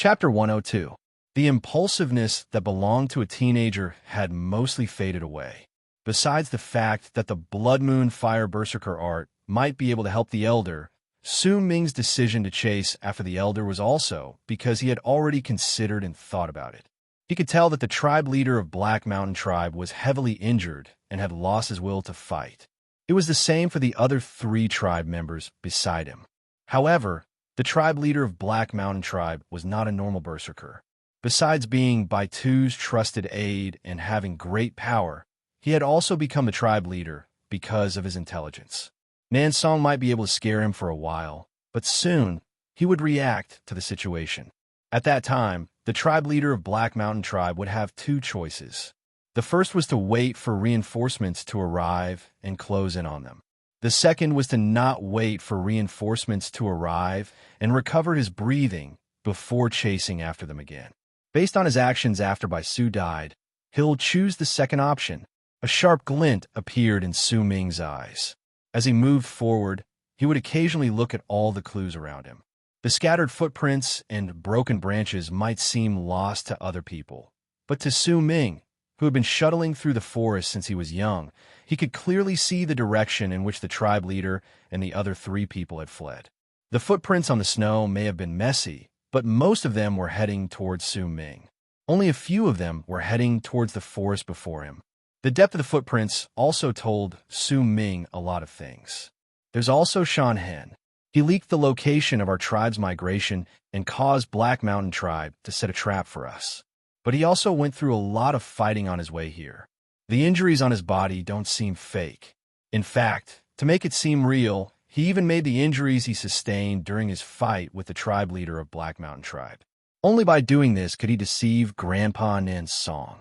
Chapter 102. The impulsiveness that belonged to a teenager had mostly faded away. Besides the fact that the Blood Moon Fire Berserker art might be able to help the Elder, Su Ming's decision to chase after the Elder was also because he had already considered and thought about it. He could tell that the tribe leader of Black Mountain Tribe was heavily injured and had lost his will to fight. It was the same for the other 3 tribe members beside him. However, the tribe leader of Black Mountain Tribe was not a normal berserker. Besides being Baitu's trusted aide and having great power, he had also become the tribe leader because of his intelligence. Nansong might be able to scare him for a while, but soon he would react to the situation. At that time, the tribe leader of Black Mountain Tribe would have 2 choices. The first was to wait for reinforcements to arrive and close in on them. The second was to not wait for reinforcements to arrive and recover his breathing before chasing after them again. Based on his actions after Baisu died, he'll choose the second option. A sharp glint appeared in Su Ming's eyes. As he moved forward, he would occasionally look at all the clues around him. The scattered footprints and broken branches might seem lost to other people, but to Su Ming, who had been shuttling through the forest since he was young, he could clearly see the direction in which the tribe leader and the other 3 people had fled. The footprints on the snow may have been messy, but most of them were heading towards Su Ming. Only a few of them were heading towards the forest before him. The depth of the footprints also told Su Ming a lot of things. There's also Shan Hen. He leaked the location of our tribe's migration and caused Black Mountain Tribe to set a trap for us. But he also went through a lot of fighting on his way here. The injuries on his body don't seem fake. In fact, to make it seem real, he even made the injuries he sustained during his fight with the tribe leader of Black Mountain Tribe. Only by doing this could he deceive Grandpa Nansong.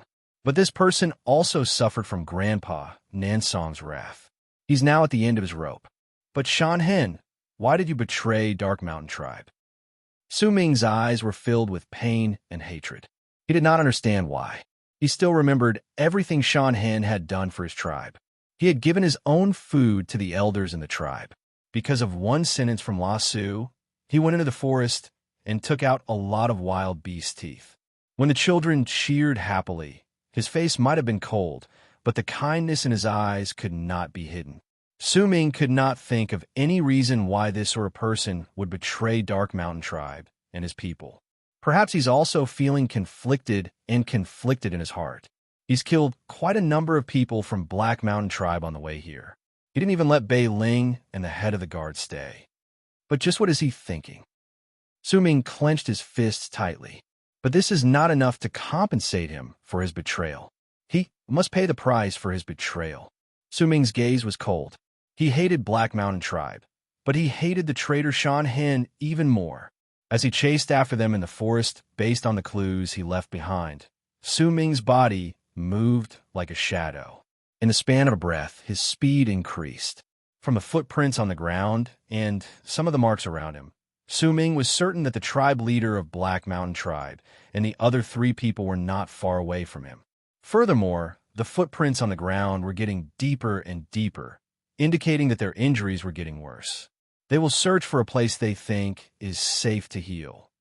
But this person also suffered from Grandpa Nansong's wrath. He's now at the end of his rope. But Shan Hen, why did you betray Dark Mountain Tribe? Su Ming's eyes were filled with pain and hatred. He did not understand why. He still remembered everything Shan Hen had done for his tribe. He had given his own food to the elders in the tribe. Because of one sentence from La Su, he went into the forest and took out a lot of wild beast teeth. When the children cheered happily, his face might have been cold, but the kindness in his eyes could not be hidden. Su Ming could not think of any reason why this sort of person would betray Dark Mountain Tribe and his people. Perhaps he's also feeling conflicted in his heart. He's killed quite a number of people from Black Mountain Tribe on the way here. He didn't even let Bei Ling and the head of the guard stay. But just what is he thinking? Su Ming clenched his fists tightly. But this is not enough to compensate him for his betrayal. He must pay the price for his betrayal. Su Ming's gaze was cold. He hated Black Mountain Tribe, but he hated the traitor Shan Hen even more. As he chased after them in the forest based on the clues he left behind, Su Ming's body moved like a shadow. In the span of a breath, his speed increased. From the footprints on the ground and some of the marks around him, Su Ming was certain that the tribe leader of Black Mountain Tribe and the other 3 people were not far away from him. Furthermore, the footprints on the ground were getting deeper and deeper, indicating that their injuries were getting worse. They will search for a place they think is safe to heal.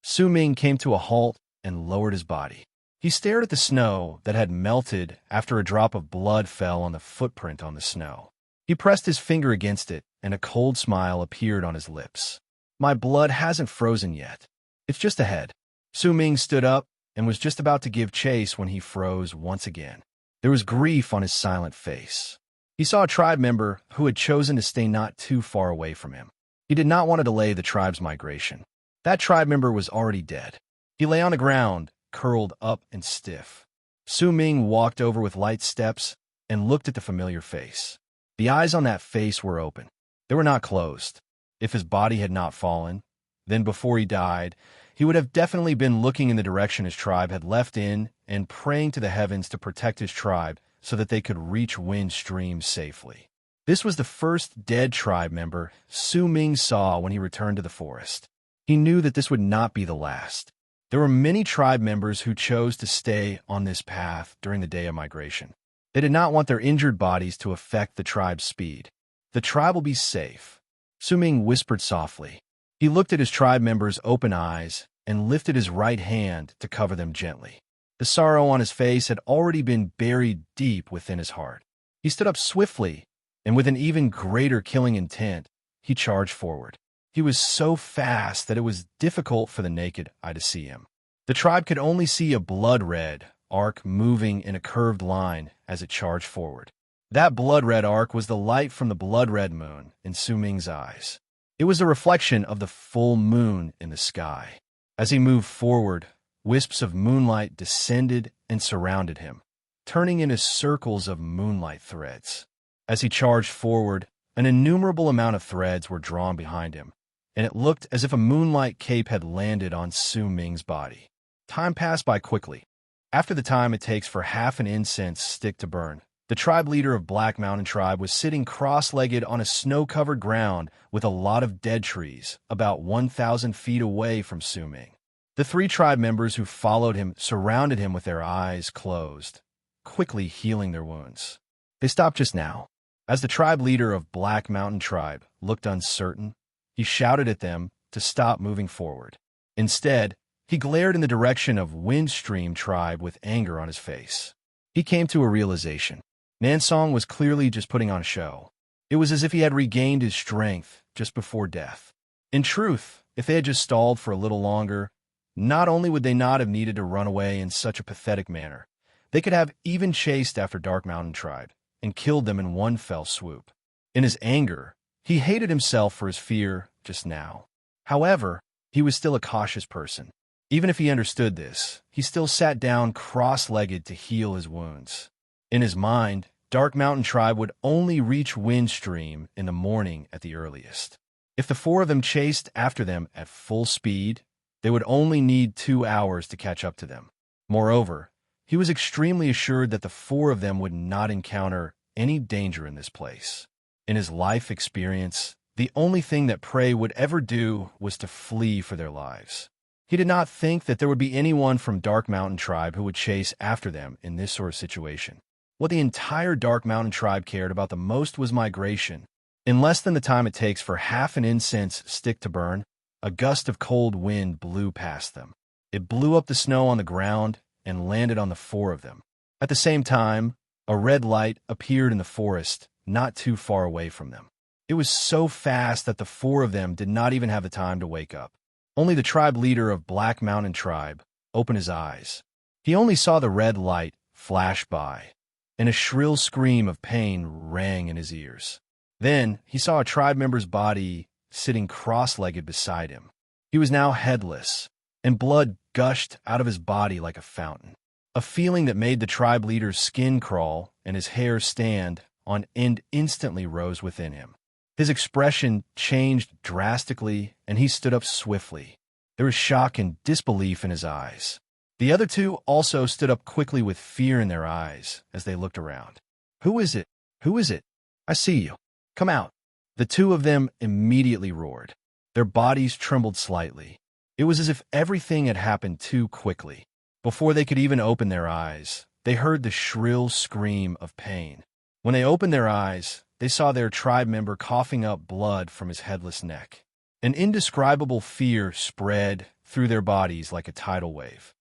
Su Ming came to a halt and lowered his body. He stared at the snow that had melted after a drop of blood fell on the footprint on the snow. He pressed his finger against it, and a cold smile appeared on his lips. My blood hasn't frozen yet. It's just ahead. Su Ming stood up and was just about to give chase when he froze once again. There was grief on his silent face. He saw a tribe member who had chosen to stay not too far away from him. He did not want to delay the tribe's migration. That tribe member was already dead. He lay on the ground, curled up and stiff. Su Ming walked over with light steps and looked at the familiar face. The eyes on that face were open. They were not closed. If his body had not fallen, then before he died, he would have definitely been looking in the direction his tribe had left in and praying to the heavens to protect his tribe so that they could reach Wind Stream safely. This was the first dead tribe member Su Ming saw when he returned to the forest. He knew that this would not be the last. There were many tribe members who chose to stay on this path during the day of migration. They did not want their injured bodies to affect the tribe's speed. The tribe will be safe, Su Ming whispered softly. He looked at his tribe members' open eyes and lifted his right hand to cover them gently. The sorrow on his face had already been buried deep within his heart. He stood up swiftly, and with an even greater killing intent, he charged forward. He was so fast that it was difficult for the naked eye to see him. The tribe could only see a blood-red arc moving in a curved line as it charged forward. That blood-red arc was the light from the blood-red moon in Su Ming's eyes. It was a reflection of the full moon in the sky. As he moved forward, wisps of moonlight descended and surrounded him, turning into circles of moonlight threads. As he charged forward, an innumerable amount of threads were drawn behind him, and it looked as if a moonlight cape had landed on Su Ming's body. Time passed by quickly. After the time it takes for half an incense stick to burn, the tribe leader of Black Mountain Tribe was sitting cross-legged on a snow-covered ground with a lot of dead trees, about 1,000 feet away from Su Ming. The 3 tribe members who followed him surrounded him with their eyes closed, quickly healing their wounds. They stopped just now. As the tribe leader of Black Mountain Tribe looked uncertain, he shouted at them to stop moving forward. Instead, he glared in the direction of Windstream Tribe with anger on his face. He came to a realization. Nansong was clearly just putting on a show. It was as if he had regained his strength just before death. In truth, if they had just stalled for a little longer, not only would they not have needed to run away in such a pathetic manner, they could have even chased after Dark Mountain Tribe and killed them in one fell swoop. In his anger, he hated himself for his fear just now. However, he was still a cautious person. Even if he understood this, he still sat down cross-legged to heal his wounds. In his mind, Dark Mountain Tribe would only reach Windstream in the morning at the earliest. If the 4 of them chased after them at full speed, they would only need 2 hours to catch up to them. Moreover, he was extremely assured that the 4 of them would not encounter any danger in this place. In his life experience, the only thing that prey would ever do was to flee for their lives. He did not think that there would be anyone from Dark Mountain Tribe who would chase after them in this sort of situation. What the entire Dark Mountain Tribe cared about the most was migration. In less than the time it takes for half an incense stick to burn, a gust of cold wind blew past them. It blew up the snow on the ground and landed on the 4 of them. At the same time, a red light appeared in the forest not too far away from them. It was so fast that the 4 of them did not even have the time to wake up. Only the tribe leader of Black Mountain Tribe opened his eyes. He only saw the red light flash by, and a shrill scream of pain rang in his ears. Then he saw a tribe member's body sitting cross-legged beside him. He was now headless, and blood gushed out of his body like a fountain. A feeling that made the tribe leader's skin crawl and his hair stand on end instantly rose within him. His expression changed drastically, and he stood up swiftly. There was shock and disbelief in his eyes. The other 2 also stood up quickly with fear in their eyes as they looked around. "Who is it? Who is it? I see you. Come out." The 2 of them immediately roared. Their bodies trembled slightly. It was as if everything had happened too quickly. Before they could even open their eyes, they heard the shrill scream of pain. When they opened their eyes, they saw their tribe member coughing up blood from his headless neck. An indescribable fear spread through their bodies like a tidal wave.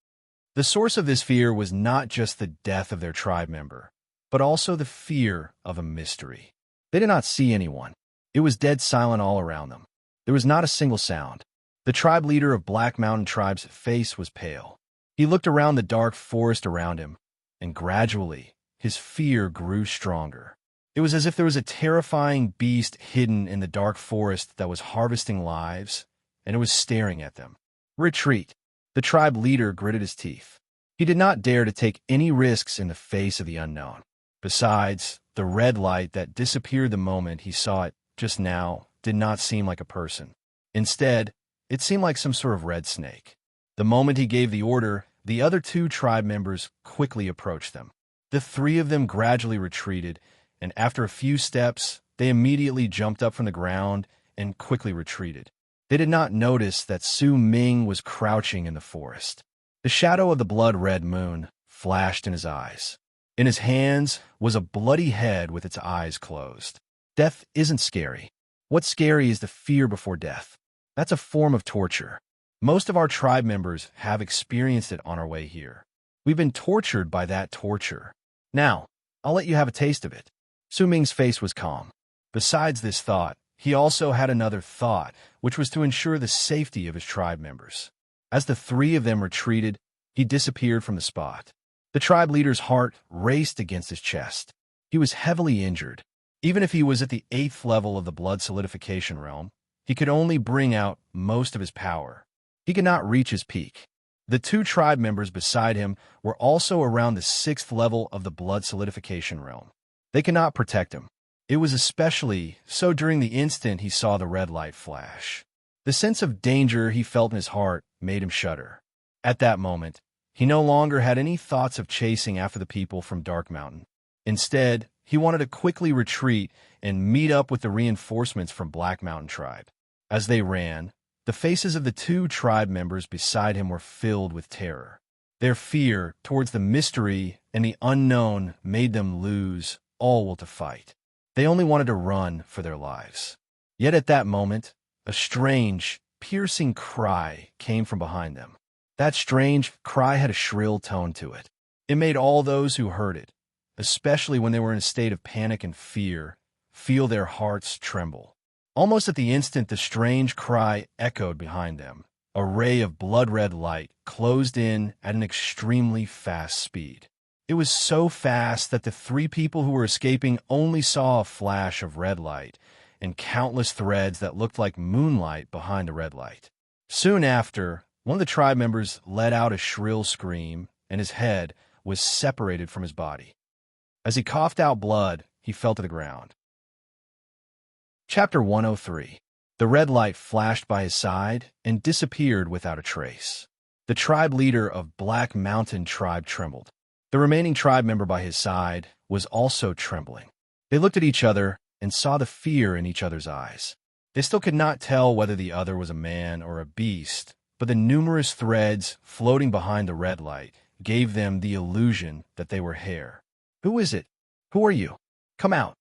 The source of this fear was not just the death of their tribe member, but also the fear of a mystery. They did not see anyone. It was dead silent all around them. There was not a single sound. The tribe leader of Black Mountain Tribe's face was pale. He looked around the dark forest around him, and gradually, his fear grew stronger. It was as if there was a terrifying beast hidden in the dark forest that was harvesting lives, and it was staring at them. "Retreat!" The tribe leader gritted his teeth. He did not dare to take any risks in the face of the unknown. Besides, the red light that disappeared the moment he saw it just now did not seem like a person. Instead, it seemed like some sort of red snake. The moment he gave the order, the other 2 tribe members quickly approached them. The 3 of them gradually retreated, and after a few steps, they immediately jumped up from the ground and quickly retreated. They did not notice that Su Ming was crouching in the forest. The shadow of the blood-red moon flashed in his eyes. In his hands was a bloody head with its eyes closed. Death isn't scary. What's scary is the fear before death. That's a form of torture. Most of our tribe members have experienced it on our way here. We've been tortured by that torture. Now, I'll let you have a taste of it." Su Ming's face was calm. Besides this thought, he also had another thought, which was to ensure the safety of his tribe members. As the three of them retreated, he disappeared from the spot. The tribe leader's heart raced against his chest. He was heavily injured. Even if he was at the 8th level of the blood solidification realm, he could only bring out most of his power. He could not reach his peak. The two tribe members beside him were also around the 6th level of the blood solidification realm. They could not protect him. It was especially so during the instant he saw the red light flash. The sense of danger he felt in his heart made him shudder. At that moment, he no longer had any thoughts of chasing after the people from Dark Mountain. Instead, he wanted to quickly retreat and meet up with the reinforcements from Black Mountain Tribe. As they ran, the faces of the two tribe members beside him were filled with terror. Their fear towards the mystery and the unknown made them lose all will to fight. They only wanted to run for their lives. Yet at that moment, a strange, piercing cry came from behind them. That strange cry had a shrill tone to it. It made all those who heard it, especially when they were in a state of panic and fear, feel their hearts tremble. Almost at the instant the strange cry echoed behind them, a ray of blood-red light closed in at an extremely fast speed. It was so fast that the three people who were escaping only saw a flash of red light and countless threads that looked like moonlight behind the red light. Soon after, one of the tribe members let out a shrill scream, and his head was separated from his body. As he coughed out blood, he fell to the ground. Chapter 103. The red light flashed by his side and disappeared without a trace. The tribe leader of Black Mountain Tribe trembled. The remaining tribe member by his side was also trembling. They looked at each other and saw the fear in each other's eyes. They still could not tell whether the other was a man or a beast, but the numerous threads floating behind the red light gave them the illusion that they were hair. "Who is it? Who are you? Come out."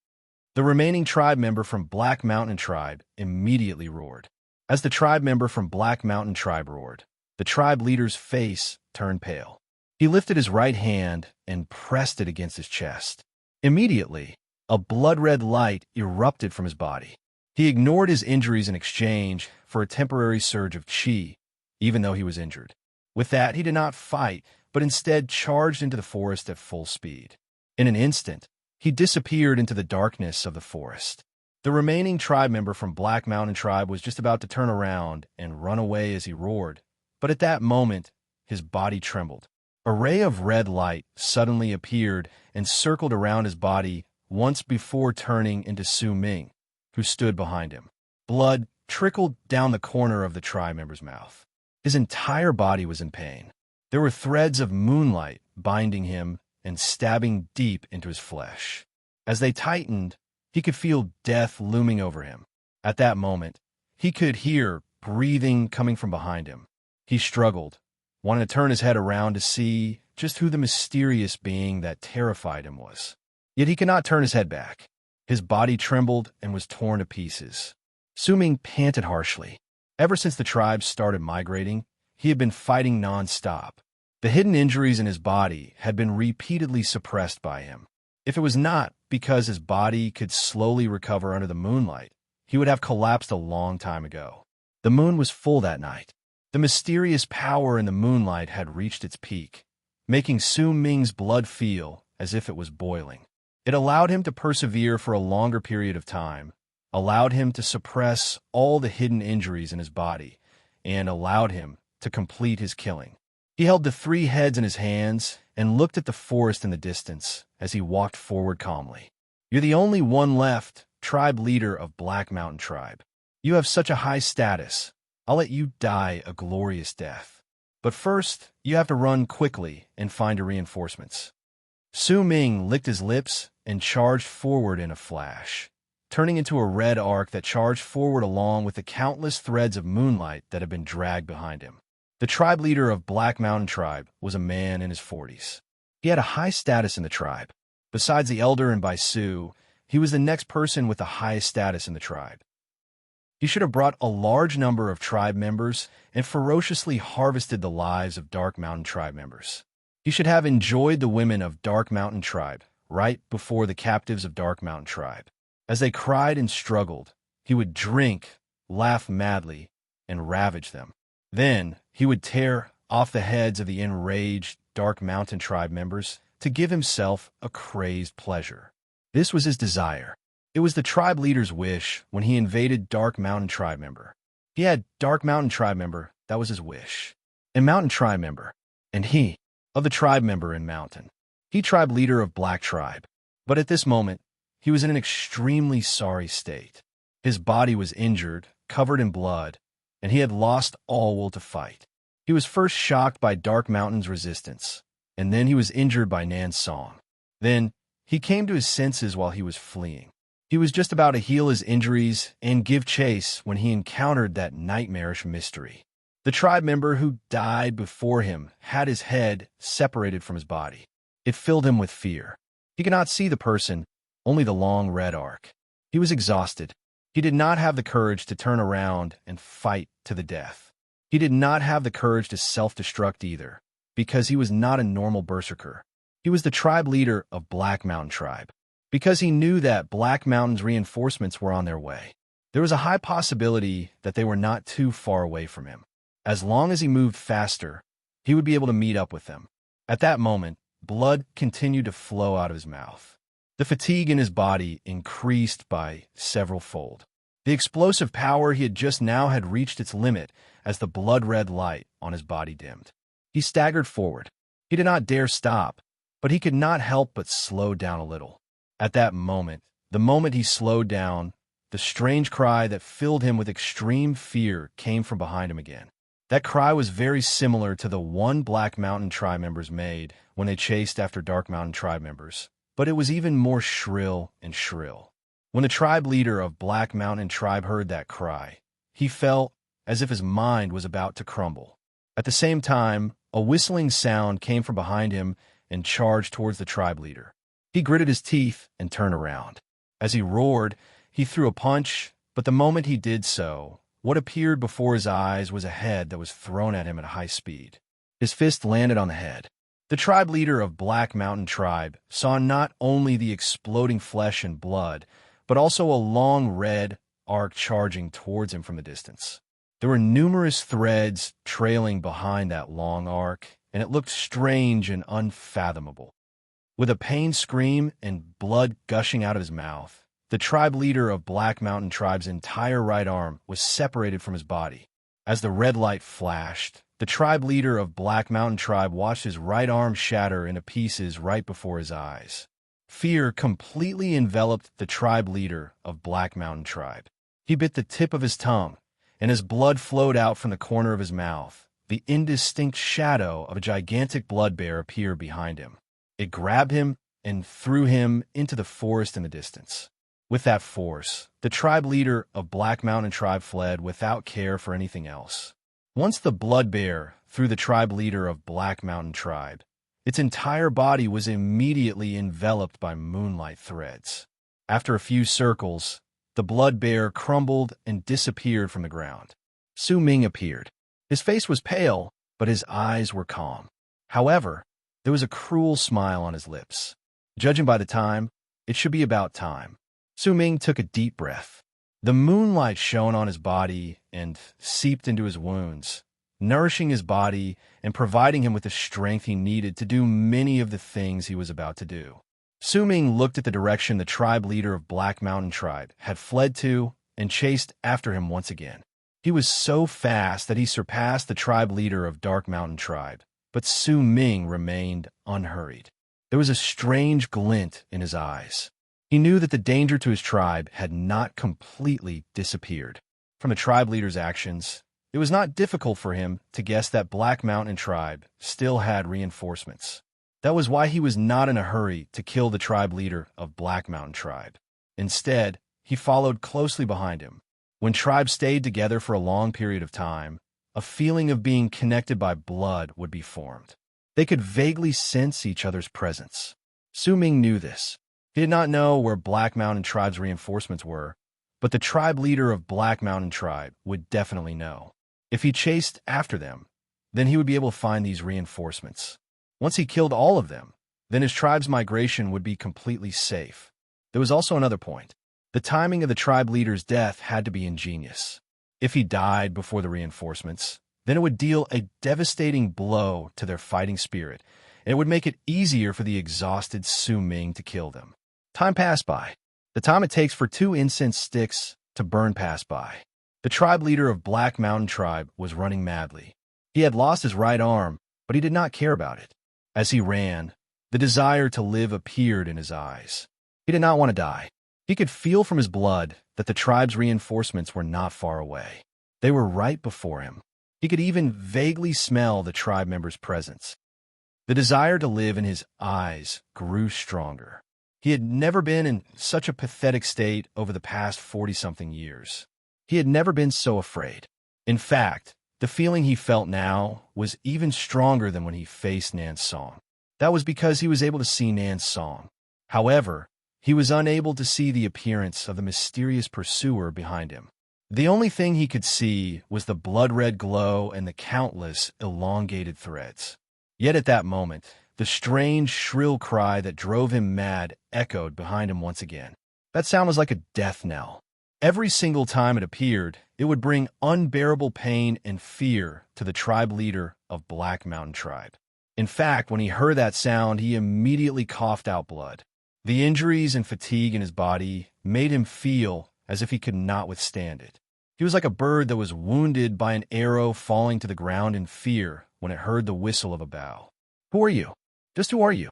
The remaining tribe member from Black Mountain Tribe immediately roared. As the tribe member from Black Mountain Tribe roared, the tribe leader's face turned pale. He lifted his right hand and pressed it against his chest. Immediately, a blood-red light erupted from his body. He ignored his injuries in exchange for a temporary surge of chi, even though he was injured. With that, he did not fight, but instead charged into the forest at full speed. In an instant, he disappeared into the darkness of the forest. The remaining tribe member from Black Mountain Tribe was just about to turn around and run away as he roared, but at that moment, his body trembled. A ray of red light suddenly appeared and circled around his body once before turning into Su Ming, who stood behind him. Blood trickled down the corner of the tribe member's mouth. His entire body was in pain. There were threads of moonlight binding him and stabbing deep into his flesh. As they tightened, he could feel death looming over him. At that moment, he could hear breathing coming from behind him. He struggled, wanting to turn his head around to see just who the mysterious being that terrified him was. Yet he could not turn his head back. His body trembled and was torn to pieces. Su Ming panted harshly. Ever since the tribes started migrating, he had been fighting non-stop. The hidden injuries in his body had been repeatedly suppressed by him. If it was not because his body could slowly recover under the moonlight, he would have collapsed a long time ago. The moon was full that night. The mysterious power in the moonlight had reached its peak, making Su Ming's blood feel as if it was boiling. It allowed him to persevere for a longer period of time, allowed him to suppress all the hidden injuries in his body, and allowed him to complete his killing. He held the three heads in his hands and looked at the forest in the distance as he walked forward calmly. "You're the only one left, tribe leader of Black Mountain Tribe. You have such a high status. I'll let you die a glorious death. But first, you have to run quickly and find your reinforcements." Su Ming licked his lips and charged forward in a flash, turning into a red arc that charged forward along with the countless threads of moonlight that had been dragged behind him. The tribe leader of Black Mountain Tribe was a man in his 40s. He had a high status in the tribe. Besides the elder and Baisu, he was the next person with the highest status in the tribe. He should have brought a large number of tribe members and ferociously harvested the lives of Dark Mountain tribe members. He should have enjoyed the women of Dark Mountain tribe right before the captives of Dark Mountain tribe. As they cried and struggled, he would drink, laugh madly, and ravage them. Then he would tear off the heads of the enraged Dark Mountain tribe members to give himself a crazed pleasure. This was his desire. It was the tribe leader's wish when he invaded Dark Mountain tribe member. He had Dark Mountain tribe member, that was his wish. And Mountain tribe member, and he, of the tribe member in Mountain. He tribe leader of Black tribe. But at this moment, he was in an extremely sorry state. His body was injured, covered in blood, and he had lost all will to fight. He was first shocked by Dark Mountain's resistance, and then he was injured by Nan's song. Then he came to his senses while he was fleeing. He was just about to heal his injuries and give chase when he encountered that nightmarish mystery. The tribe member who died before him had his head separated from his body. It filled him with fear. He could not see the person, only the long red arc. He was exhausted. He did not have the courage to turn around and fight to the death. He did not have the courage to self-destruct either, because he was not a normal berserker. He was the tribe leader of Black Mountain tribe. Because he knew that Black Mountain's reinforcements were on their way. There was a high possibility that they were not too far away from him. As long as he moved faster, he would be able to meet up with them. At that moment, blood continued to flow out of his mouth. The fatigue in his body increased by several fold. The explosive power he had just now had reached its limit as the blood-red light on his body dimmed. He staggered forward. He did not dare stop, but he could not help but slow down a little. At that moment, the moment he slowed down, the strange cry that filled him with extreme fear came from behind him again. That cry was very similar to the one Black Mountain tribe members made when they chased after Dark Mountain tribe members, but it was even more shrill and shrill. When the tribe leader of Black Mountain tribe heard that cry, he felt as if his mind was about to crumble. At the same time, a whistling sound came from behind him and charged towards the tribe leader. He gritted his teeth and turned around. As he roared, he threw a punch, but the moment he did so, what appeared before his eyes was a head that was thrown at him at high speed. His fist landed on the head. The tribe leader of Black Mountain tribe saw not only the exploding flesh and blood, but also a long red arc charging towards him from the distance. There were numerous threads trailing behind that long arc, and it looked strange and unfathomable. With a pained scream and blood gushing out of his mouth, the tribe leader of Black Mountain tribe's entire right arm was separated from his body. As the red light flashed, the tribe leader of Black Mountain tribe watched his right arm shatter into pieces right before his eyes. Fear completely enveloped the tribe leader of Black Mountain tribe. He bit the tip of his tongue, and as blood flowed out from the corner of his mouth, the indistinct shadow of a gigantic blood bear appeared behind him. It grabbed him and threw him into the forest in the distance. With that force, the tribe leader of Black Mountain tribe fled without care for anything else. Once the blood bear threw the tribe leader of Black Mountain tribe, its entire body was immediately enveloped by moonlight threads. After a few circles, the blood bear crumbled and disappeared from the ground. Su Ming appeared. His face was pale, but his eyes were calm. However, there was a cruel smile on his lips. Judging by the time, it should be about time. Su Ming took a deep breath. The moonlight shone on his body and seeped into his wounds, nourishing his body and providing him with the strength he needed to do many of the things he was about to do. Su Ming looked at the direction the tribe leader of Black Mountain tribe had fled to and chased after him once again. He was so fast that he surpassed the tribe leader of Dark Mountain tribe, but Su Ming remained unhurried. There was a strange glint in his eyes. He knew that the danger to his tribe had not completely disappeared. From the tribe leader's actions, it was not difficult for him to guess that Black Mountain tribe still had reinforcements. That was why he was not in a hurry to kill the tribe leader of Black Mountain tribe. Instead, he followed closely behind him. When tribes stayed together for a long period of time, a feeling of being connected by blood would be formed. They could vaguely sense each other's presence. Su Ming knew this. He did not know where Black Mountain tribe's reinforcements were, but the tribe leader of Black Mountain Tribe would definitely know. If he chased after them, then he would be able to find these reinforcements. Once he killed all of them, then his tribe's migration would be completely safe. There was also another point. The timing of the tribe leader's death had to be ingenious. If he died before the reinforcements, then it would deal a devastating blow to their fighting spirit, and it would make it easier for the exhausted Su Ming to kill them. Time passed by. The time it takes for 2 incense sticks to burn passed by. The tribe leader of Black Mountain Tribe was running madly. He had lost his right arm, but he did not care about it. As he ran, the desire to live appeared in his eyes. He did not want to die. He could feel from his blood that the tribe's reinforcements were not far away. They were right before him. He could even vaguely smell the tribe members' presence. The desire to live in his eyes grew stronger. He had never been in such a pathetic state over the past 40-something years. He had never been so afraid. In fact, the feeling he felt now was even stronger than when he faced Nan Song. That was because he was able to see Nan Song. However, he was unable to see the appearance of the mysterious pursuer behind him. The only thing he could see was the blood-red glow and the countless elongated threads. Yet at that moment, the strange, shrill cry that drove him mad echoed behind him once again. That sound was like a death knell. Every single time it appeared, it would bring unbearable pain and fear to the tribe leader of Black Mountain Tribe. In fact, when he heard that sound, he immediately coughed out blood. The injuries and fatigue in his body made him feel as if he could not withstand it. He was like a bird that was wounded by an arrow falling to the ground in fear when it heard the whistle of a bow. "Who are you? Just who are you?"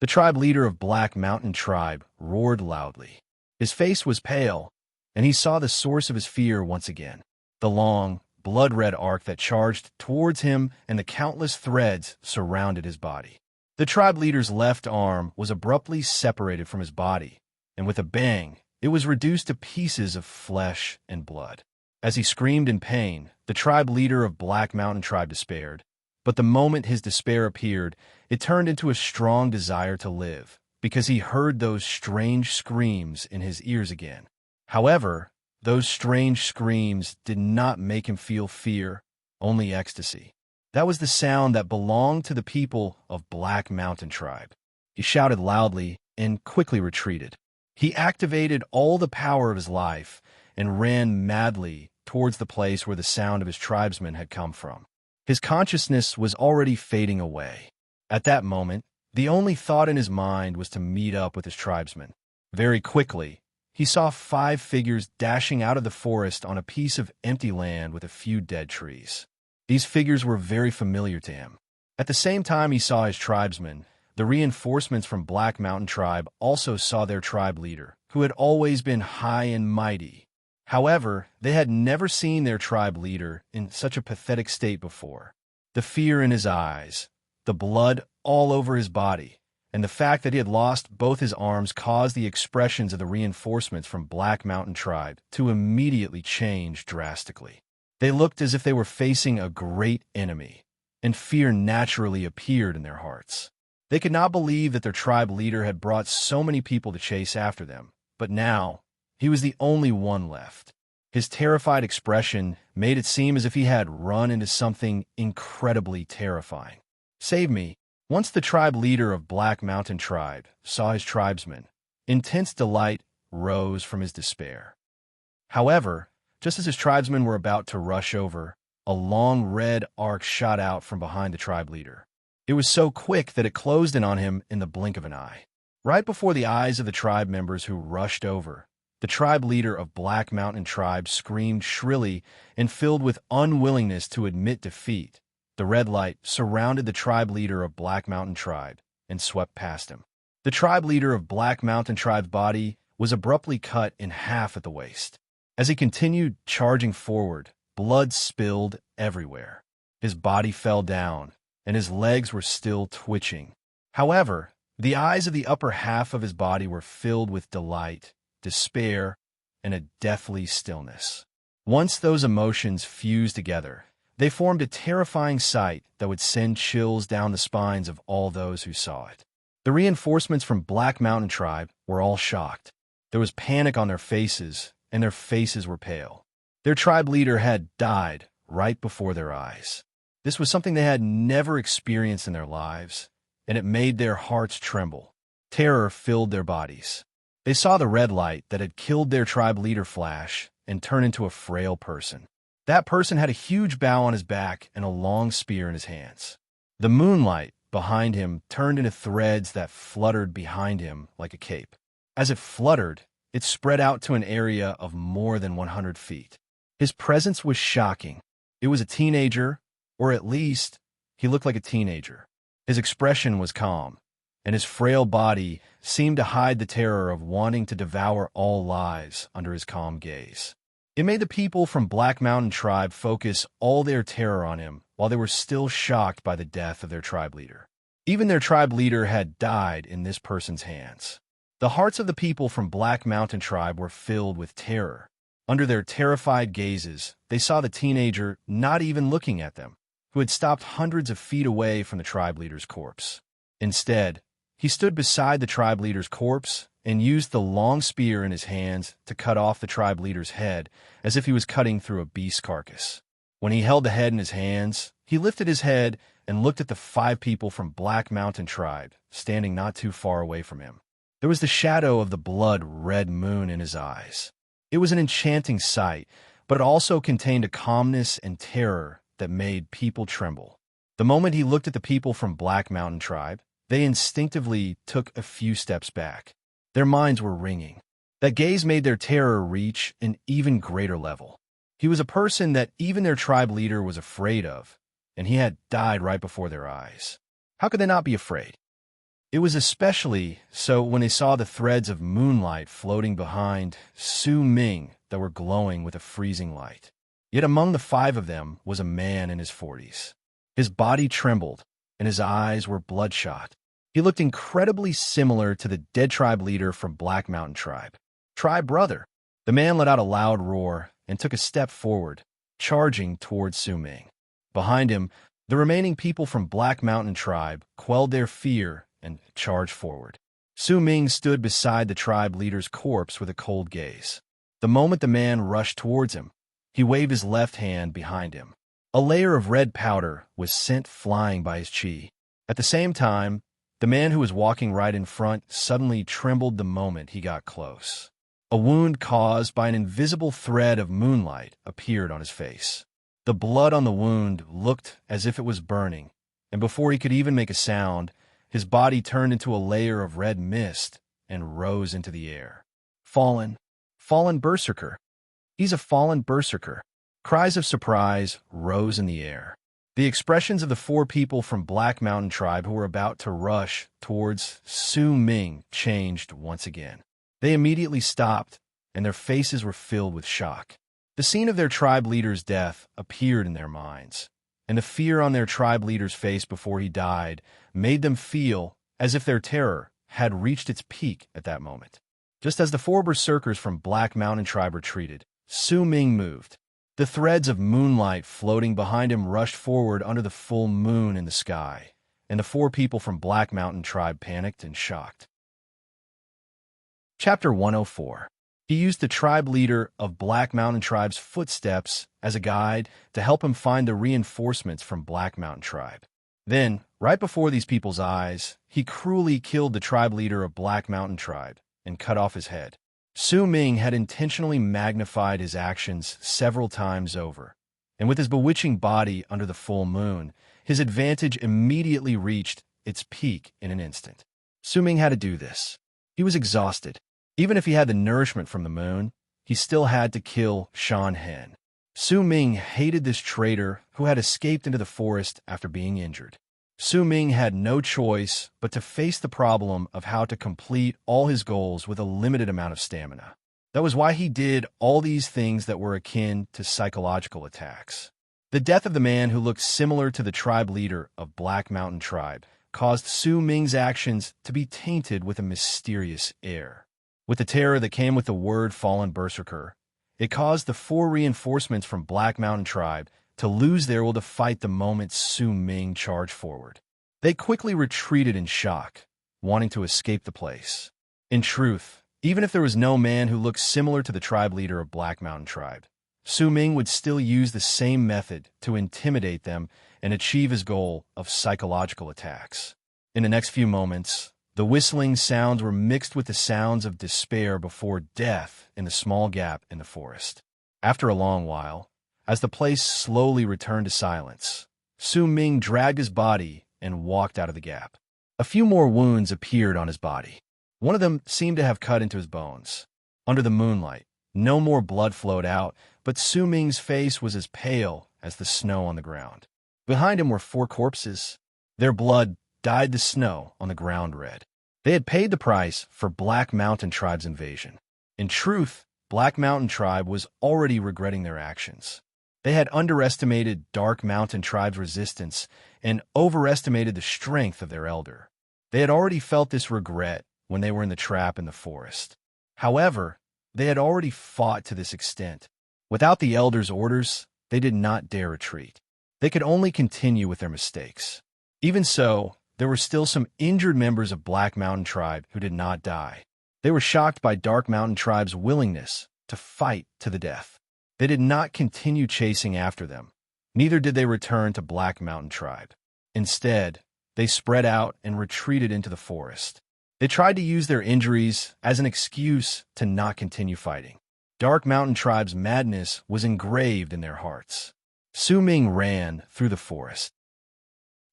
The tribe leader of Black Mountain Tribe roared loudly. His face was pale, and he saw the source of his fear once again. The long, blood-red arc that charged towards him and the countless threads surrounded his body. The tribe leader's left arm was abruptly separated from his body, and with a bang, it was reduced to pieces of flesh and blood. As he screamed in pain, the tribe leader of Black Mountain Tribe despaired. But the moment his despair appeared, it turned into a strong desire to live, because he heard those strange screams in his ears again. However, those strange screams did not make him feel fear, only ecstasy. That was the sound that belonged to the people of Black Mountain Tribe. He shouted loudly and quickly retreated. He activated all the power of his life and ran madly towards the place where the sound of his tribesmen had come from. His consciousness was already fading away. At that moment, the only thought in his mind was to meet up with his tribesmen. Very quickly, he saw 5 figures dashing out of the forest on a piece of empty land with a few dead trees. These figures were very familiar to him. At the same time he saw his tribesmen, the reinforcements from Black Mountain Tribe also saw their tribe leader, who had always been high and mighty. However, they had never seen their tribe leader in such a pathetic state before. The fear in his eyes, the blood all over his body, and the fact that he had lost both his arms caused the expressions of the reinforcements from Black Mountain Tribe to immediately change drastically. They looked as if they were facing a great enemy, and fear naturally appeared in their hearts. They could not believe that their tribe leader had brought so many people to chase after them, but now he was the only one left. His terrified expression made it seem as if he had run into something incredibly terrifying. "Save me." Once the tribe leader of Black Mountain Tribe saw his tribesmen, intense delight rose from his despair. However, just as his tribesmen were about to rush over, a long red arc shot out from behind the tribe leader. It was so quick that it closed in on him in the blink of an eye. Right before the eyes of the tribe members who rushed over, the tribe leader of Black Mountain Tribe screamed shrilly and filled with unwillingness to admit defeat. The red light surrounded the tribe leader of Black Mountain Tribe and swept past him. The tribe leader of Black Mountain Tribe's body was abruptly cut in half at the waist. As he continued charging forward, blood spilled everywhere. His body fell down, and his legs were still twitching. However, the eyes of the upper half of his body were filled with delight, despair, and a deathly stillness. Once those emotions fused together, they formed a terrifying sight that would send chills down the spines of all those who saw it. The reinforcements from Black Mountain Tribe were all shocked. There was panic on their faces, and their faces were pale. Their tribe leader had died right before their eyes. This was something they had never experienced in their lives, and it made their hearts tremble. Terror filled their bodies. They saw the red light that had killed their tribe leader flash and turn into a frail person. That person had a huge bow on his back and a long spear in his hands. The moonlight behind him turned into threads that fluttered behind him like a cape. As it fluttered, it spread out to an area of more than 100 feet. His presence was shocking. It was a teenager, or at least, he looked like a teenager. His expression was calm, and his frail body seemed to hide the terror of wanting to devour all lives under his calm gaze. It made the people from Black Mountain Tribe focus all their terror on him while they were still shocked by the death of their tribe leader. Even their tribe leader had died in this person's hands. The hearts of the people from Black Mountain Tribe were filled with terror. Under their terrified gazes, they saw the teenager not even looking at them, who had stopped hundreds of feet away from the tribe leader's corpse. Instead, he stood beside the tribe leader's corpse and used the long spear in his hands to cut off the tribe leader's head as if he was cutting through a beast's carcass. When he held the head in his hands, he lifted his head and looked at the 5 people from Black Mountain Tribe, standing not too far away from him. There was the shadow of the blood-red moon in his eyes. It was an enchanting sight, but it also contained a calmness and terror that made people tremble. The moment he looked at the people from Black Mountain Tribe, they instinctively took a few steps back. Their minds were ringing. That gaze made their terror reach an even greater level. He was a person that even their tribe leader was afraid of, and he had died right before their eyes. How could they not be afraid? It was especially so when they saw the threads of moonlight floating behind Su Ming that were glowing with a freezing light. Yet among the 5 of them was a man in his 40s. His body trembled, and his eyes were bloodshot. He looked incredibly similar to the dead tribe leader from Black Mountain Tribe. "Tribe brother!" The man let out a loud roar and took a step forward, charging towards Su Ming. Behind him, the remaining people from Black Mountain Tribe quelled their fear and charged forward. Su Ming stood beside the tribe leader's corpse with a cold gaze. The moment the man rushed towards him, he waved his left hand behind him. A layer of red powder was sent flying by his chi. At the same time, the man who was walking right in front suddenly trembled the moment he got close. A wound caused by an invisible thread of moonlight appeared on his face. The blood on the wound looked as if it was burning, and before he could even make a sound, his body turned into a layer of red mist and rose into the air. Fallen berserker. He's a fallen berserker. Cries of surprise rose in the air. The expressions of the 4 people from Black Mountain Tribe who were about to rush towards Su Ming changed once again. They immediately stopped, and their faces were filled with shock. The scene of their tribe leader's death appeared in their minds, and the fear on their tribe leader's face before he died made them feel as if their terror had reached its peak at that moment. Just as the 4 berserkers from Black Mountain Tribe retreated, Su Ming moved. The threads of moonlight floating behind him rushed forward under the full moon in the sky, and the 4 people from Black Mountain Tribe panicked and shocked. Chapter 104. He used the tribe leader of Black Mountain Tribe's footsteps as a guide to help him find the reinforcements from Black Mountain Tribe. Then, right before these people's eyes, he cruelly killed the tribe leader of Black Mountain Tribe and cut off his head. Su Ming had intentionally magnified his actions several times over, and with his bewitching body under the full moon, his advantage immediately reached its peak in an instant. Su Ming had to do this. He was exhausted. Even if he had the nourishment from the moon, he still had to kill Shan Hen. Su Ming hated this traitor who had escaped into the forest after being injured. Su Ming had no choice but to face the problem of how to complete all his goals with a limited amount of stamina. That was why he did all these things that were akin to psychological attacks. The death of the man who looked similar to the tribe leader of Black Mountain Tribe caused Su Ming's actions to be tainted with a mysterious air. With the terror that came with the word fallen berserker, it caused the 4 reinforcements from Black Mountain Tribe to lose their will to fight the moment Su Ming charged forward. They quickly retreated in shock, wanting to escape the place. In truth, Even if there was no man who looked similar to the tribe leader of Black Mountain Tribe, Su Ming would still use the same method to intimidate them and achieve his goal of psychological attacks. In the next few moments, the whistling sounds were mixed with the sounds of despair before death in the small gap in the forest. After a long while, as the place slowly returned to silence, Su Ming dragged his body and walked out of the gap. A few more wounds appeared on his body. One of them seemed to have cut into his bones. Under the moonlight, no more blood flowed out, but Su Ming's face was as pale as the snow on the ground. Behind him were 4 corpses. Their blood dyed the snow on the ground red. They had paid the price for Black Mountain Tribe's invasion. In truth, Black Mountain Tribe was already regretting their actions. They had underestimated Dark Mountain Tribe's resistance and overestimated the strength of their elder. They had already felt this regret when they were in the trap in the forest. However, they had already fought to this extent. Without the elder's orders, they did not dare retreat. They could only continue with their mistakes. Even so, there were still some injured members of Black Mountain Tribe who did not die. They were shocked by Dark Mountain Tribe's willingness to fight to the death. They did not continue chasing after them. Neither did they return to Black Mountain Tribe. Instead, they spread out and retreated into the forest. They tried to use their injuries as an excuse to not continue fighting. Dark Mountain Tribe's madness was engraved in their hearts. Su Ming ran through the forest.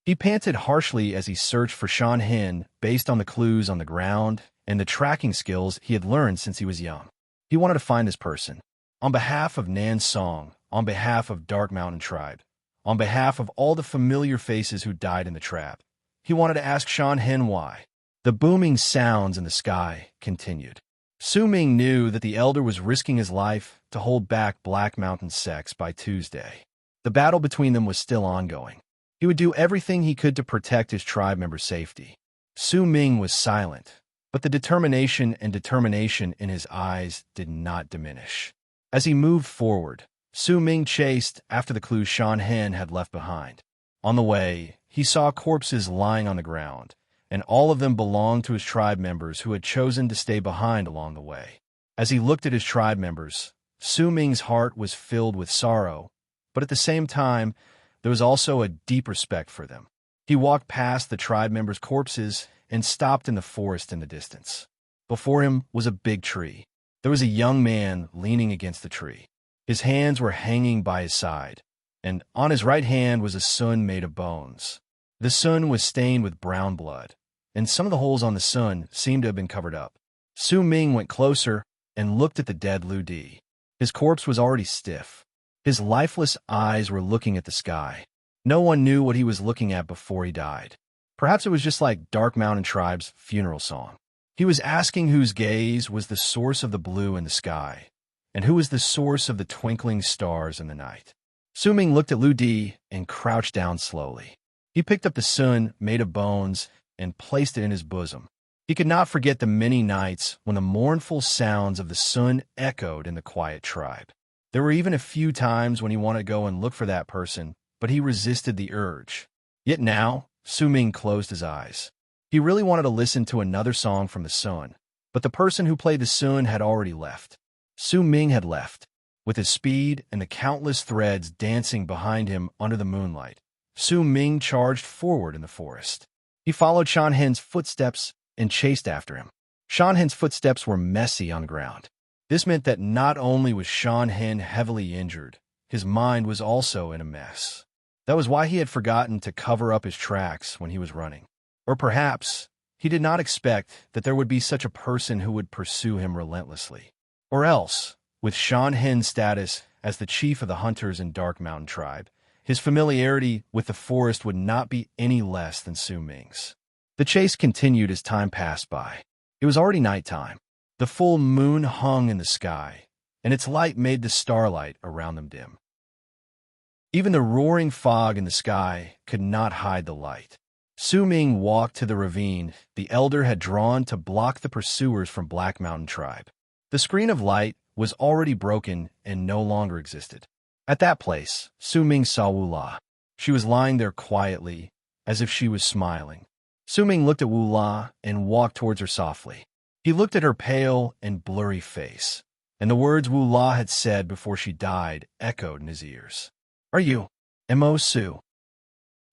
He panted harshly as he searched for Shan Hen based on the clues on the ground and the tracking skills he had learned since he was young. He wanted to find this person. On behalf of Nan Song, on behalf of Dark Mountain Tribe, on behalf of all the familiar faces who died in the trap, he wanted to ask Shan Hen why. The booming sounds in the sky continued. Su Ming knew that the elder was risking his life to hold back Black Mountain Sex by Tuesday. The battle between them was still ongoing. He would do everything he could to protect his tribe members' safety. Su Ming was silent, but the determination in his eyes did not diminish. As he moved forward, Su Ming chased after the clues Shan Hen had left behind. On the way, he saw corpses lying on the ground, and all of them belonged to his tribe members who had chosen to stay behind along the way. As he looked at his tribe members, Su Ming's heart was filled with sorrow, but at the same time, there was also a deep respect for them. He walked past the tribe members' corpses and stopped in the forest in the distance. Before him was a big tree. There was a young man leaning against the tree. His hands were hanging by his side, and on his right hand was a sun made of bones. The sun was stained with brown blood, and some of the holes on the sun seemed to have been covered up. Su Ming went closer and looked at the dead Lu Di. His corpse was already stiff. His lifeless eyes were looking at the sky. No one knew what he was looking at before he died. Perhaps it was just like Dark Mountain Tribe's funeral song. He was asking whose gaze was the source of the blue in the sky, and who was the source of the twinkling stars in the night. Su Ming looked at Lu Di and crouched down slowly. He picked up the sun made of bones and placed it in his bosom. He could not forget the many nights when the mournful sounds of the sun echoed in the quiet tribe. There were even a few times when he wanted to go and look for that person, but he resisted the urge. Yet now, Su Ming closed his eyes. He really wanted to listen to another song from the sun, but the person who played the sun had already left. Su Ming had left. With his speed and the countless threads dancing behind him under the moonlight, Su Ming charged forward in the forest. He followed Shan Hen's footsteps and chased after him. Shan Hen's footsteps were messy on the ground. This meant that not only was Shan Hen heavily injured, his mind was also in a mess. That was why he had forgotten to cover up his tracks when he was running. Or perhaps he did not expect that there would be such a person who would pursue him relentlessly. Or else, with Shan Hen's status as the chief of the hunters in Dark Mountain Tribe, his familiarity with the forest would not be any less than Su Ming's. The chase continued as time passed by. It was already nighttime. The full moon hung in the sky, and its light made the starlight around them dim. Even the roaring fog in the sky could not hide the light. Su Ming walked to the ravine the elder had drawn to block the pursuers from Black Mountain Tribe. The screen of light was already broken and no longer existed. At that place, Su Ming saw Wu La. She was lying there quietly, as if she was smiling. Su Ming looked at Wu La and walked towards her softly. He looked at her pale and blurry face, and the words Wu La had said before she died echoed in his ears. "Are you Mo Su?"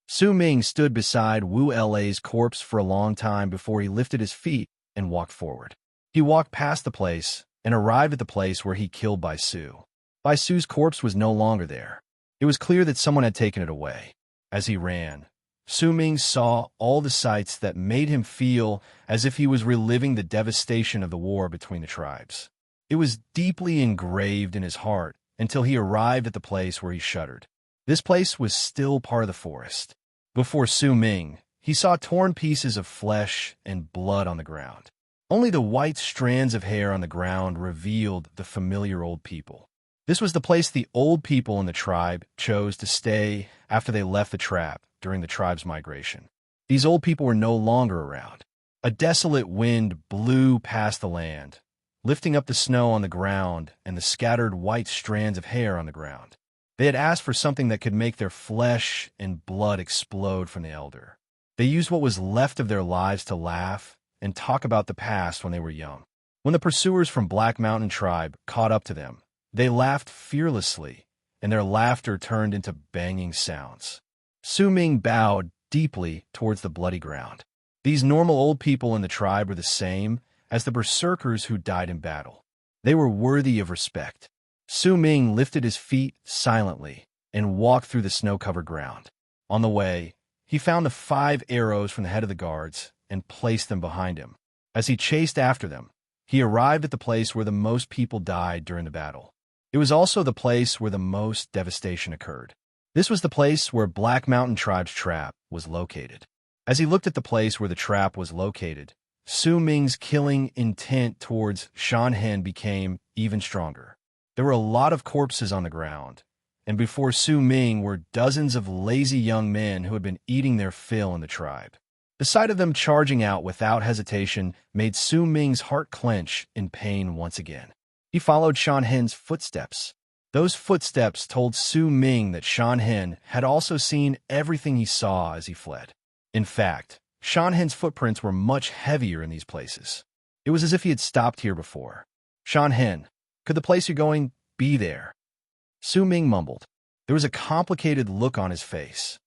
Su Ming stood beside Wu La's corpse for a long time before he lifted his feet and walked forward. He walked past the place and arrived at the place where he killed Bai Su. Bai Su's corpse was no longer there. It was clear that someone had taken it away. As he ran, Su Ming saw all the sights that made him feel as if he was reliving the devastation of the war between the tribes. It was deeply engraved in his heart until he arrived at the place where he shuddered. This place was still part of the forest. Before Su Ming, he saw torn pieces of flesh and blood on the ground. Only the white strands of hair on the ground revealed the familiar old people. This was the place the old people in the tribe chose to stay after they left the trap during the tribe's migration. These old people were no longer around. A desolate wind blew past the land, lifting up the snow on the ground and the scattered white strands of hair on the ground. They had asked for something that could make their flesh and blood explode from the elder. They used what was left of their lives to laugh and talk about the past when they were young. When the pursuers from Black Mountain Tribe caught up to them, they laughed fearlessly, and their laughter turned into banging sounds. Su Ming bowed deeply towards the bloody ground. These normal old people in the tribe were the same as the berserkers who died in battle. They were worthy of respect. Su Ming lifted his feet silently and walked through the snow-covered ground. On the way, he found the 5 arrows from the head of the guards and placed them behind him. As he chased after them, he arrived at the place where the most people died during the battle. It was also the place where the most devastation occurred. This was the place where Black Mountain Tribe's trap was located. As he looked at the place where the trap was located, Su Ming's killing intent towards Shan Hen became even stronger. There were a lot of corpses on the ground, and before Su Ming were dozens of lazy young men who had been eating their fill in the tribe. The sight of them charging out without hesitation made Su Ming's heart clench in pain once again. He followed Shan Hen's footsteps. Those footsteps told Su Ming that Shan Hen had also seen everything he saw as he fled. In fact, Shan Hen's footprints were much heavier in these places. It was as if he had stopped here before. "Shan Hen, could the place you're going be there?" Su Ming mumbled. There was a complicated look on his face.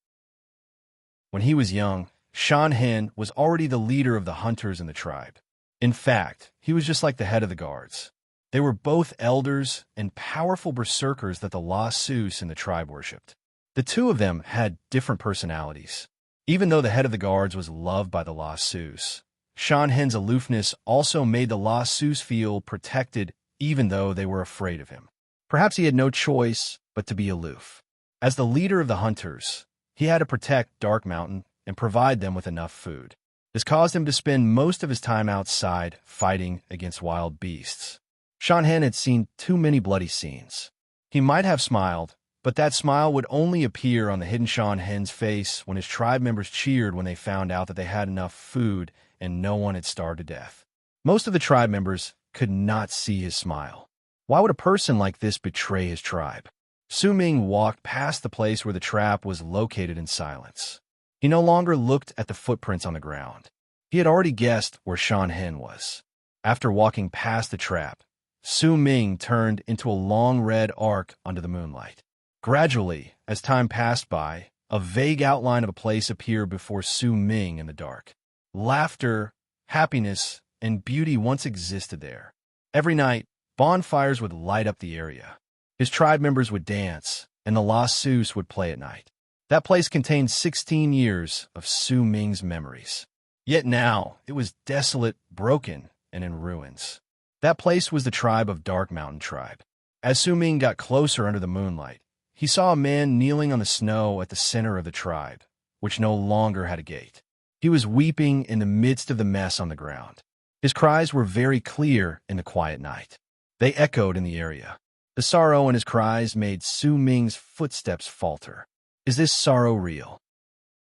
When he was young, Shan Hen was already the leader of the hunters in the tribe. In fact, he was just like the head of the guards. They were both elders and powerful berserkers that the La Sus in the tribe worshipped. The two of them had different personalities. Even though the head of the guards was loved by the La Sus, Shan Hen's aloofness also made the La Sus feel protected even though they were afraid of him. Perhaps he had no choice but to be aloof. As the leader of the hunters, he had to protect Dark Mountain and provide them with enough food. This caused him to spend most of his time outside fighting against wild beasts. Shan Hen had seen too many bloody scenes. He might have smiled, but that smile would only appear on the hidden Shan Hen's face when his tribe members cheered when they found out that they had enough food and no one had starved to death. Most of the tribe members could not see his smile. Why would a person like this betray his tribe? Su Ming walked past the place where the trap was located in silence. He no longer looked at the footprints on the ground. He had already guessed where Shan Hen was. After walking past the trap, Su Ming turned into a long red arc under the moonlight. Gradually, as time passed by, a vague outline of a place appeared before Su Ming in the dark. Laughter, happiness, and beauty once existed there. Every night, bonfires would light up the area. His tribe members would dance, and the La Sus would play at night. That place contained 16 years of Su Ming's memories. Yet now, it was desolate, broken, and in ruins. That place was the tribe of Dark Mountain Tribe. As Su Ming got closer under the moonlight, he saw a man kneeling on the snow at the center of the tribe, which no longer had a gate. He was weeping in the midst of the mess on the ground. His cries were very clear in the quiet night. They echoed in the area. The sorrow in his cries made Su Ming's footsteps falter. Is this sorrow real?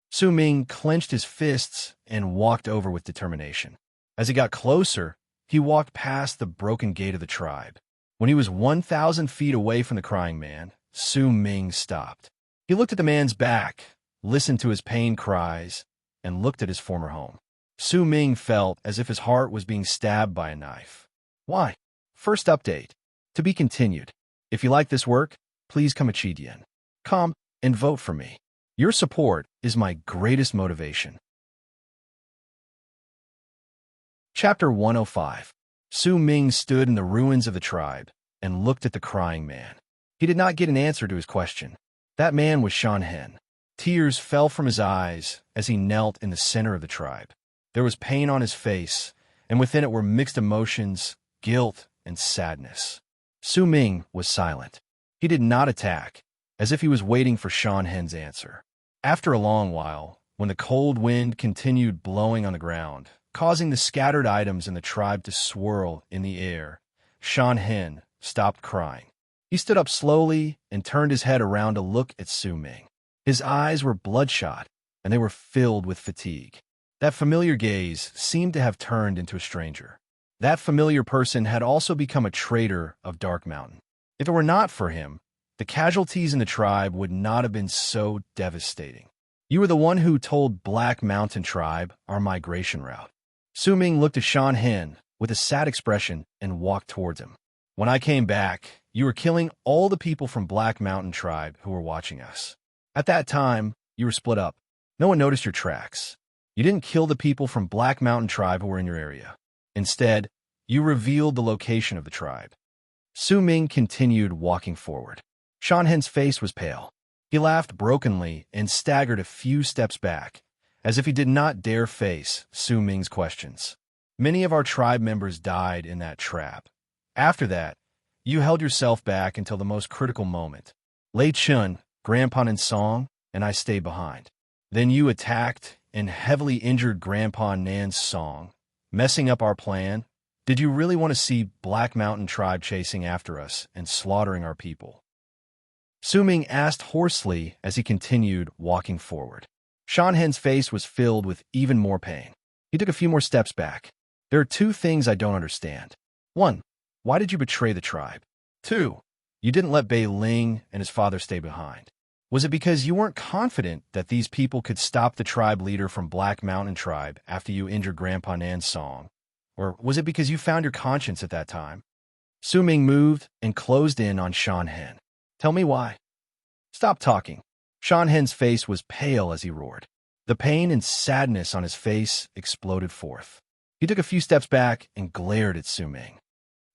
Su Ming clenched his fists and walked over with determination. As he got closer, he walked past the broken gate of the tribe. When he was 1,000 feet away from the crying man, Su Ming stopped. He looked at the man's back, listened to his pain cries, and looked at his former home. Su Ming felt as if his heart was being stabbed by a knife. Why? First update. To be continued. If you like this work, please come Yen. Come and vote for me. Your support is my greatest motivation. Chapter 105. Su Ming stood in the ruins of the tribe and looked at the crying man. He did not get an answer to his question. That man was Shan Hen. Tears fell from his eyes as he knelt in the center of the tribe. There was pain on his face, and within it were mixed emotions, guilt, and sadness. Su Ming was silent. He did not attack, as if he was waiting for Shan Hen's answer. After a long while, when the cold wind continued blowing on the ground, causing the scattered items in the tribe to swirl in the air, Shan Hen stopped crying. He stood up slowly and turned his head around to look at Su Ming. His eyes were bloodshot, and they were filled with fatigue. That familiar gaze seemed to have turned into a stranger. That familiar person had also become a traitor of Dark Mountain. If it were not for him, the casualties in the tribe would not have been so devastating. You were the one who told Black Mountain Tribe our migration route. Su Ming looked at Shan Hen with a sad expression and walked towards him. When I came back, you were killing all the people from Black Mountain Tribe who were watching us. At that time, you were split up. No one noticed your tracks. You didn't kill the people from Black Mountain Tribe who were in your area. Instead, you revealed the location of the tribe. Su Ming continued walking forward. Shan Hen's face was pale. He laughed brokenly and staggered a few steps back, as if he did not dare face Su Ming's questions. Many of our tribe members died in that trap. After that, you held yourself back until the most critical moment. Lei Chun, Grandpa and Song, and I stayed behind. Then you attacked and heavily injured Grandpa Nan's Song, messing up our plan. Did you really want to see Black Mountain Tribe chasing after us and slaughtering our people? Su Ming asked hoarsely as he continued walking forward. Shan Hen's face was filled with even more pain. He took a few more steps back. There are two things I don't understand. 1. Why did you betray the tribe? 2. You didn't let Bei Ling and his father stay behind. Was it because you weren't confident that these people could stop the tribe leader from Black Mountain Tribe after you injured Grandpa Nan's Song? Or was it because you found your conscience at that time? Su Ming moved and closed in on Shan Hen. Tell me why. Stop talking. Shan Hen's face was pale as he roared. The pain and sadness on his face exploded forth. He took a few steps back and glared at Su Ming.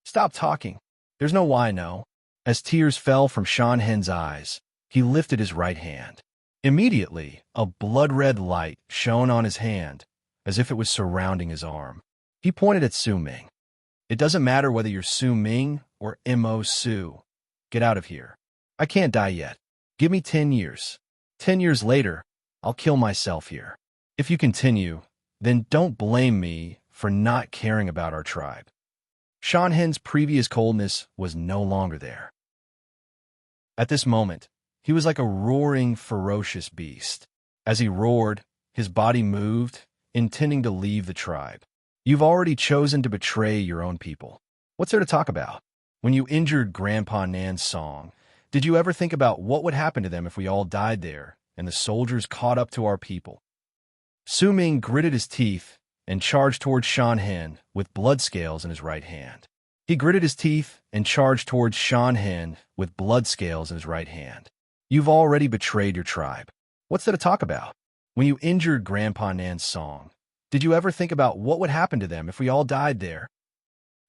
Stop talking. There's no why, no. As tears fell from Shan Hen's eyes, he lifted his right hand. Immediately, a blood-red light shone on his hand, as if it was surrounding his arm. He pointed at Su Ming. It doesn't matter whether you're Su Ming or Mo Su. Get out of here. I can't die yet. Give me 10 years. 10 years later, I'll kill myself here. If you continue, then don't blame me for not caring about our tribe. Shan Hen's previous coldness was no longer there. At this moment, he was like a roaring, ferocious beast. As he roared, his body moved, intending to leave the tribe. You've already chosen to betray your own people. What's there to talk about? When you injured Grandpa Nan's Song, did you ever think about what would happen to them if we all died there and the soldiers caught up to our people? Su Ming gritted his teeth and charged towards Shan Hen with blood scales in his right hand. He gritted his teeth and charged towards Shan Hen with blood scales in his right hand. You've already betrayed your tribe. What's there to talk about? When you injured Grandpa Nan's Song, did you ever think about what would happen to them if we all died there?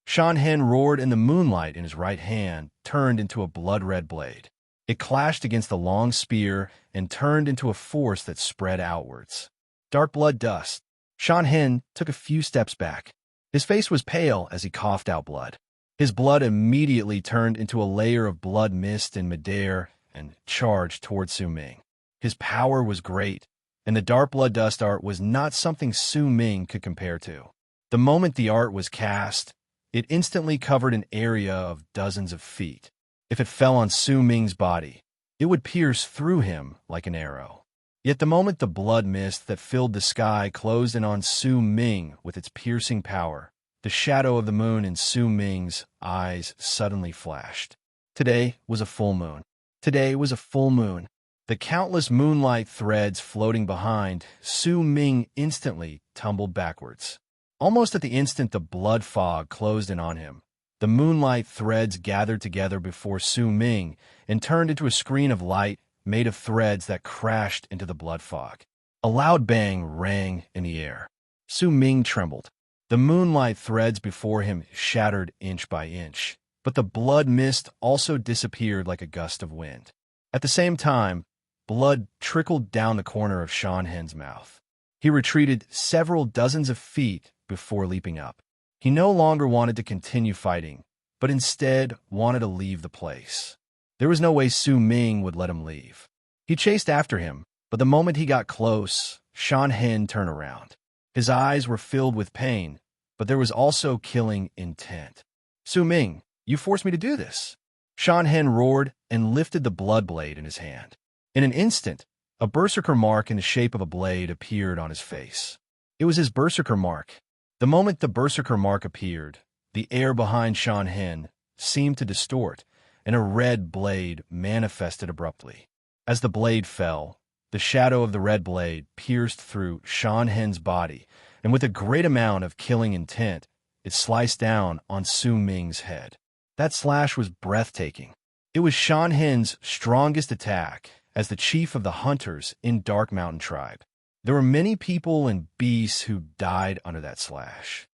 Shan Hen roared, and the moonlight in his right hand turned into a blood-red blade. It clashed against the long spear and turned into a force that spread outwards. Dark blood dust. Shan Hen took a few steps back. His face was pale as he coughed out blood. His blood immediately turned into a layer of blood mist in midair and charged towards Su Ming. His power was great, and the dark blood dust art was not something Su Ming could compare to. The moment the art was cast, it instantly covered an area of dozens of feet. If it fell on Su Ming's body, it would pierce through him like an arrow. Yet the moment the blood mist that filled the sky closed in on Su Ming with its piercing power, the shadow of the moon in Su Ming's eyes suddenly flashed. Today was a full moon. Today was a full moon. The countless moonlight threads floating behind, Su Ming instantly tumbled backwards. Almost at the instant the blood fog closed in on him, the moonlight threads gathered together before Su Ming and turned into a screen of light made of threads that crashed into the blood fog. A loud bang rang in the air. Su Ming trembled. The moonlight threads before him shattered inch by inch, but the blood mist also disappeared like a gust of wind. At the same time, blood trickled down the corner of Shan Hen's mouth. He retreated several dozens of feet before leaping up. He no longer wanted to continue fighting, but instead wanted to leave the place. There was no way Su Ming would let him leave. He chased after him, but the moment he got close, Shan Hen turned around. His eyes were filled with pain, but there was also killing intent. Su Ming, you forced me to do this. Shan Hen roared and lifted the blood blade in his hand. In an instant, a berserker mark in the shape of a blade appeared on his face. It was his berserker mark. The moment the berserker mark appeared, the air behind Shan Hen seemed to distort, and a red blade manifested abruptly. As the blade fell, the shadow of the red blade pierced through Shan Hen's body, and with a great amount of killing intent, it sliced down on Su Ming's head. That slash was breathtaking. It was Shan Hen's strongest attack as the chief of the hunters in Dark Mountain Tribe. There were many people and beasts who died under that slash.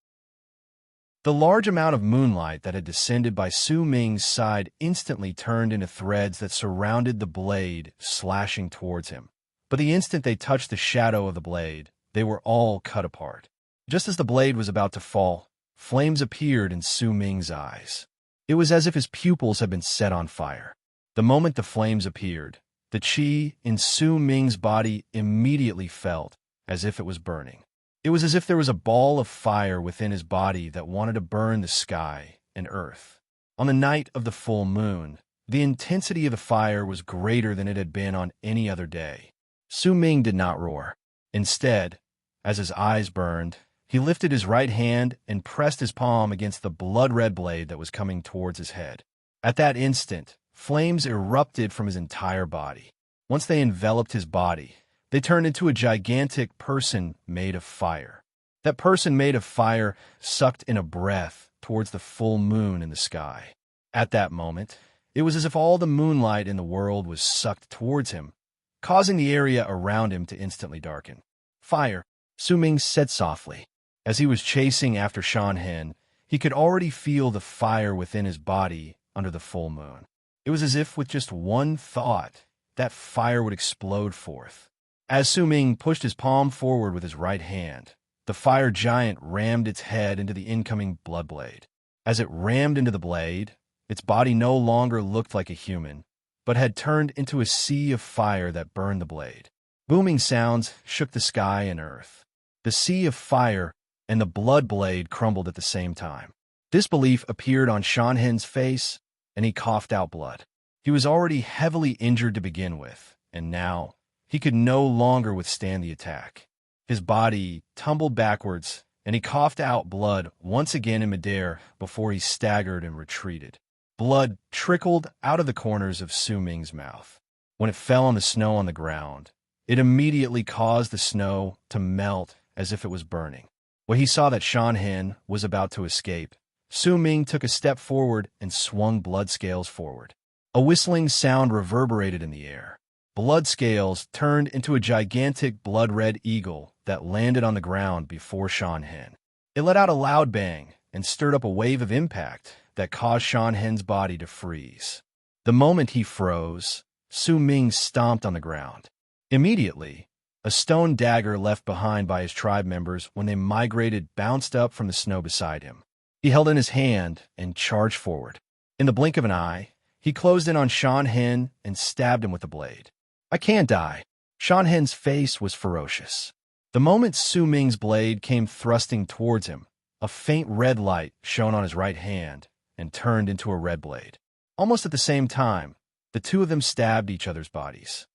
The large amount of moonlight that had descended by Su Ming's side instantly turned into threads that surrounded the blade, slashing towards him. But the instant they touched the shadow of the blade, they were all cut apart. Just as the blade was about to fall, flames appeared in Su Ming's eyes. It was as if his pupils had been set on fire. The moment the flames appeared, the chi in Su Ming's body immediately felt as if it was burning. It was as if there was a ball of fire within his body that wanted to burn the sky and earth. On the night of the full moon, the intensity of the fire was greater than it had been on any other day. Su Ming did not roar. Instead, as his eyes burned, he lifted his right hand and pressed his palm against the blood-red blade that was coming towards his head. At that instant, flames erupted from his entire body. Once they enveloped his body, they turned into a gigantic person made of fire. That person made of fire sucked in a breath towards the full moon in the sky. At that moment, it was as if all the moonlight in the world was sucked towards him, causing the area around him to instantly darken. Fire, Su Ming said softly. As he was chasing after Shan Hen, he could already feel the fire within his body under the full moon. It was as if with just one thought, that fire would explode forth. As Su Ming pushed his palm forward with his right hand, the fire giant rammed its head into the incoming blood blade. As it rammed into the blade, its body no longer looked like a human, but had turned into a sea of fire that burned the blade. Booming sounds shook the sky and earth. The sea of fire and the blood blade crumbled at the same time. Disbelief appeared on Shan Hen's face, and he coughed out blood. He was already heavily injured to begin with, and now he could no longer withstand the attack. His body tumbled backwards, and he coughed out blood once again in midair before he staggered and retreated. Blood trickled out of the corners of Su Ming's mouth. When it fell on the snow on the ground, it immediately caused the snow to melt as if it was burning. When he saw that Shan Hen was about to escape, Su Ming took a step forward and swung blood scales forward. A whistling sound reverberated in the air. Blood scales turned into a gigantic blood-red eagle that landed on the ground before Shan Hen. It let out a loud bang and stirred up a wave of impact that caused Shan Hen's body to freeze. The moment he froze, Su Ming stomped on the ground. Immediately, a stone dagger left behind by his tribe members when they migrated bounced up from the snow beside him. He held in his hand and charged forward. In the blink of an eye, he closed in on Shan Hen and stabbed him with the blade. "I can't die." Shan Hen's face was ferocious. The moment Su Ming's blade came thrusting towards him, a faint red light shone on his right hand and turned into a red blade. Almost at the same time, the two of them stabbed each other's bodies.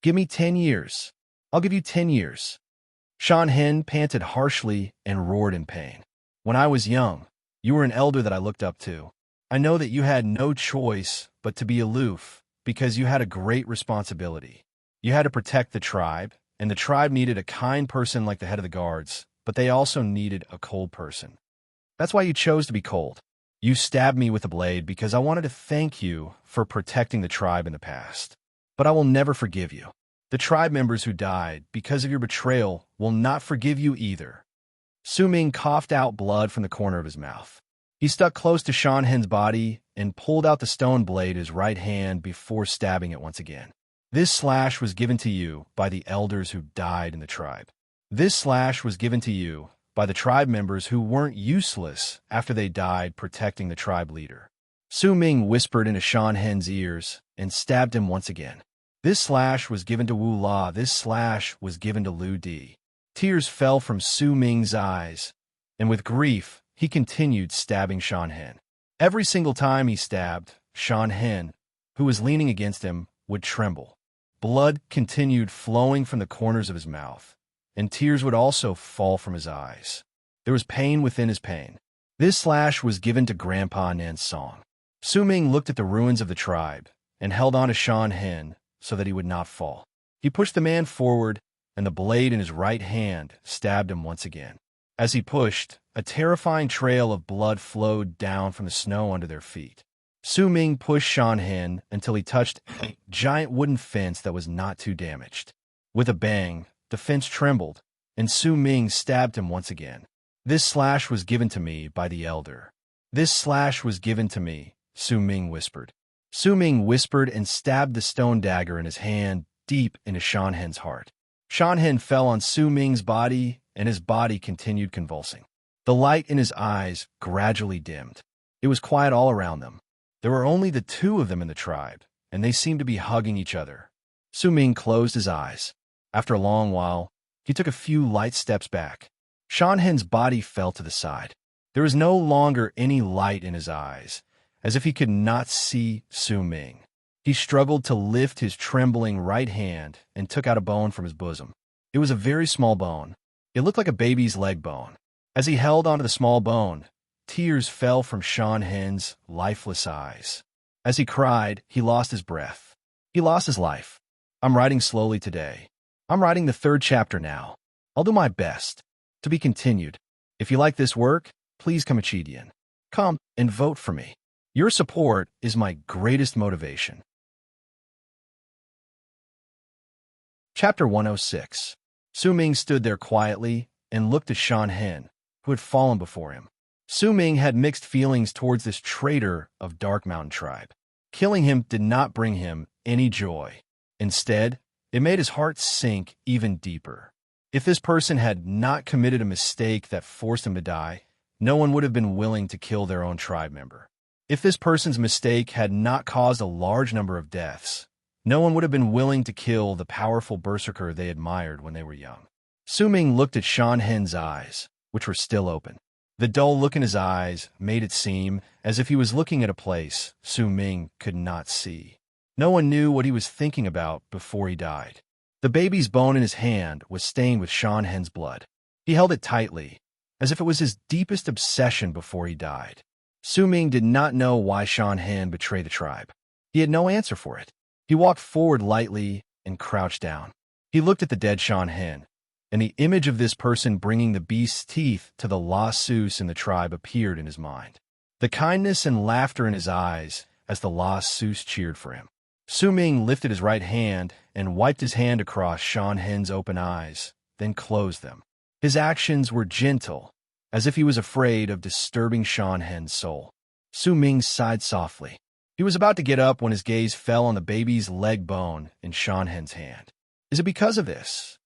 "Give me 10 years. I'll give you 10 years." Shan Hen panted harshly and roared in pain. "When I was young, you were an elder that I looked up to. I know that you had no choice but to be aloof, because you had a great responsibility. You had to protect the tribe, and the tribe needed a kind person like the head of the guards, but they also needed a cold person. That's why you chose to be cold. You stabbed me with a blade because I wanted to thank you for protecting the tribe in the past. But I will never forgive you. The tribe members who died because of your betrayal will not forgive you either. Su Ming coughed out blood from the corner of his mouth. He stuck close to Shan Hen's body and pulled out the stone blade in his right hand before stabbing it once again. This slash was given to you by the elders who died in the tribe. This slash was given to you by the tribe members who weren't useless after they died protecting the tribe leader. Su Ming whispered into Shan Hen's ears and stabbed him once again. This slash was given to Wu La. This slash was given to Lu Di. Tears fell from Su Ming's eyes, and with grief, he continued stabbing Shan Hen. Every single time he stabbed, Shan Hen, who was leaning against him, would tremble. Blood continued flowing from the corners of his mouth, and tears would also fall from his eyes. There was pain within his pain. This slash was given to Grandpa Nansong. Su Ming looked at the ruins of the tribe and held on to Shan Hen so that he would not fall. He pushed the man forward, and the blade in his right hand stabbed him once again. As he pushed, a terrifying trail of blood flowed down from the snow under their feet. Su Ming pushed Shan Hen until he touched a giant wooden fence that was not too damaged. With a bang, the fence trembled, and Su Ming stabbed him once again. This slash was given to me by the elder. This slash was given to me, Su Ming whispered. Su Ming whispered and stabbed the stone dagger in his hand deep into Shan Hen's heart. Shan Hen fell on Su Ming's body, and his body continued convulsing. The light in his eyes gradually dimmed. It was quiet all around them. There were only the two of them in the tribe, and they seemed to be hugging each other. Su Ming closed his eyes. After a long while, he took a few light steps back. Shan Hen's body fell to the side. There was no longer any light in his eyes, as if he could not see Su Ming. He struggled to lift his trembling right hand and took out a bone from his bosom. It was a very small bone. It looked like a baby's leg bone. As he held onto the small bone, tears fell from Shan Hen's lifeless eyes. As he cried, he lost his breath. He lost his life. I'm writing slowly today. I'm writing the 3rd chapter now. I'll do my best. To be continued. If you like this work, please come Chidian. Come and vote for me. Your support is my greatest motivation. Chapter 106. Su Ming stood there quietly and looked at Shan Hen, who had fallen before him. Su Ming had mixed feelings towards this traitor of Dark Mountain Tribe. Killing him did not bring him any joy. Instead, it made his heart sink even deeper. If this person had not committed a mistake that forced him to die, no one would have been willing to kill their own tribe member. If this person's mistake had not caused a large number of deaths, no one would have been willing to kill the powerful berserker they admired when they were young. Su Ming looked at Shan Hen's eyes, which were still open. The dull look in his eyes made it seem as if he was looking at a place Su Ming could not see. No one knew what he was thinking about before he died. The baby's bone in his hand was stained with Shan Hen's blood. He held it tightly, as if it was his deepest obsession before he died. Su Ming did not know why Shan Hen betrayed the tribe. He had no answer for it. He walked forward lightly and crouched down. He looked at the dead Shan Hen, and the image of this person bringing the beast's teeth to the La Sus in the tribe appeared in his mind. The kindness and laughter in his eyes as the La Sus cheered for him. Su Ming lifted his right hand and wiped his hand across Shan Hen's open eyes, then closed them. His actions were gentle, as if he was afraid of disturbing Shan Hen's soul. Su Ming sighed softly. He was about to get up when his gaze fell on the baby's leg bone in Shan Hen's hand. Is it because of this?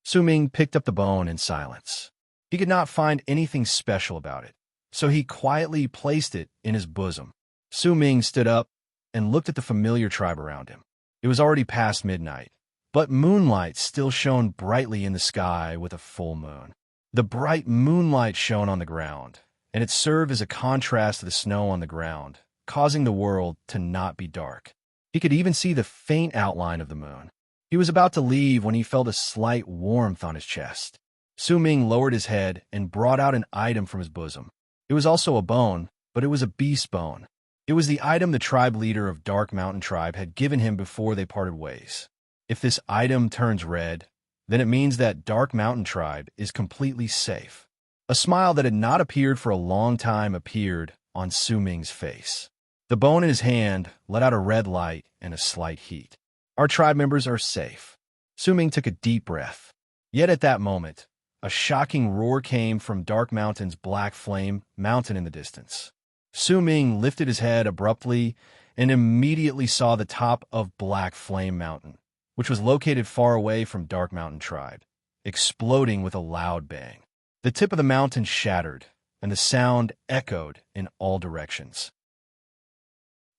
Su Ming picked up the bone in silence. He could not find anything special about it, so he quietly placed it in his bosom. Su Ming stood up and looked at the familiar tribe around him. It was already past midnight, but moonlight still shone brightly in the sky with a full moon. The bright moonlight shone on the ground, and it served as a contrast to the snow on the ground, causing the world to not be dark. He could even see the faint outline of the moon. He was about to leave when he felt a slight warmth on his chest. Su Ming lowered his head and brought out an item from his bosom. It was also a bone, but it was a beast bone. It was the item the tribe leader of Dark Mountain Tribe had given him before they parted ways. If this item turns red, then it means that Dark Mountain Tribe is completely safe. A smile that had not appeared for a long time appeared on Su Ming's face. The bone in his hand let out a red light and a slight heat. Our tribe members are safe. Su Ming took a deep breath. Yet at that moment, a shocking roar came from Dark Mountain's Black Flame Mountain in the distance. Su Ming lifted his head abruptly and immediately saw the top of Black Flame Mountain, which was located far away from Dark Mountain Tribe, exploding with a loud bang. The tip of the mountain shattered, and the sound echoed in all directions.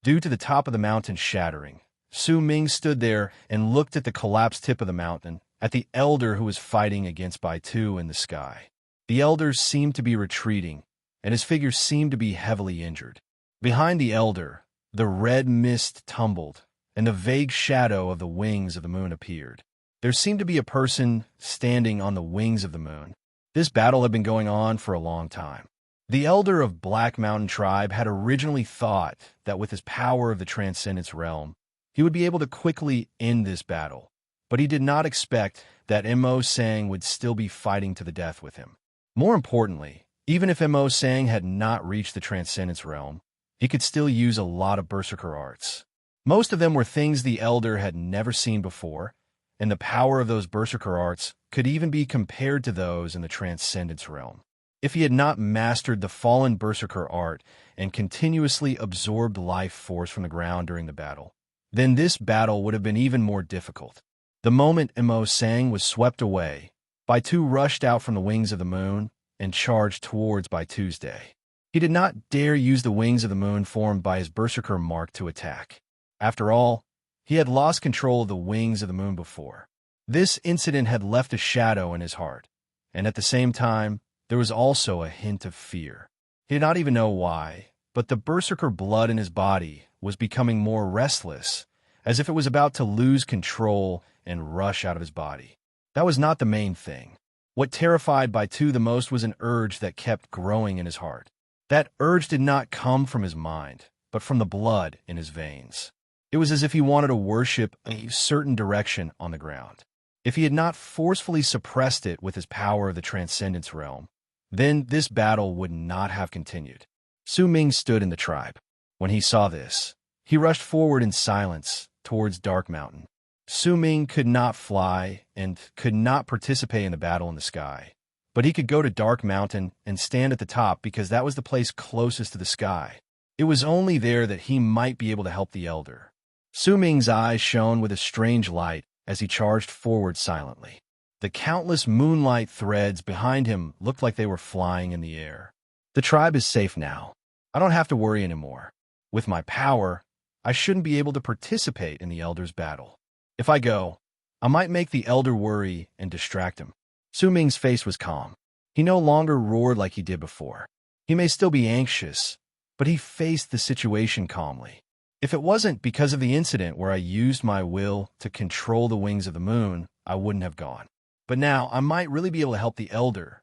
Due to the top of the mountain shattering, Su Ming stood there and looked at the collapsed tip of the mountain, at the elder who was fighting against Baitu in the sky. The elder seemed to be retreating, and his figure seemed to be heavily injured. Behind the elder, the red mist tumbled, and the vague shadow of the wings of the moon appeared. There seemed to be a person standing on the wings of the moon. This battle had been going on for a long time. The elder of Black Mountain Tribe had originally thought that with his power of the Transcendence Realm, he would be able to quickly end this battle, but he did not expect that Mo Sang would still be fighting to the death with him. More importantly, even if Mo Sang had not reached the Transcendence Realm, he could still use a lot of Berserker arts. Most of them were things the elder had never seen before, and the power of those Berserker arts could even be compared to those in the Transcendence Realm. If he had not mastered the fallen Berserker art and continuously absorbed life force from the ground during the battle, then this battle would have been even more difficult. The moment Mo Sang was swept away, Baitu rushed out from the wings of the moon and charged towards Baitu's day. He did not dare use the wings of the moon formed by his Berserker mark to attack. After all, he had lost control of the wings of the moon before. This incident had left a shadow in his heart, and at the same time, there was also a hint of fear. He did not even know why, but the Berserker blood in his body was becoming more restless, as if it was about to lose control and rush out of his body. That was not the main thing. What terrified Baitu the most was an urge that kept growing in his heart. That urge did not come from his mind, but from the blood in his veins. It was as if he wanted to worship a certain direction on the ground. If he had not forcefully suppressed it with his power of the Transcendence Realm, then this battle would not have continued. Su Ming stood in the tribe. When he saw this, he rushed forward in silence towards Dark Mountain. Su Ming could not fly and could not participate in the battle in the sky, but he could go to Dark Mountain and stand at the top because that was the place closest to the sky. It was only there that he might be able to help the elder. Su Ming's eyes shone with a strange light as he charged forward silently. The countless moonlight threads behind him looked like they were flying in the air. The tribe is safe now. I don't have to worry anymore. With my power, I shouldn't be able to participate in the elder's battle. If I go, I might make the elder worry and distract him. Su Ming's face was calm. He no longer roared like he did before. He may still be anxious, but he faced the situation calmly. If it wasn't because of the incident where I used my will to control the wings of the moon, I wouldn't have gone. But now I might really be able to help the elder.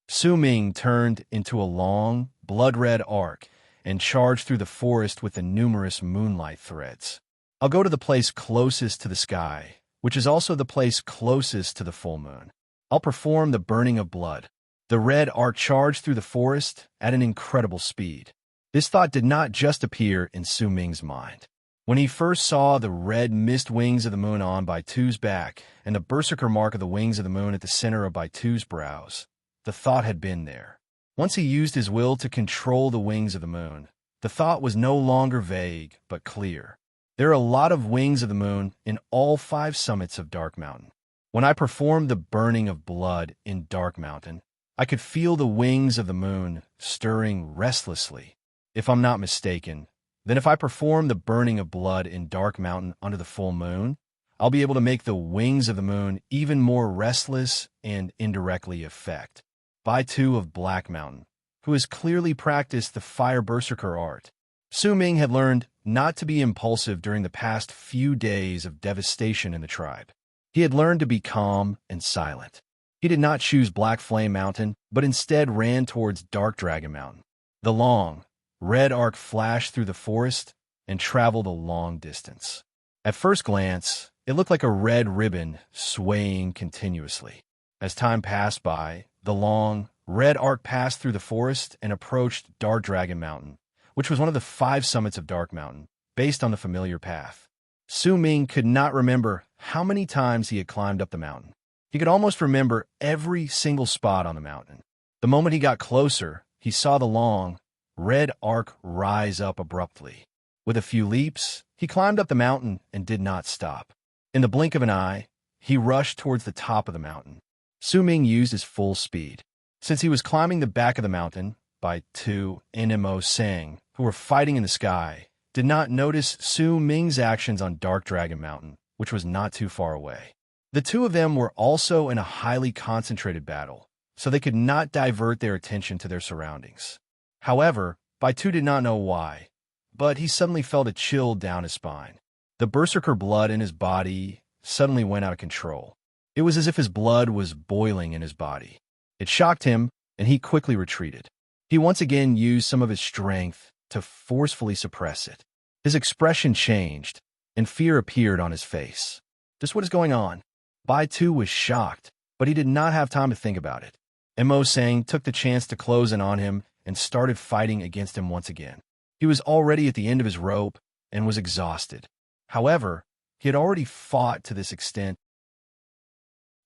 Su Ming turned into a long, blood-red arc and charged through the forest with the numerous moonlight threads. I'll go to the place closest to the sky, which is also the place closest to the full moon. I'll perform the burning of blood. The red arc charged through the forest at an incredible speed. This thought did not just appear in Su Ming's mind. When he first saw the red mist wings of the moon on Baitu's back and the Berserker mark of the wings of the moon at the center of Baitu's brows, the thought had been there. Once he used his will to control the wings of the moon, the thought was no longer vague, but clear. There are a lot of wings of the moon in all 5 summits of Dark Mountain. When I performed the burning of blood in Dark Mountain, I could feel the wings of the moon stirring restlessly. If I'm not mistaken, then if I perform the burning of blood in Dark Mountain under the full moon, I'll be able to make the wings of the moon even more restless and indirectly affect Baitu of Black Mountain, who has clearly practiced the Fire Berserker art. Su Ming had learned not to be impulsive during the past few days of devastation in the tribe. He had learned to be calm and silent. He did not choose Black Flame Mountain, but instead ran towards Dark Dragon Mountain. The long, red arc flashed through the forest and traveled a long distance. At first glance, it looked like a red ribbon swaying continuously. As time passed by, the long, red arc passed through the forest and approached Dark Dragon Mountain, which was one of the 5 summits of Dark Mountain, based on the familiar path. Su Ming could not remember how many times he had climbed up the mountain. He could almost remember every single spot on the mountain. The moment he got closer, he saw the long, red arc rise up abruptly. With a few leaps, he climbed up the mountain and did not stop. In the blink of an eye, he rushed towards the top of the mountain. Su Ming used his full speed. Since he was climbing the back of the mountain, Bai Tu and Mo Sang, who were fighting in the sky, did not notice Su Ming's actions on Dark Dragon Mountain, which was not too far away. The two of them were also in a highly concentrated battle, so they could not divert their attention to their surroundings. However, Bai Tu did not know why, but he suddenly felt a chill down his spine. The berserker blood in his body suddenly went out of control. It was as if his blood was boiling in his body. It shocked him, and he quickly retreated. He once again used some of his strength to forcefully suppress it. His expression changed, and fear appeared on his face. Just what is going on? Bai Tu was shocked, but he did not have time to think about it. Mo Sang took the chance to close in on him and started fighting against him once again. He was already at the end of his rope and was exhausted. However, he had already fought to this extent.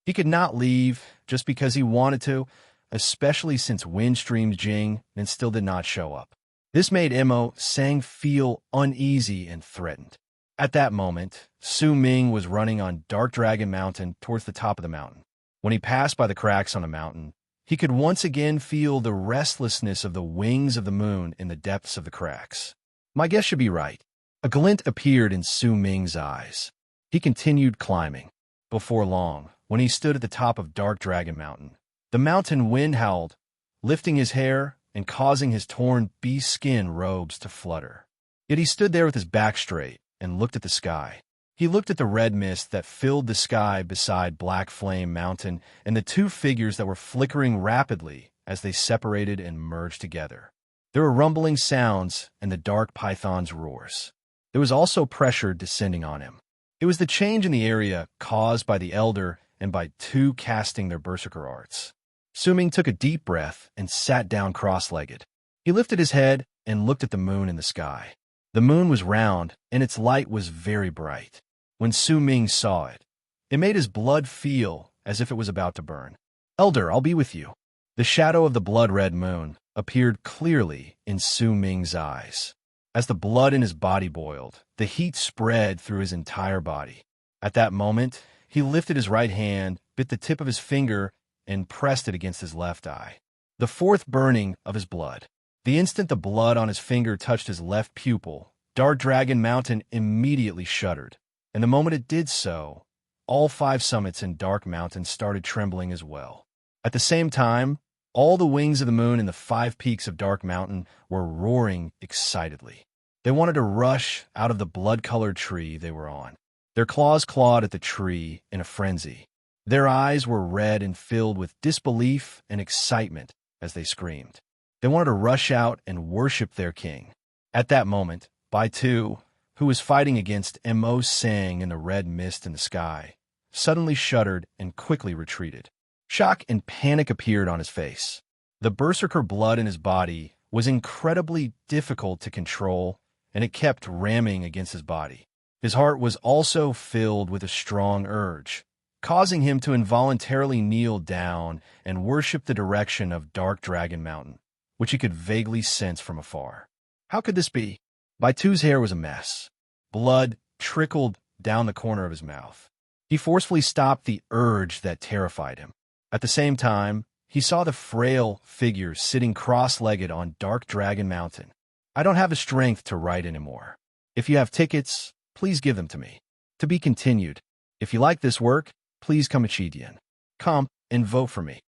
He could not leave just because he wanted to, especially since Windstream's Jing and still did not show up. This made Mo Sang feel uneasy and threatened. At that moment, Su Ming was running on Dark Dragon Mountain towards the top of the mountain. When he passed by the cracks on the mountain, he could once again feel the restlessness of the wings of the moon in the depths of the cracks. My guess should be right. A glint appeared in Su Ming's eyes. He continued climbing. Before long, when he stood at the top of Dark Dragon Mountain, the mountain wind howled, lifting his hair and causing his torn beast skin robes to flutter. Yet he stood there with his back straight and looked at the sky. He looked at the red mist that filled the sky beside Black Flame Mountain and the two figures that were flickering rapidly as they separated and merged together. There were rumbling sounds and the dark python's roars. There was also pressure descending on him. It was the change in the area caused by the Elder and by two casting their berserker arts. Su Ming took a deep breath and sat down cross-legged. He lifted his head and looked at the moon in the sky. The moon was round, and its light was very bright. When Su Ming saw it, it made his blood feel as if it was about to burn. "Elder, I'll be with you." The shadow of the blood-red moon appeared clearly in Su Ming's eyes. As the blood in his body boiled, the heat spread through his entire body. At that moment, he lifted his right hand, bit the tip of his finger, and pressed it against his left eye. The fourth burning of his blood. The instant the blood on his finger touched his left pupil, Dark Dragon Mountain immediately shuddered. And the moment it did so, all 5 summits in Dark Mountain started trembling as well. At the same time, all the wings of the moon and the 5 peaks of Dark Mountain were roaring excitedly. They wanted to rush out of the blood-colored tree they were on. Their claws clawed at the tree in a frenzy. Their eyes were red and filled with disbelief and excitement as they screamed. They wanted to rush out and worship their king. At that moment, Bai Tu, who was fighting against Mo Sang in the red mist in the sky, suddenly shuddered and quickly retreated. Shock and panic appeared on his face. The berserker blood in his body was incredibly difficult to control, and it kept ramming against his body. His heart was also filled with a strong urge, causing him to involuntarily kneel down and worship the direction of Dark Dragon Mountain, which he could vaguely sense from afar. How could this be? Bai Tu's hair was a mess. Blood trickled down the corner of his mouth. He forcefully stopped the urge that terrified him. At the same time, he saw the frail figure sitting cross-legged on Dark Dragon Mountain. "I don't have the strength to write anymore. If you have tickets, please give them to me. To be continued. If you like this work, please come Chidian. Come and vote for me.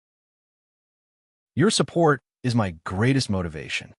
Your support is my greatest motivation."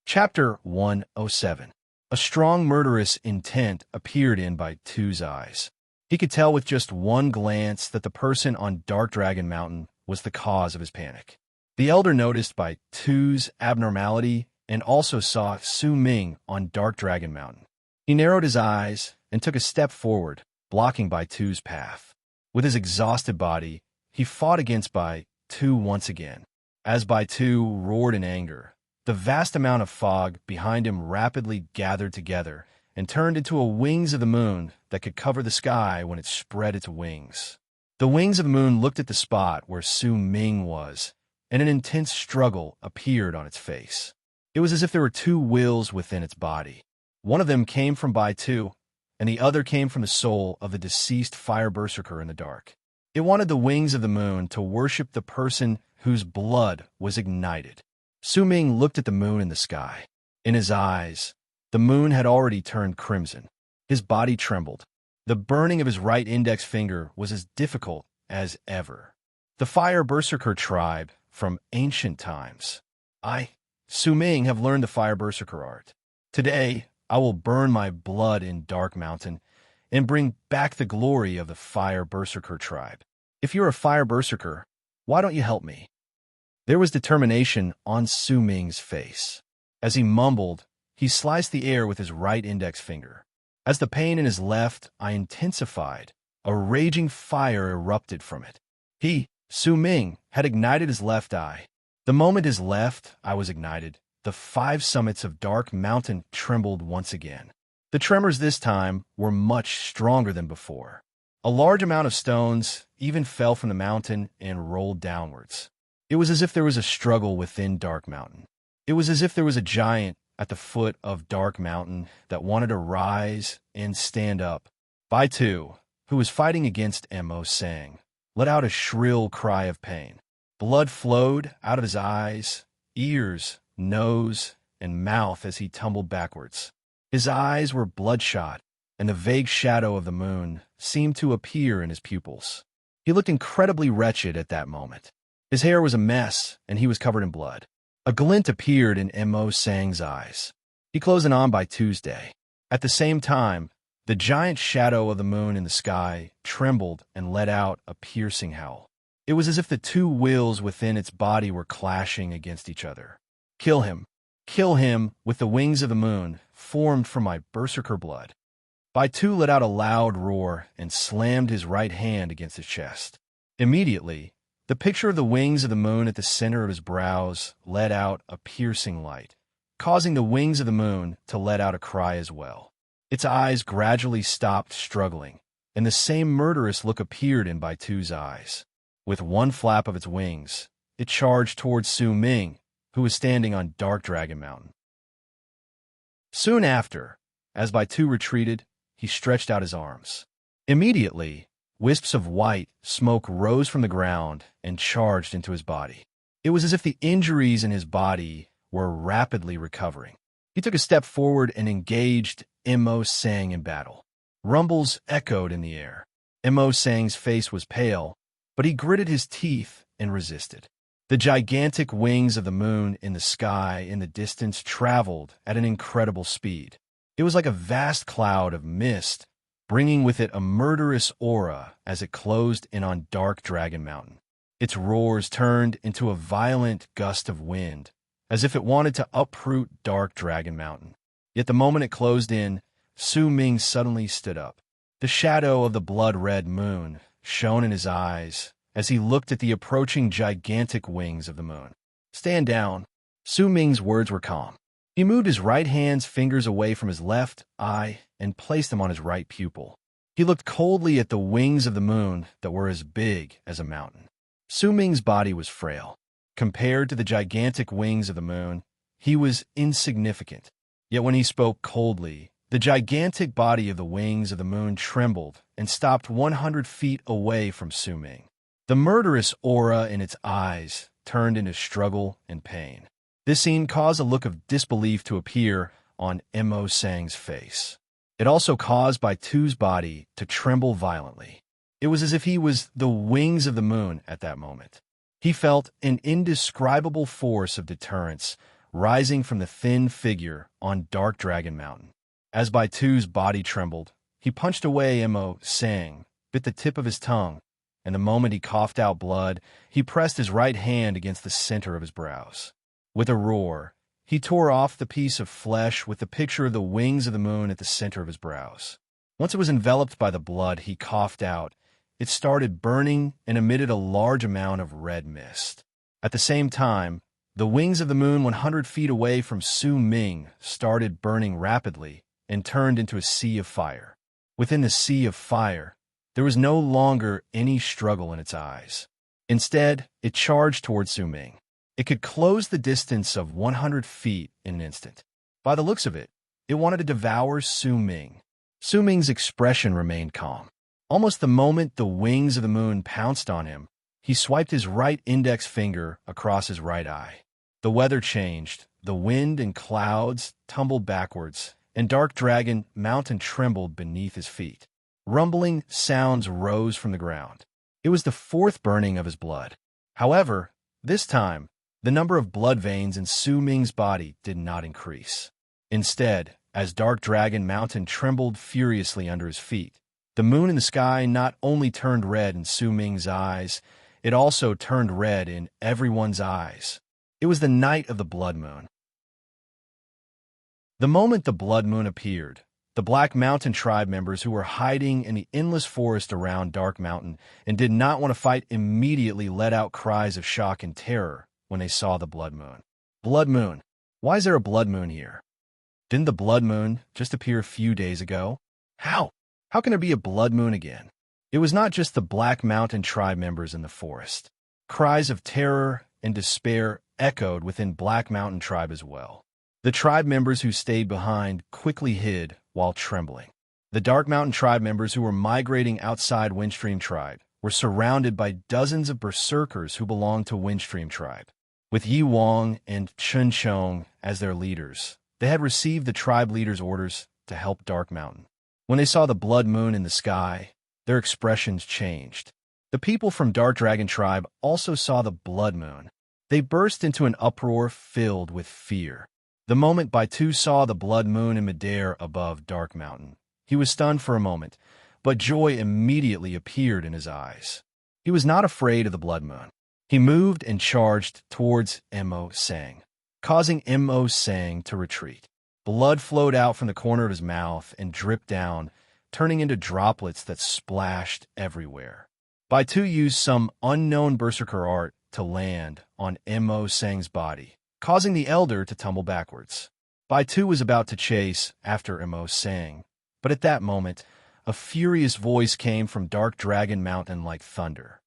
Chapter 107. A strong murderous intent appeared in Bai Tu's eyes. He could tell with just one glance that the person on Dark Dragon Mountain was the cause of his panic. The elder noticed Bai Tu's abnormality and also saw Su Ming on Dark Dragon Mountain. He narrowed his eyes and took a step forward, blocking Bai Tu's path. With his exhausted body, he fought against Bai Tu once again. As Bai Tu roared in anger, the vast amount of fog behind him rapidly gathered together and turned into a wings of the moon that could cover the sky when it spread its wings. The wings of the moon looked at the spot where Su Ming was, and an intense struggle appeared on its face. It was as if there were two wills within its body. One of them came from Bai Tu, and the other came from the soul of the deceased fire berserker in the dark. It wanted the wings of the moon to worship the person whose blood was ignited. Su Ming looked at the moon in the sky. In his eyes, the moon had already turned crimson. His body trembled. The burning of his right index finger was as difficult as ever. The fire berserker tribe from ancient times. I, Su Ming, have learned the fire berserker art. Today, I will burn my blood in Dark Mountain and bring back the glory of the fire berserker tribe. If you're a fire berserker, why don't you help me? There was determination on Su Ming's face. As he mumbled, he sliced the air with his right index finger. As the pain in his left eye intensified, a raging fire erupted from it. He, Su Ming, had ignited his left eye. The moment his left eye was ignited, the 5 summits of Dark Mountain trembled once again. The tremors this time were much stronger than before. A large amount of stones even fell from the mountain and rolled downwards. It was as if there was a struggle within Dark Mountain. It was as if there was a giant at the foot of Dark Mountain that wanted to rise and stand up. Bai Tu, who was fighting against Mo Sang, let out a shrill cry of pain. Blood flowed out of his eyes, ears, nose, and mouth as he tumbled backwards. His eyes were bloodshot, and the vague shadow of the moon seemed to appear in his pupils. He looked incredibly wretched at that moment. His hair was a mess, and he was covered in blood. A glint appeared in Mo Sang's eyes. He closed it on by Tuesday. At the same time, the giant shadow of the moon in the sky trembled and let out a piercing howl. It was as if the two wills within its body were clashing against each other. Kill him with the wings of the moon, formed from my berserker blood. Bai Tu let out a loud roar and slammed his right hand against his chest. Immediately, the picture of the wings of the moon at the center of his brows let out a piercing light, causing the wings of the moon to let out a cry as well. Its eyes gradually stopped struggling, and the same murderous look appeared in Bai Tu's eyes. With one flap of its wings, it charged towards Su Ming, who was standing on Dark Dragon Mountain. Soon after, as Bai Tu retreated, he stretched out his arms. Immediately, wisps of white smoke rose from the ground and charged into his body. It was as if the injuries in his body were rapidly recovering. He took a step forward and engaged Mo Sang in battle. Rumbles echoed in the air. Mo Sang's face was pale, but he gritted his teeth and resisted. The gigantic wings of the moon in the sky in the distance traveled at an incredible speed. It was like a vast cloud of mist, bringing with it a murderous aura as it closed in on Dark Dragon Mountain. Its roars turned into a violent gust of wind, as if it wanted to uproot Dark Dragon Mountain. Yet the moment it closed in, Su Ming suddenly stood up. The shadow of the blood-red moon shone in his eyes as he looked at the approaching gigantic wings of the moon. "Stand down." Su Ming's words were calm. He moved his right hand's fingers away from his left eye and placed them on his right pupil. He looked coldly at the wings of the moon that were as big as a mountain. Su Ming's body was frail. Compared to the gigantic wings of the moon, he was insignificant. Yet when he spoke coldly, the gigantic body of the wings of the moon trembled and stopped 100 feet away from Su Ming. The murderous aura in its eyes turned into struggle and pain. This scene caused a look of disbelief to appear on Mo Sang's face. It also caused Bai Tu's body to tremble violently. It was as if he was the wings of the moon at that moment. He felt an indescribable force of deterrence rising from the thin figure on Dark Dragon Mountain. As Bai Tu's body trembled, he punched away Mo Sang, bit the tip of his tongue, and the moment he coughed out blood, he pressed his right hand against the center of his brows. With a roar, he tore off the piece of flesh with the picture of the wings of the moon at the center of his brows. Once it was enveloped by the blood he coughed out, it started burning and emitted a large amount of red mist. At the same time, the wings of the moon 100 feet away from Su Ming started burning rapidly and turned into a sea of fire. Within the sea of fire, there was no longer any struggle in its eyes. Instead, it charged towards Su Ming. It could close the distance of 100 feet in an instant. By the looks of it, it wanted to devour Su Ming. Su Ming's expression remained calm. Almost the moment the wings of the moon pounced on him, he swiped his right index finger across his right eye. The weather changed, the wind and clouds tumbled backwards, and Dark Dragon Mountain trembled beneath his feet. Rumbling sounds rose from the ground. It was the fourth burning of his blood. However, this time, the number of blood veins in Su Ming's body did not increase. Instead, as Dark Dragon Mountain trembled furiously under his feet, the moon in the sky not only turned red in Su Ming's eyes, it also turned red in everyone's eyes. It was the night of the blood moon. The moment the blood moon appeared, the Black Mountain tribe members who were hiding in the endless forest around Dark Mountain and did not want to fight immediately let out cries of shock and terror when they saw the blood moon. Blood moon. Why is there a blood moon here? Didn't the blood moon just appear a few days ago? How? How can there be a blood moon again? It was not just the Black Mountain tribe members in the forest. Cries of terror and despair echoed within Black Mountain tribe as well. The tribe members who stayed behind quickly hid while trembling. The Dark Mountain tribe members who were migrating outside Windstream tribe were surrounded by dozens of berserkers who belonged to Windstream tribe. With Yi Wang and Chun Chong as their leaders, they had received the tribe leaders' orders to help Dark Mountain. When they saw the blood moon in the sky, their expressions changed. The people from Dark Dragon tribe also saw the blood moon. They burst into an uproar filled with fear. The moment Baitu saw the blood moon in midair above Dark Mountain, he was stunned for a moment, but joy immediately appeared in his eyes. He was not afraid of the blood moon. He moved and charged towards Mo Sang, causing Mo Sang to retreat. Blood flowed out from the corner of his mouth and dripped down, turning into droplets that splashed everywhere. Baitu used some unknown berserker art to land on Mo Sang's body, causing the elder to tumble backwards. Baitu was about to chase after Mo Sang, but at that moment, a furious voice came from Dark Dragon Mountain like thunder.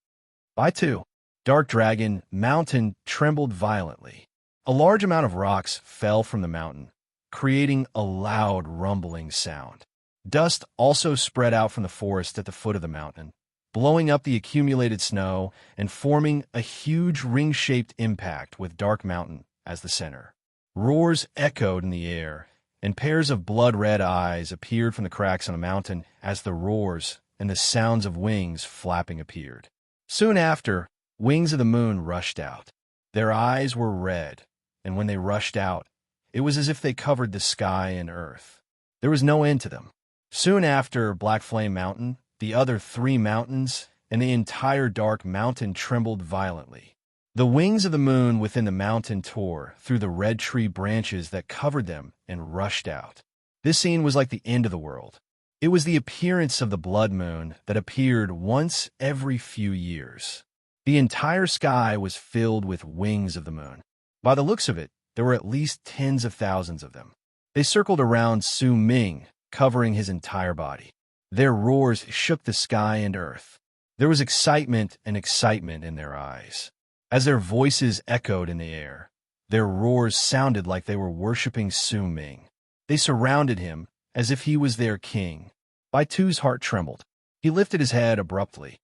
Baitu. Dark Dragon Mountain trembled violently. A large amount of rocks fell from the mountain, creating a loud rumbling sound. Dust also spread out from the forest at the foot of the mountain, blowing up the accumulated snow and forming a huge ring-shaped impact with Dark Mountain as the center. Roars echoed in the air, and pairs of blood-red eyes appeared from the cracks on the mountain as the roars and the sounds of wings flapping appeared. Soon after, wings of the moon rushed out. Their eyes were red, and when they rushed out, it was as if they covered the sky and earth. There was no end to them. Soon after Black Flame Mountain, the other three mountains, and the entire Dark Mountain trembled violently. The wings of the moon within the mountain tore through the red tree branches that covered them and rushed out. This scene was like the end of the world. It was the appearance of the blood moon that appeared once every few years. The entire sky was filled with wings of the moon. By the looks of it, there were at least tens of thousands of them. They circled around Su Ming, covering his entire body. Their roars shook the sky and earth. There was excitement in their eyes. As their voices echoed in the air, their roars sounded like they were worshipping Su Ming. They surrounded him as if he was their king. Baitu's heart trembled. He lifted his head abruptly.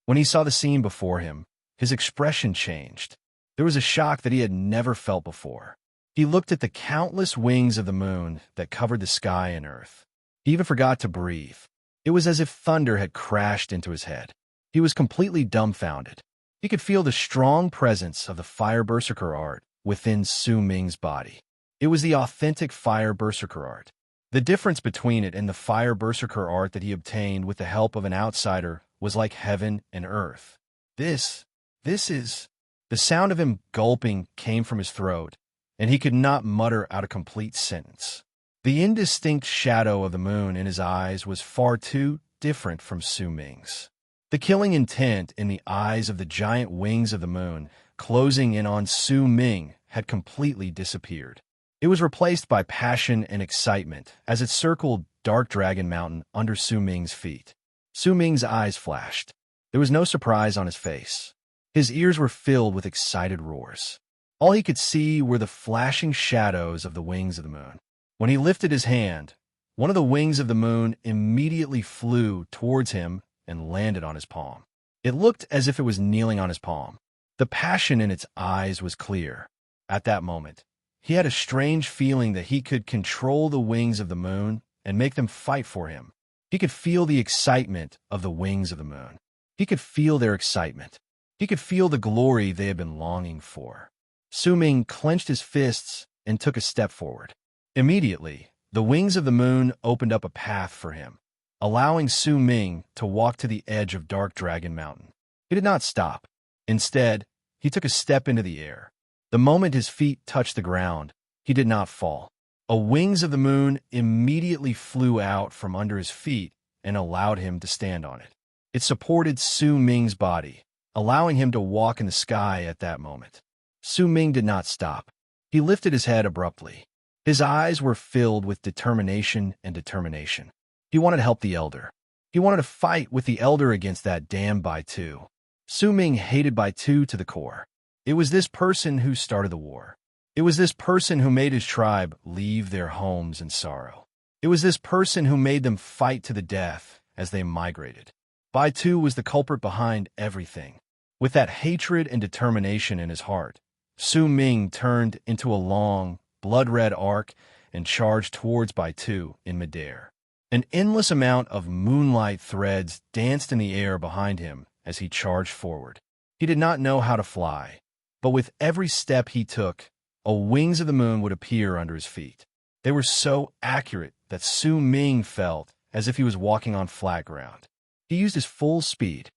When he saw the scene before him, his expression changed. There was a shock that he had never felt before. He looked at the countless wings of the moon that covered the sky and earth. He even forgot to breathe. It was as if thunder had crashed into his head. He was completely dumbfounded. He could feel the strong presence of the Fire Berserker art within Su Ming's body. It was the authentic Fire Berserker art. The difference between it and the Fire Berserker art that he obtained with the help of an outsider was like heaven and earth. This is... The sound of him gulping came from his throat, and he could not mutter out a complete sentence. The indistinct shadow of the moon in his eyes was far too different from Su Ming's. The killing intent in the eyes of the giant wings of the moon closing in on Su Ming had completely disappeared. It was replaced by passion and excitement as it circled Dark Dragon Mountain under Su Ming's feet. Su Ming's eyes flashed. There was no surprise on his face. His ears were filled with excited roars. All he could see were the flashing shadows of the wings of the moon. When he lifted his hand, one of the wings of the moon immediately flew towards him and landed on his palm. It looked as if it was kneeling on his palm. The passion in its eyes was clear. At that moment, he had a strange feeling that he could control the wings of the moon and make them fight for him. He could feel the excitement of the wings of the moon. He could feel their excitement. He could feel the glory they had been longing for. Su Ming clenched his fists and took a step forward. Immediately, the wings of the moon opened up a path for him, allowing Su Ming to walk to the edge of Dark Dragon Mountain. He did not stop. Instead, he took a step into the air. The moment his feet touched the ground, he did not fall. A wings of the moon immediately flew out from under his feet and allowed him to stand on it. It supported Su Ming's body, allowing him to walk in the sky at that moment. Su Ming did not stop. He lifted his head abruptly. His eyes were filled with determination and determination. He wanted to help the elder. He wanted to fight with the elder against that damn Baitu. Su Ming hated Baitu to the core. It was this person who started the war. It was this person who made his tribe leave their homes in sorrow. It was this person who made them fight to the death as they migrated. Baitu was the culprit behind everything. With that hatred and determination in his heart, Su Ming turned into a long, blood-red arc and charged towards Baitu in midair. An endless amount of moonlight threads danced in the air behind him as he charged forward. He did not know how to fly, but with every step he took, wings of the moon would appear under his feet. They were so accurate that Su Ming felt as if he was walking on flat ground. He used his full speed.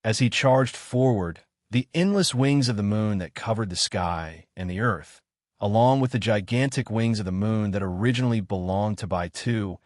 As he charged forward, the endless wings of the moon that covered the sky and the earth, along with the gigantic wings of the moon that originally belonged to Baitu,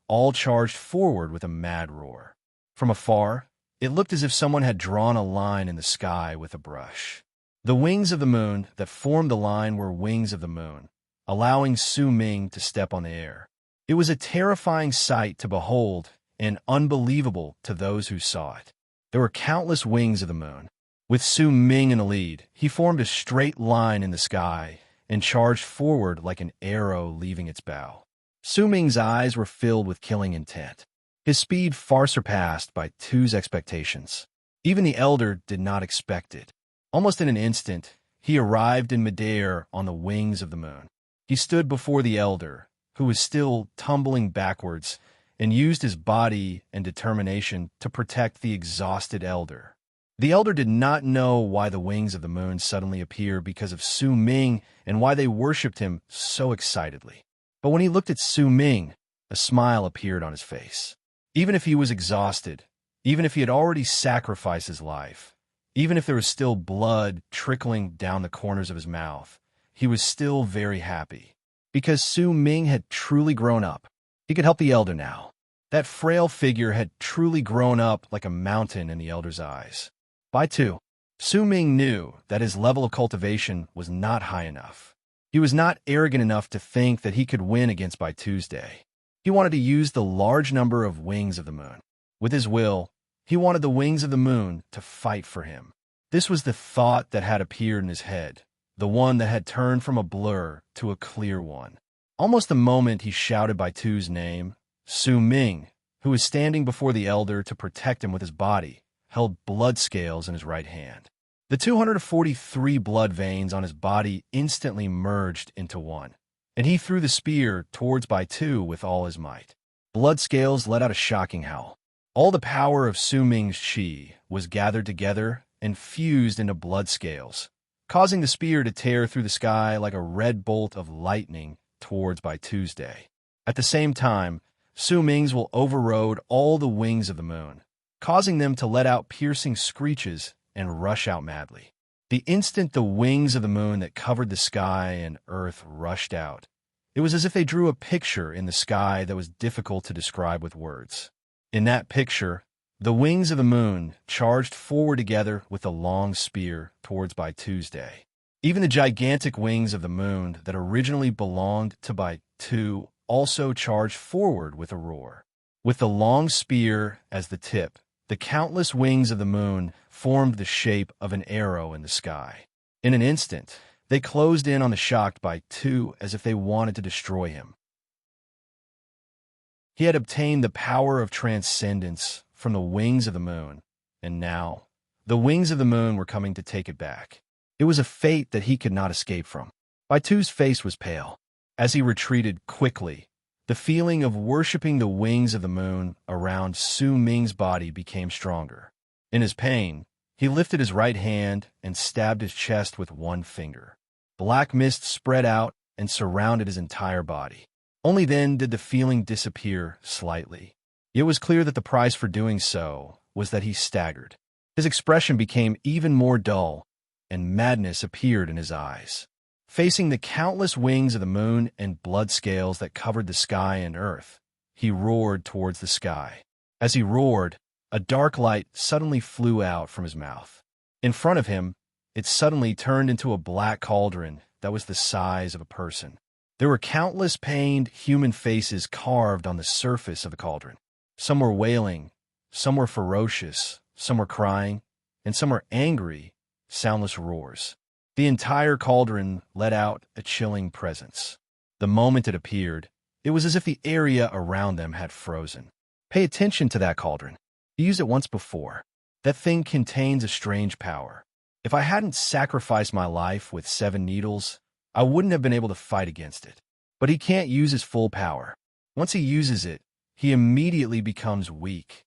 all charged forward with a mad roar. From afar, it looked as if someone had drawn a line in the sky with a brush. The wings of the moon that formed the line were wings of the moon, allowing Su Ming to step on the air. It was a terrifying sight to behold and unbelievable to those who saw it. There were countless wings of the moon. With Su Ming in the lead, he formed a straight line in the sky and charged forward like an arrow leaving its bow. Su Ming's eyes were filled with killing intent. His speed far surpassed Baitu's expectations. Even the elder did not expect it. Almost in an instant, he arrived in midair on the wings of the moon. He stood before the elder, who was still tumbling backwards, and used his body and determination to protect the exhausted elder. The elder did not know why the wings of the moon suddenly appeared because of Su Ming and why they worshipped him so excitedly. But when he looked at Su Ming, a smile appeared on his face. Even if he was exhausted, even if he had already sacrificed his life, even if there was still blood trickling down the corners of his mouth, he was still very happy. Because Su Ming had truly grown up. He could help the elder now. That frail figure had truly grown up like a mountain in the elder's eyes. Baitu. Su Ming knew that his level of cultivation was not high enough. He was not arrogant enough to think that he could win against Baitu's day. He wanted to use the large number of wings of the moon. With his will, he wanted the wings of the moon to fight for him. This was the thought that had appeared in his head, the one that had turned from a blur to a clear one. Almost the moment he shouted Baitu's name, Su Ming, who was standing before the elder to protect him with his body, held blood scales in his right hand. The 243 blood veins on his body instantly merged into one, and he threw the spear towards Baitu with all his might. Blood scales let out a shocking howl. All the power of Su Ming's chi was gathered together and fused into blood scales, causing the spear to tear through the sky like a red bolt of lightning towards Baitu's day. At the same time, Su Ming's will overrode all the wings of the moon, causing them to let out piercing screeches and rush out madly. The instant the wings of the moon that covered the sky and earth rushed out, it was as if they drew a picture in the sky that was difficult to describe with words. In that picture, the wings of the moon charged forward together with a long spear towards Bai Tuesday. Even the gigantic wings of the moon that originally belonged to Bai Tu also charged forward with a roar. With the long spear as the tip, the countless wings of the moon formed the shape of an arrow in the sky. In an instant, they closed in on the shocked Bai Tu as if they wanted to destroy him. He had obtained the power of transcendence from the wings of the moon, and now the wings of the moon were coming to take it back. It was a fate that he could not escape from. Bai Tu's face was pale. As he retreated quickly, the feeling of worshipping the wings of the moon around Su Ming's body became stronger. In his pain, he lifted his right hand and stabbed his chest with one finger. Black mist spread out and surrounded his entire body. Only then did the feeling disappear slightly. It was clear that the price for doing so was that he staggered. His expression became even more dull, and madness appeared in his eyes. Facing the countless wings of the moon and blood scales that covered the sky and earth, he roared towards the sky. As he roared, a dark light suddenly flew out from his mouth. In front of him, it suddenly turned into a black cauldron that was the size of a person. There were countless pained human faces carved on the surface of the cauldron. Some were wailing, some were ferocious, some were crying, and some were angry, soundless roars. The entire cauldron let out a chilling presence. The moment it appeared, it was as if the area around them had frozen. Pay attention to that cauldron. You used it once before. That thing contains a strange power. If I hadn't sacrificed my life with 7 needles, I wouldn't have been able to fight against it. But he can't use his full power. Once he uses it, he immediately becomes weak.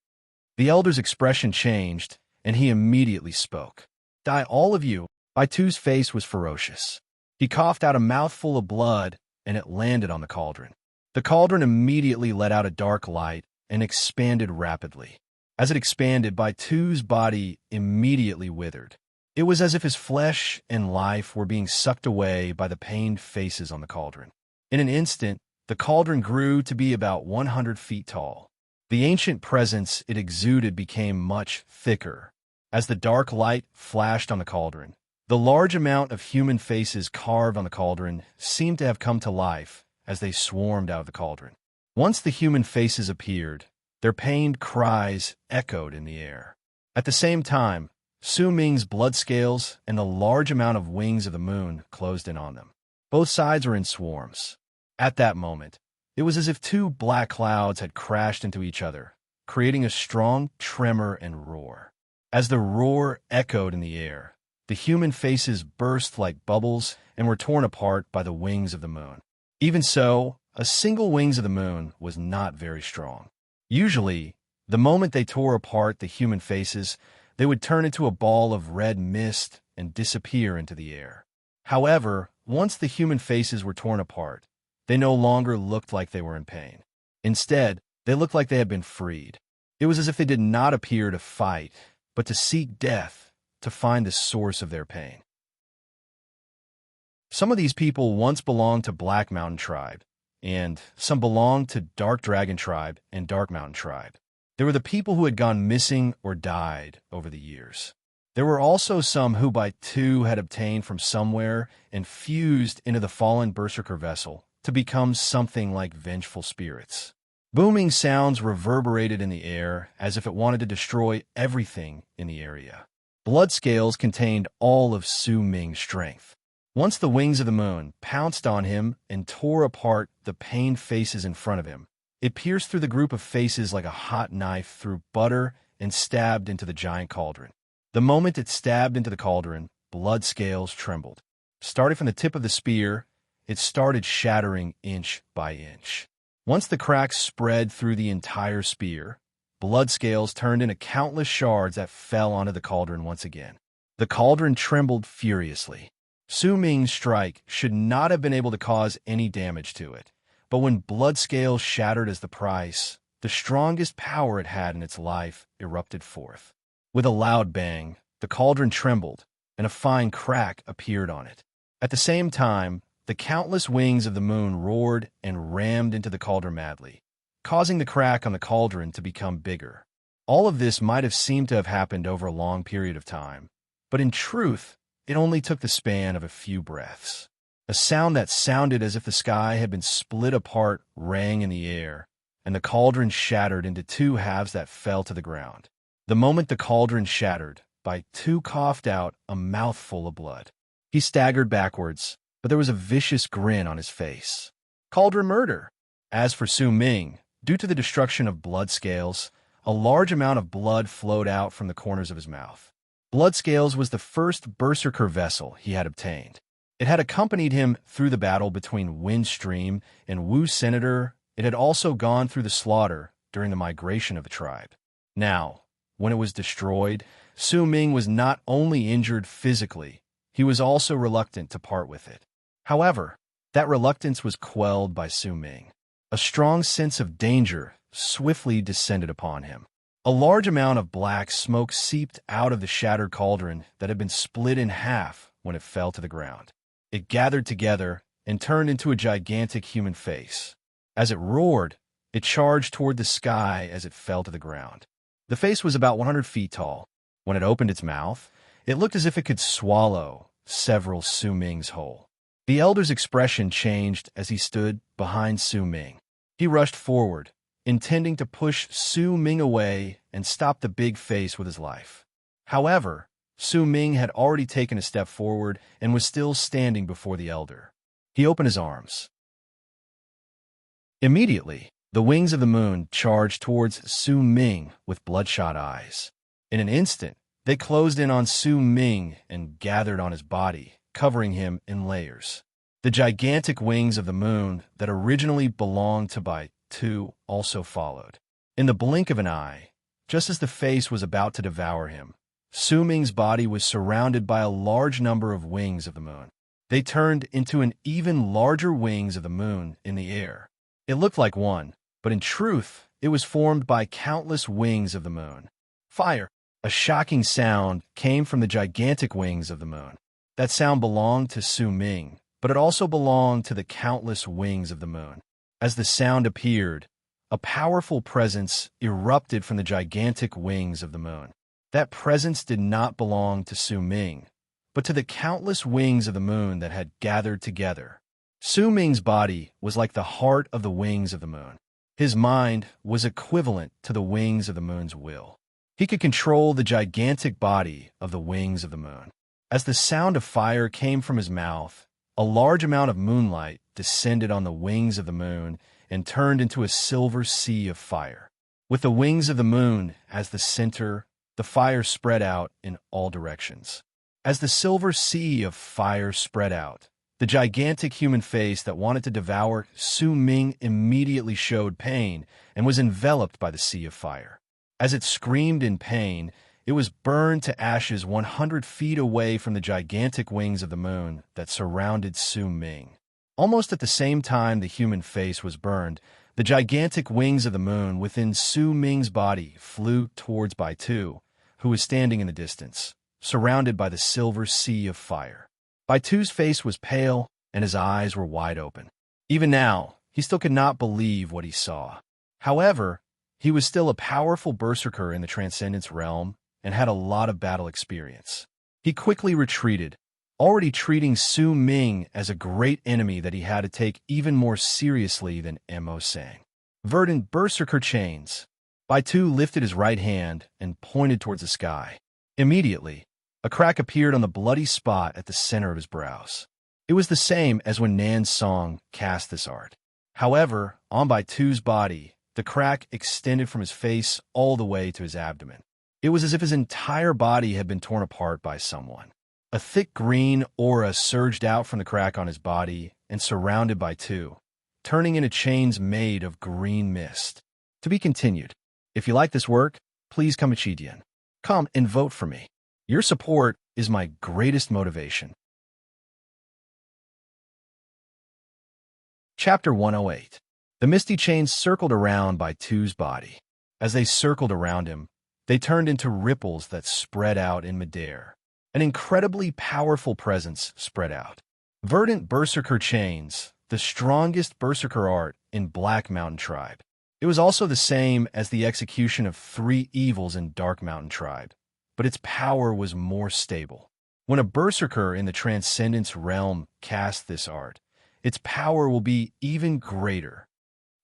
The elder's expression changed, and he immediately spoke. Die, all of you. Bai Tu's face was ferocious. He coughed out a mouthful of blood, and it landed on the cauldron. The cauldron immediately let out a dark light and expanded rapidly. As it expanded, Bai Tu's body immediately withered. It was as if his flesh and life were being sucked away by the pained faces on the cauldron. In an instant, the cauldron grew to be about 100 feet tall. The ancient presence it exuded became much thicker. As the dark light flashed on the cauldron, the large amount of human faces carved on the cauldron seemed to have come to life as they swarmed out of the cauldron. Once the human faces appeared, their pained cries echoed in the air. At the same time, Su Ming's blood scales and the large amount of wings of the moon closed in on them. Both sides were in swarms. At that moment, it was as if 2 black clouds had crashed into each other, creating a strong tremor and roar. As the roar echoed in the air, the human faces burst like bubbles and were torn apart by the wings of the moon. Even so, a single wings of the moon was not very strong. Usually, the moment they tore apart the human faces, they would turn into a ball of red mist and disappear into the air. However, once the human faces were torn apart, they no longer looked like they were in pain. Instead, they looked like they had been freed. It was as if they did not appear to fight, but to seek death, to find the source of their pain. Some of these people once belonged to Black Mountain Tribe, and some belonged to Dark Dragon Tribe and Dark Mountain Tribe. They were the people who had gone missing or died over the years. There were also some who Bai Tu had obtained from somewhere and fused into the fallen berserker vessel to become something like vengeful spirits. Booming sounds reverberated in the air as if it wanted to destroy everything in the area. Blood scales contained all of Su Ming's strength. Once the wings of the moon pounced on him and tore apart the pained faces in front of him, it pierced through the group of faces like a hot knife through butter and stabbed into the giant cauldron. The moment it stabbed into the cauldron, blood scales trembled. Starting from the tip of the spear, it started shattering inch by inch. Once the cracks spread through the entire spear, blood scales turned into countless shards that fell onto the cauldron once again. The cauldron trembled furiously. Su Ming's strike should not have been able to cause any damage to it, But when blood scales shattered as the price, the strongest power it had in its life erupted forth. With a loud bang, the cauldron trembled, and a fine crack appeared on it. At the same time, the countless wings of the moon roared and rammed into the cauldron madly, causing the crack on the cauldron to become bigger. All of this might have seemed to have happened over a long period of time, but in truth, it only took the span of a few breaths. A sound that sounded as if the sky had been split apart rang in the air, and the cauldron shattered into two halves that fell to the ground. The moment the cauldron shattered, Baitu coughed out a mouthful of blood. He staggered backwards, but there was a vicious grin on his face. Cauldron murder! As for Su Ming, due to the destruction of blood scales, a large amount of blood flowed out from the corners of his mouth. Blood scales was the first berserker vessel he had obtained. It had accompanied him through the battle between Windstream and Wu Senator. It had also gone through the slaughter during the migration of the tribe. Now, when it was destroyed, Su Ming was not only injured physically, he was also reluctant to part with it. However, that reluctance was quelled by Su Ming. A strong sense of danger swiftly descended upon him. A large amount of black smoke seeped out of the shattered cauldron that had been split in half when it fell to the ground. It gathered together and turned into a gigantic human face. As it roared, it charged toward the sky as it fell to the ground. The face was about 100 feet tall. When it opened its mouth, it looked as if it could swallow several Su Ming's whole. The elder's expression changed as he stood behind Su Ming. He rushed forward, intending to push Su Ming away and stop the big face with his life. However, Su Ming had already taken a step forward and was still standing before the elder. He opened his arms. Immediately, the wings of the moon charged towards Su Ming with bloodshot eyes. In an instant, they closed in on Su Ming and gathered on his body, covering him in layers. The gigantic wings of the moon that originally belonged to Baitu also followed. In the blink of an eye, just as the face was about to devour him, Su Ming's body was surrounded by a large number of wings of the moon. They turned into an even larger wings of the moon in the air. It looked like one, but in truth, it was formed by countless wings of the moon. Fire! A shocking sound came from the gigantic wings of the moon. That sound belonged to Su Ming, but it also belonged to the countless wings of the moon. As the sound appeared, a powerful presence erupted from the gigantic wings of the moon. That presence did not belong to Su Ming, but to the countless wings of the moon that had gathered together. Su Ming's body was like the heart of the wings of the moon. His mind was equivalent to the wings of the moon's will. He could control the gigantic body of the wings of the moon. As the sound of fire came from his mouth, a large amount of moonlight descended on the wings of the moon and turned into a silver sea of fire. With the wings of the moon as the center, the fire spread out in all directions. As the silver sea of fire spread out, the gigantic human face that wanted to devour Su Ming immediately showed pain and was enveloped by the sea of fire. As it screamed in pain, it was burned to ashes 100 feet away from the gigantic wings of the moon that surrounded Su Ming. Almost at the same time the human face was burned, the gigantic wings of the moon within Su Ming's body flew towards Baitu, who was standing in the distance, surrounded by the silver sea of fire. Baitu's face was pale, and his eyes were wide open. Even now, he still could not believe what he saw. However, he was still a powerful berserker in the Transcendence realm and had a lot of battle experience. He quickly retreated, already treating Su Ming as a great enemy that he had to take even more seriously than Mo sang. Verdant berserker chains. Baitu lifted his right hand and pointed towards the sky. Immediately, a crack appeared on the bloody spot at the center of his brows. It was the same as when Nan Song cast this art. However, on Baitu's body, the crack extended from his face all the way to his abdomen. It was as if his entire body had been torn apart by someone. A thick green aura surged out from the crack on his body and surrounded Baitu, turning into chains made of green mist. To be continued. If you like this work, please come and vote for me. Your support is my greatest motivation. Chapter 108. The misty chains circled around by Two's body. As they circled around him, they turned into ripples that spread out in midair. An incredibly powerful presence spread out. Verdant Berserker chains, the strongest Berserker art in Black Mountain Tribe. It was also the same as the execution of 3 evils in Dark Mountain Tribe, but its power was more stable. When a Berserker in the Transcendence realm casts this art, its power will be even greater.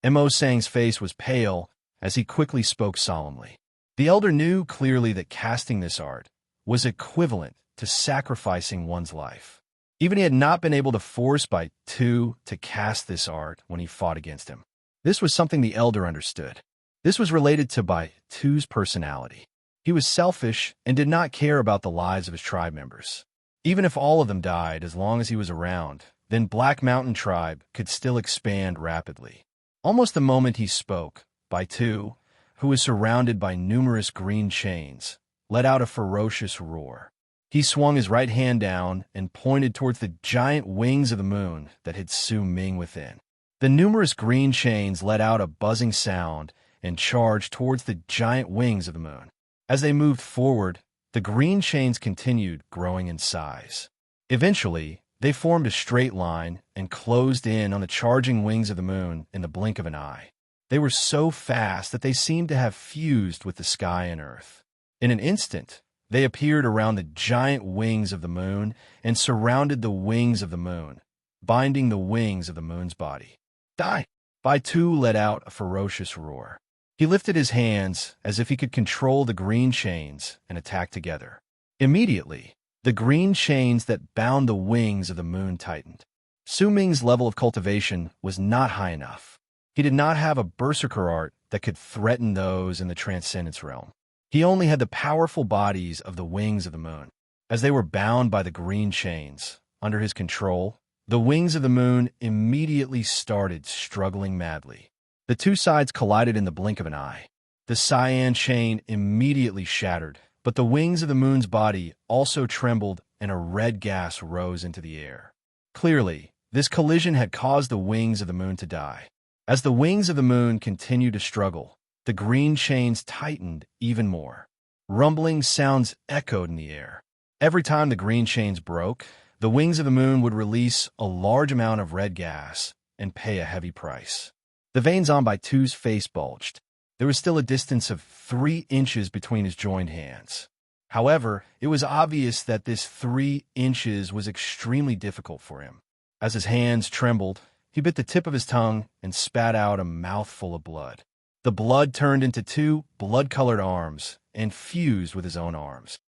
Mo Sang's face was pale as he quickly spoke solemnly. The elder knew clearly that casting this art was equivalent to sacrificing one's life. Even he had not been able to force by Two to cast this art when he fought against him. This was something the elder understood. This was related to Bai Tu's personality. He was selfish and did not care about the lives of his tribe members. Even if all of them died as long as he was around, then Black Mountain Tribe could still expand rapidly. Almost the moment he spoke, Bai Tu, who was surrounded by numerous green chains, let out a ferocious roar. He swung his right hand down and pointed towards the giant wings of the moon that hid Su Ming within. The numerous green chains let out a buzzing sound and charged towards the giant wings of the moon. As they moved forward, the green chains continued growing in size. Eventually, they formed a straight line and closed in on the charging wings of the moon in the blink of an eye. They were so fast that they seemed to have fused with the sky and earth. In an instant, they appeared around the giant wings of the moon and surrounded the wings of the moon, binding the wings of the moon's body. Die! Bai Tu let out a ferocious roar. He lifted his hands as if he could control the green chains and attack together. Immediately, the green chains that bound the wings of the moon tightened. Su Ming's level of cultivation was not high enough. He did not have a berserker art that could threaten those in the Transcendence realm. He only had the powerful bodies of the wings of the moon. As they were bound by the green chains, under his control, the wings of the moon immediately started struggling madly. The two sides collided in the blink of an eye. The cyan chain immediately shattered, but the wings of the moon's body also trembled and a red gas rose into the air. Clearly, this collision had caused the wings of the moon to die. As the wings of the moon continued to struggle, the green chains tightened even more. Rumbling sounds echoed in the air. Every time the green chains broke, the wings of the moon would release a large amount of red gas and pay a heavy price. The veins on Bai Tu's face bulged. There was still a distance of 3 inches between his joined hands. However, it was obvious that this 3 inches was extremely difficult for him. As his hands trembled, he bit the tip of his tongue and spat out a mouthful of blood. The blood turned into 2 blood-colored arms and fused with his own arms.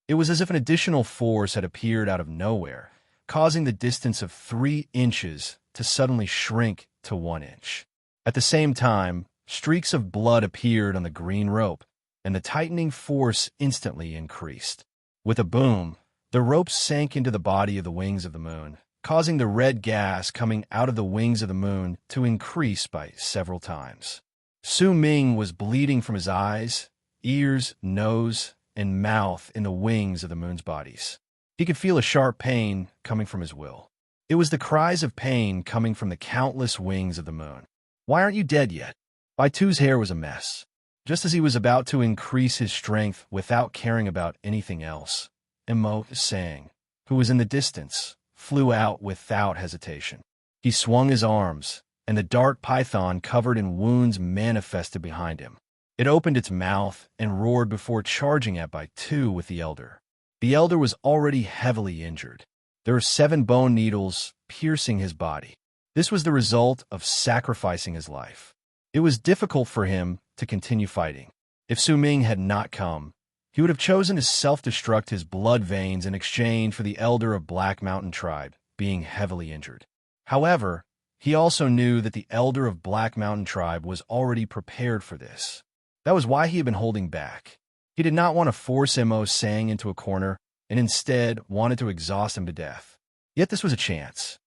It was as if an additional force had appeared out of nowhere, causing the distance of 3 inches to suddenly shrink to 1 inch. At the same time, streaks of blood appeared on the green rope, and the tightening force instantly increased. With a boom, the rope sank into the body of the wings of the moon, causing the red gas coming out of the wings of the moon to increase by several times. Su Ming was bleeding from his eyes, ears, nose, and mouth in the wings of the moon's bodies. He could feel a sharp pain coming from his will. It was the cries of pain coming from the countless wings of the moon. "Why aren't you dead yet?" Bai Tu's hair was a mess. Just as he was about to increase his strength without caring about anything else, Mo Sang, who was in the distance, flew out without hesitation. He swung his arms, and the dark python covered in wounds manifested behind him. It opened its mouth and roared before charging at Bai Tu with the elder. The elder was already heavily injured. There were 7 bone needles piercing his body. This was the result of sacrificing his life. It was difficult for him to continue fighting. If Su Ming had not come, he would have chosen to self-destruct his blood veins in exchange for the elder of Black Mountain Tribe being heavily injured. However, he also knew that the elder of Black Mountain Tribe was already prepared for this. That was why he had been holding back. He did not want to force Mo Sang into a corner and instead wanted to exhaust him to death. Yet this was a chance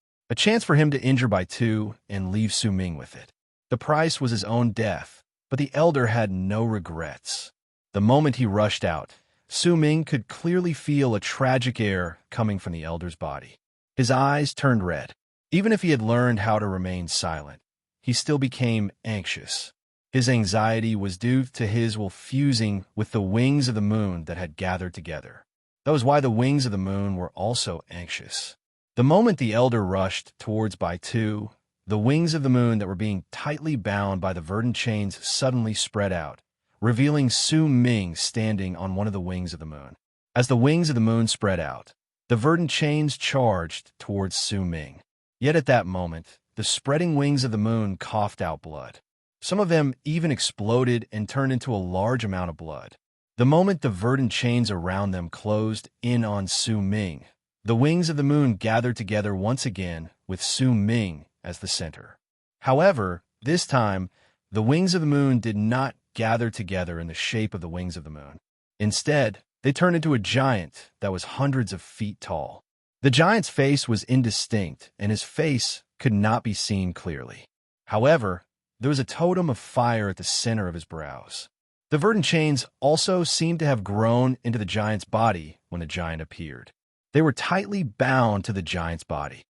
for him to injure Bai Tu and leave Su Ming with it. The price was his own death, but the elder had no regrets. The moment he rushed out, Su Ming could clearly feel a tragic air coming from the elder's body. His eyes turned red. Even if he had learned how to remain silent, he still became anxious. His anxiety was due to his will fusing with the wings of the moon that had gathered together. That was why the wings of the moon were also anxious. The moment the elder rushed towards Baitu, the wings of the moon that were being tightly bound by the verdant chains suddenly spread out, revealing Su Ming standing on one of the wings of the moon. As the wings of the moon spread out, the verdant chains charged towards Su Ming. Yet at that moment, the spreading wings of the moon coughed out blood. Some of them even exploded and turned into a large amount of blood. The moment the verdant chains around them closed in on Su Ming, the wings of the moon gathered together once again with Su Ming as the center. However, this time, the wings of the moon did not gather together in the shape of the wings of the moon. Instead, they turned into a giant that was hundreds of feet tall. The giant's face was indistinct, and his face could not be seen clearly. However, there was a totem of fire at the center of his brows. The verdant chains also seemed to have grown into the giant's body when the giant appeared. They were tightly bound to the giant's body.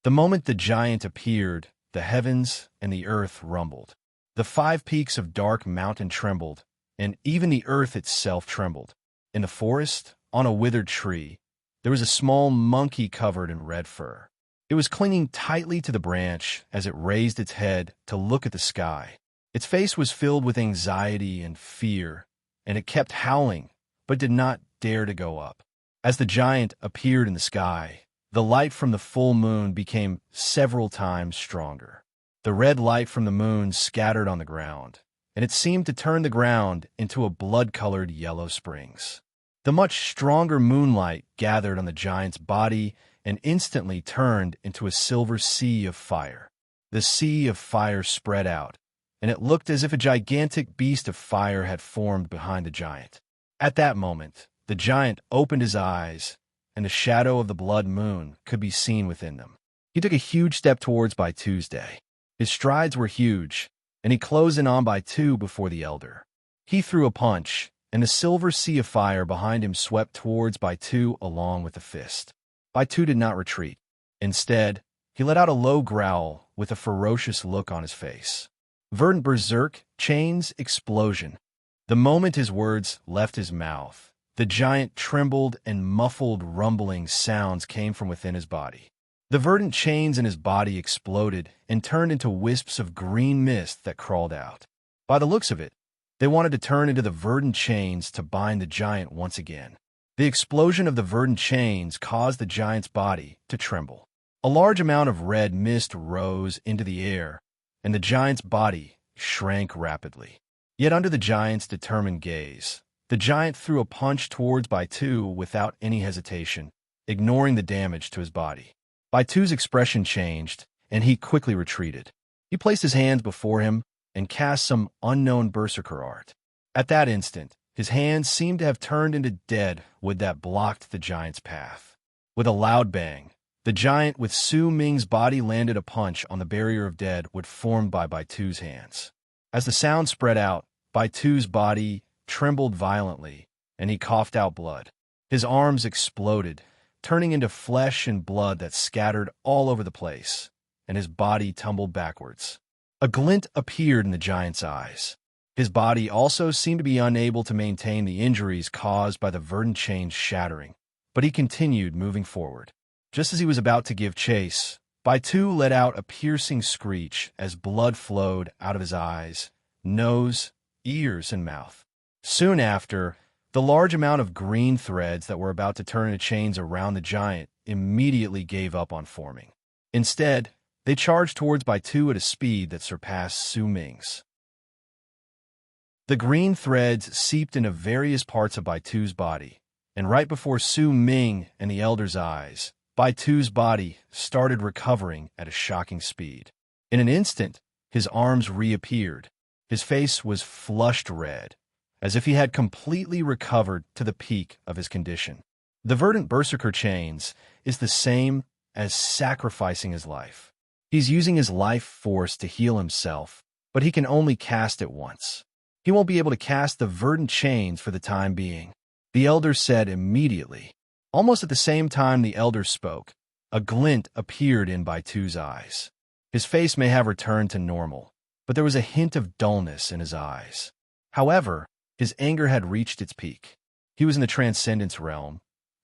The moment the giant appeared, the heavens and the earth rumbled. The 5 peaks of dark mountain trembled, and even the earth itself trembled. In the forest, on a withered tree, there was a small monkey covered in red fur. It was clinging tightly to the branch as it raised its head to look at the sky. Its face was filled with anxiety and fear, and it kept howling, but did not dare to go up. As the giant appeared in the sky, the light from the full moon became several times stronger. The red light from the moon scattered on the ground, and it seemed to turn the ground into a blood-colored yellow springs. The much stronger moonlight gathered on the giant's body and instantly turned into a silver sea of fire. The sea of fire spread out, and it looked as if a gigantic beast of fire had formed behind the giant. At that moment, the giant opened his eyes, and the shadow of the blood moon could be seen within them. He took a huge step towards Baitu's day. His strides were huge, and he closed in on Baitu before the elder. He threw a punch, and the silver sea of fire behind him swept towards Baitu along with a fist. Baitu did not retreat. Instead, he let out a low growl with a ferocious look on his face. Verdant berserk, chains, explosion. The moment his words left his mouth, the giant trembled and muffled rumbling sounds came from within his body. The verdant chains in his body exploded and turned into wisps of green mist that crawled out. By the looks of it, they wanted to turn into the verdant chains to bind the giant once again. The explosion of the verdant chains caused the giant's body to tremble. A large amount of red mist rose into the air, and the giant's body shrank rapidly. Yet under the giant's determined gaze, the giant threw a punch towards Baitu without any hesitation, ignoring the damage to his body. Baitu's expression changed, and he quickly retreated. He placed his hands before him and cast some unknown berserker art. At that instant, his hands seemed to have turned into dead wood that blocked the giant's path. With a loud bang, the giant with Su Ming's body landed a punch on the barrier of dead wood formed by Baitu's hands. As the sound spread out, Baitu's body trembled violently, and he coughed out blood. His arms exploded, turning into flesh and blood that scattered all over the place, and his body tumbled backwards. A glint appeared in the giant's eyes. His body also seemed to be unable to maintain the injuries caused by the verdant chains shattering, but he continued moving forward. Just as he was about to give chase, Baitu let out a piercing screech as blood flowed out of his eyes, nose, ears, and mouth. Soon after, the large amount of green threads that were about to turn into chains around the giant immediately gave up on forming. Instead, they charged towards Baitu at a speed that surpassed Su Ming's. The green threads seeped into various parts of Baitu's body, and right before Su Ming and the elder's eyes, Baitu's body started recovering at a shocking speed. In an instant, his arms reappeared. His face was flushed red, as if he had completely recovered to the peak of his condition. The verdant berserker chains is the same as sacrificing his life. He's using his life force to heal himself, but he can only cast it once. He won't be able to cast the verdant chains for the time being. The elder said immediately. Almost at the same time the elder spoke, A glint appeared in Baitu's eyes. His face may have returned to normal, but there was a hint of dullness in his eyes. However, his anger had reached its peak. He was in the transcendence realm,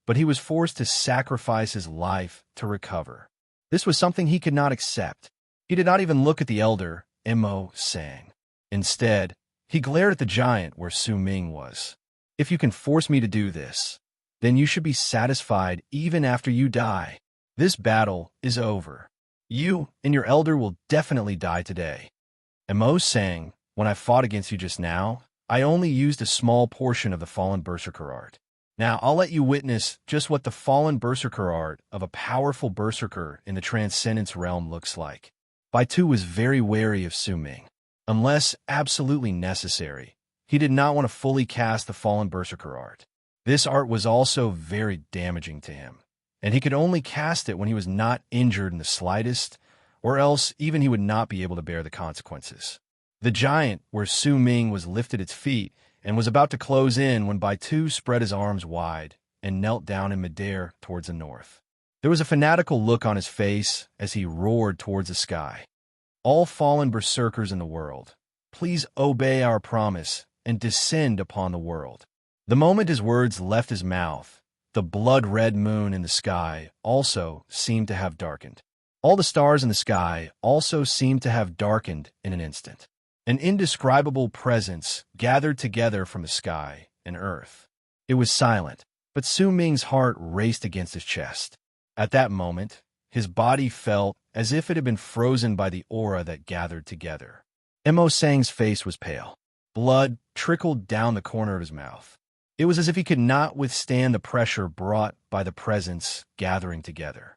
but he was forced to sacrifice his life to recover. This was something he could not accept. He did not even look at the elder, Mo sang. Instead, he glared at the giant where Su Ming was. If you can force me to do this, then you should be satisfied even after you die. This battle is over. You and your elder will definitely die today. Mo sang, when I fought against you just now, I only used a small portion of the fallen berserker art. Now, I'll let you witness just what the fallen berserker art of a powerful berserker in the transcendence realm looks like. Baitu was very wary of Su Ming. Unless absolutely necessary, he did not want to fully cast the fallen berserker art. This art was also very damaging to him, and he could only cast it when he was not injured in the slightest, or else even he would not be able to bear the consequences. The giant, where Su Ming was, lifted its feet and was about to close in when Baitu spread his arms wide and knelt down in midair towards the north. There was a fanatical look on his face as he roared towards the sky. All fallen berserkers in the world, please obey our promise and descend upon the world. The moment his words left his mouth, the blood-red moon in the sky also seemed to have darkened. All the stars in the sky also seemed to have darkened in an instant. An indescribable presence gathered together from the sky and earth. It was silent, but Su Ming's heart raced against his chest. At that moment, his body felt as if it had been frozen by the aura that gathered together. Mo Sang's face was pale. Blood trickled down the corner of his mouth. It was as if he could not withstand the pressure brought by the presence gathering together.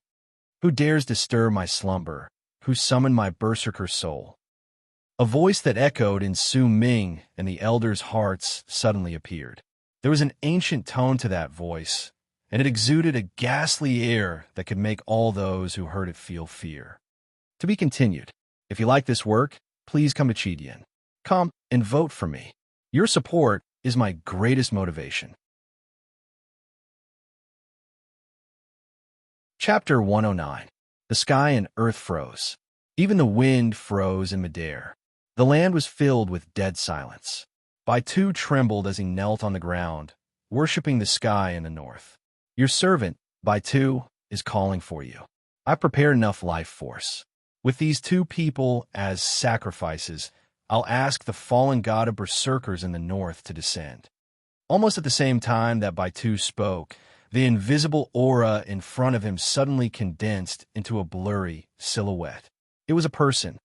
Who dares disturb my slumber? Who summoned my berserker soul? A voice that echoed in Su Ming and the elders' hearts suddenly appeared. There was an ancient tone to that voice, and it exuded a ghastly air that could make all those who heard it feel fear. To be continued. If you like this work, please come to Chidian. Come and vote for me. Your support is my greatest motivation. Chapter 109. The sky and earth froze. Even the wind froze in midair. The land was filled with dead silence. Baitu trembled as he knelt on the ground, worshipping the sky in the north. Your servant, Baitu, is calling for you. I prepared enough life force. With these two people as sacrifices, I'll ask the fallen god of berserkers in the north to descend. Almost at the same time that Baitu spoke, the invisible aura in front of him suddenly condensed into a blurry silhouette. It was a person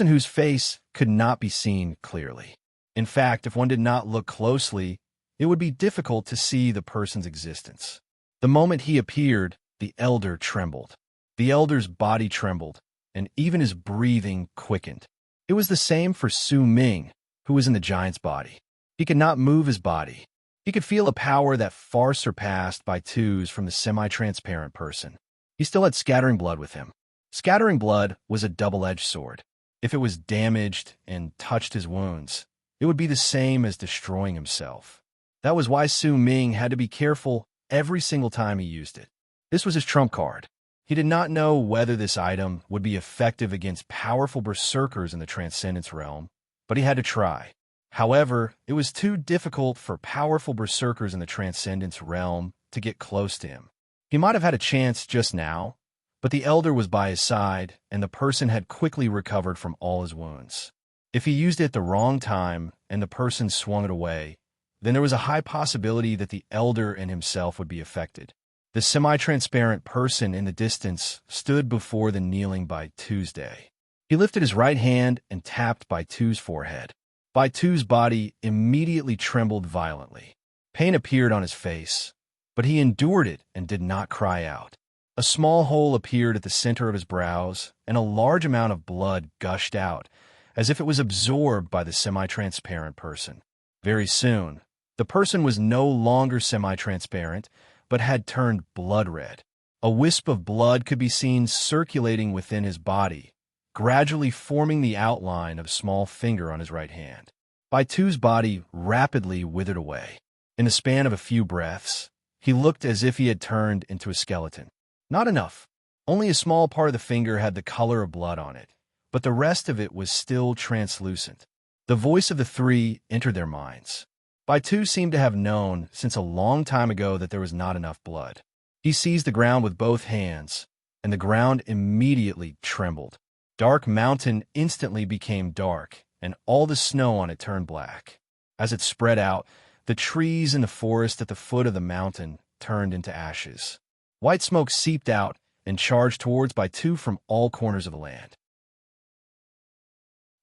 whose face could not be seen clearly. In fact, if one did not look closely, it would be difficult to see the person's existence. The moment he appeared, the elder trembled. The elder's body trembled, and even his breathing quickened. It was the same for Su Ming, who was in the giant's body. He could not move his body. He could feel a power that far surpassed Baitu's from the semi-transparent person. He still had scattering blood with him. Scattering blood was a double-edged sword. If it was damaged and touched his wounds, it would be the same as destroying himself. That was why Su Ming had to be careful every single time he used it. This was his trump card. He did not know whether this item would be effective against powerful berserkers in the Transcendence realm, but he had to try. However, it was too difficult for powerful berserkers in the Transcendence realm to get close to him. He might have had a chance just now, but the elder was by his side, and the person had quickly recovered from all his wounds. If he used it at the wrong time and the person swung it away, then there was a high possibility that the elder and himself would be affected. The semi-transparent person in the distance stood before the kneeling Baitu's. He lifted his right hand and tapped Baitu's forehead. Baitu's body immediately trembled violently. Pain appeared on his face, but he endured it and did not cry out. A small hole appeared at the center of his brows, and a large amount of blood gushed out, as if it was absorbed by the semi-transparent person. Very soon, the person was no longer semi-transparent, but had turned blood red. A wisp of blood could be seen circulating within his body, gradually forming the outline of a small finger on his right hand. Baitu's body rapidly withered away. In the span of a few breaths, he looked as if he had turned into a skeleton. Not enough. Only a small part of the finger had the color of blood on it, but the rest of it was still translucent. The voice of the three entered their minds. Baitu seemed to have known since a long time ago that there was not enough blood. He seized the ground with both hands, and the ground immediately trembled. Dark Mountain instantly became dark, and all the snow on it turned black. As it spread out, the trees in the forest at the foot of the mountain turned into ashes. White smoke seeped out and charged towards Baitu from all corners of the land.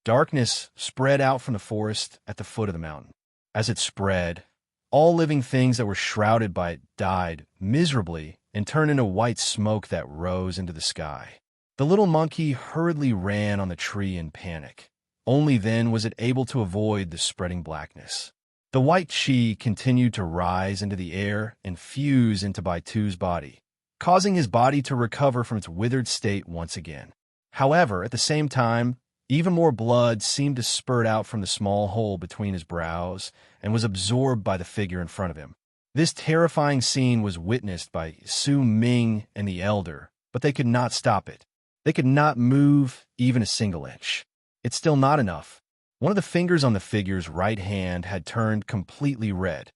Darkness spread out from the forest at the foot of the mountain. As it spread, all living things that were shrouded by it died miserably and turned into white smoke that rose into the sky. The little monkey hurriedly ran on the tree in panic. Only then was it able to avoid the spreading blackness. The white chi continued to rise into the air and fuse into Baitu's body, causing his body to recover from its withered state once again. However, at the same time, even more blood seemed to spurt out from the small hole between his brows and was absorbed by the figure in front of him. This terrifying scene was witnessed by Su Ming and the elder, but they could not stop it. They could not move even a single inch. It's still not enough. One of the fingers on the figure's right hand had turned completely red.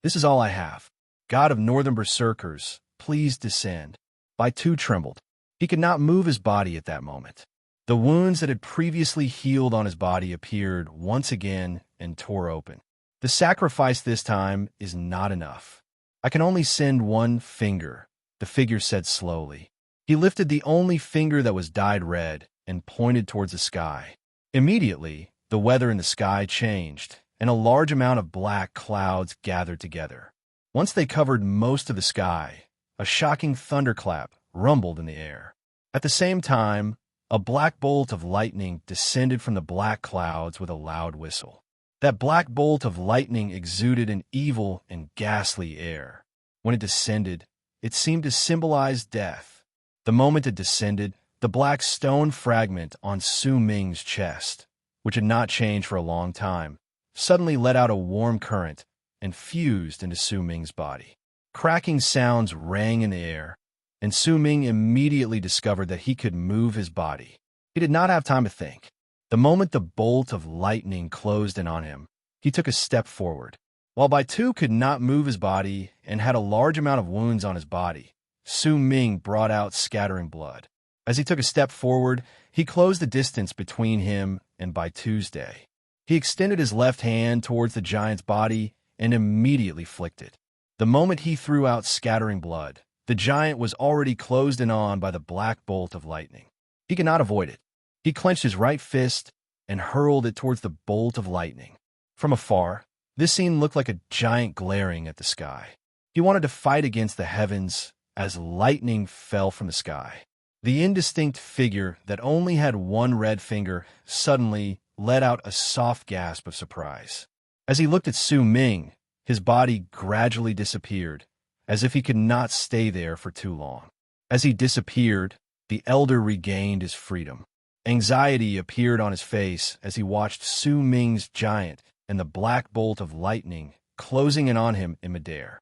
"This is all I have. God of Northern Berserkers, please descend." Baitu trembled. He could not move his body at that moment. The wounds that had previously healed on his body appeared once again and tore open. "The sacrifice this time is not enough. I can only send one finger," the figure said slowly. He lifted the only finger that was dyed red and pointed towards the sky. Immediately, the weather in the sky changed, and a large amount of black clouds gathered together. Once they covered most of the sky, a shocking thunderclap rumbled in the air. At the same time, a black bolt of lightning descended from the black clouds with a loud whistle. That black bolt of lightning exuded an evil and ghastly air. When it descended, it seemed to symbolize death. The moment it descended, the black stone fragment on Su Ming's chest, which had not changed for a long time, suddenly let out a warm current and fused into Su Ming's body. Cracking sounds rang in the air, and Su Ming immediately discovered that he could move his body. He did not have time to think. The moment the bolt of lightning closed in on him, he took a step forward. While Baitu could not move his body and had a large amount of wounds on his body, Su Ming brought out scattering blood. As he took a step forward, he closed the distance between him and Baitu's day. He extended his left hand towards the giant's body and immediately flicked it. The moment he threw out scattering blood, the giant was already closed in on by the black bolt of lightning. He could not avoid it. He clenched his right fist and hurled it towards the bolt of lightning. From afar, this scene looked like a giant glaring at the sky. He wanted to fight against the heavens as lightning fell from the sky. The indistinct figure that only had one red finger suddenly let out a soft gasp of surprise. As he looked at Su Ming, his body gradually disappeared, as if he could not stay there for too long. As he disappeared, the elder regained his freedom. Anxiety appeared on his face as he watched Su Ming's giant and the black bolt of lightning closing in on him in midair.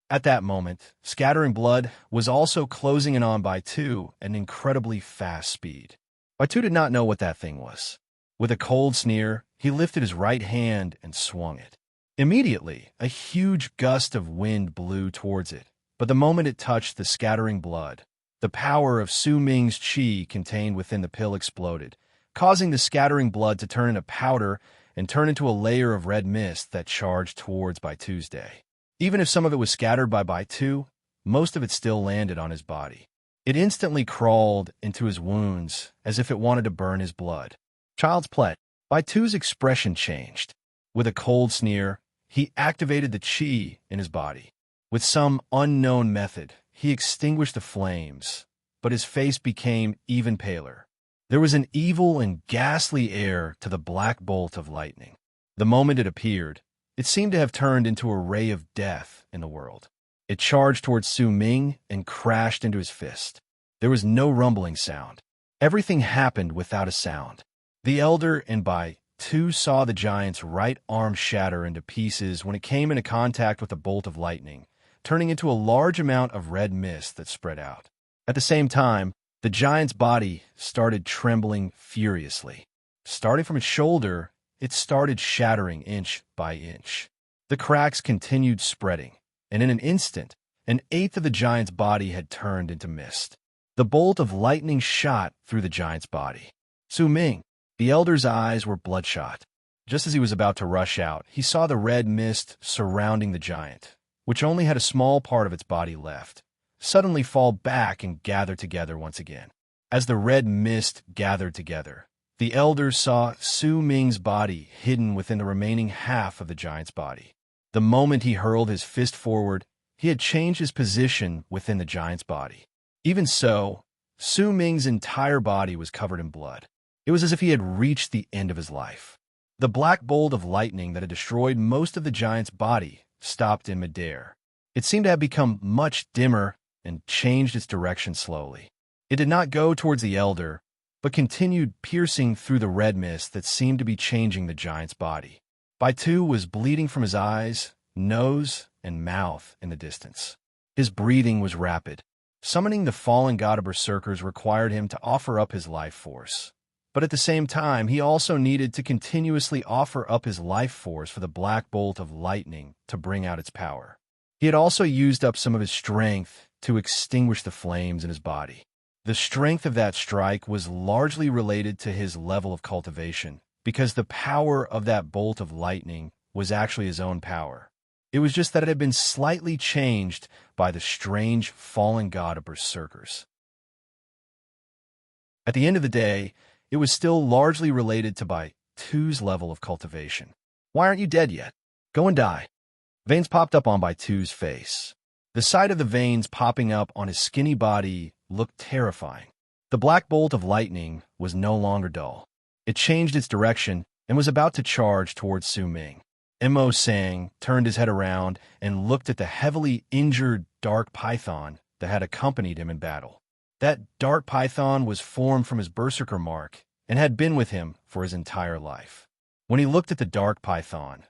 At that moment, scattering blood was also closing in on Baitu at an incredibly fast speed. Baitu did not know what that thing was. With a cold sneer, he lifted his right hand and swung it. Immediately, a huge gust of wind blew towards it, but the moment it touched the scattering blood, the power of Su Ming's chi contained within the pill exploded, causing the scattering blood to turn into powder and turn into a layer of red mist that charged towards Baitu's day. Even if some of it was scattered by Baitu, most of it still landed on his body. It instantly crawled into his wounds as if it wanted to burn his blood. Child's play. Baitu's expression changed. With a cold sneer, he activated the chi in his body. With some unknown method, he extinguished the flames, but his face became even paler. There was an evil and ghastly air to the black bolt of lightning. The moment it appeared, it seemed to have turned into a ray of death in the world. It charged towards Su Ming and crashed into his fist. There was no rumbling sound. Everything happened without a sound. The elder and Baitu saw the giant's right arm shatter into pieces when it came into contact with the bolt of lightning, turning into a large amount of red mist that spread out. At the same time, the giant's body started trembling furiously. Starting from its shoulder, it started shattering inch by inch. The cracks continued spreading, and in an instant, an eighth of the giant's body had turned into mist. The bolt of lightning shot through the giant's body. Su Ming, the elder's eyes were bloodshot. Just as he was about to rush out, he saw the red mist surrounding the giant, which only had a small part of its body left, suddenly fall back and gather together once again. As the red mist gathered together, the elder saw Su Ming's body hidden within the remaining half of the giant's body. The moment he hurled his fist forward, he had changed his position within the giant's body. Even so, Su Ming's entire body was covered in blood. It was as if he had reached the end of his life. The black bolt of lightning that had destroyed most of the giant's body stopped in midair. It seemed to have become much dimmer and changed its direction slowly. It did not go towards the elder, but continued piercing through the red mist that seemed to be changing the giant's body. Baitu was bleeding from his eyes, nose, and mouth in the distance. His breathing was rapid. Summoning the fallen god of berserkers required him to offer up his life force. But at the same time, he also needed to continuously offer up his life force for the black bolt of lightning to bring out its power. He had also used up some of his strength to extinguish the flames in his body. The strength of that strike was largely related to his level of cultivation, because the power of that bolt of lightning was actually his own power. It was just that it had been slightly changed by the strange fallen god of berserkers. At the end of the day, it was still largely related to Baitu's level of cultivation. "Why aren't you dead yet? Go and die." Veins popped up on Baitu's face. The sight of the veins popping up on his skinny body looked terrifying. The black bolt of lightning was no longer dull. It changed its direction and was about to charge towards Su Ming. Mo Sang turned his head around and looked at the heavily injured dark python that had accompanied him in battle. That dark python was formed from his berserker mark and had been with him for his entire life. When he looked at the dark python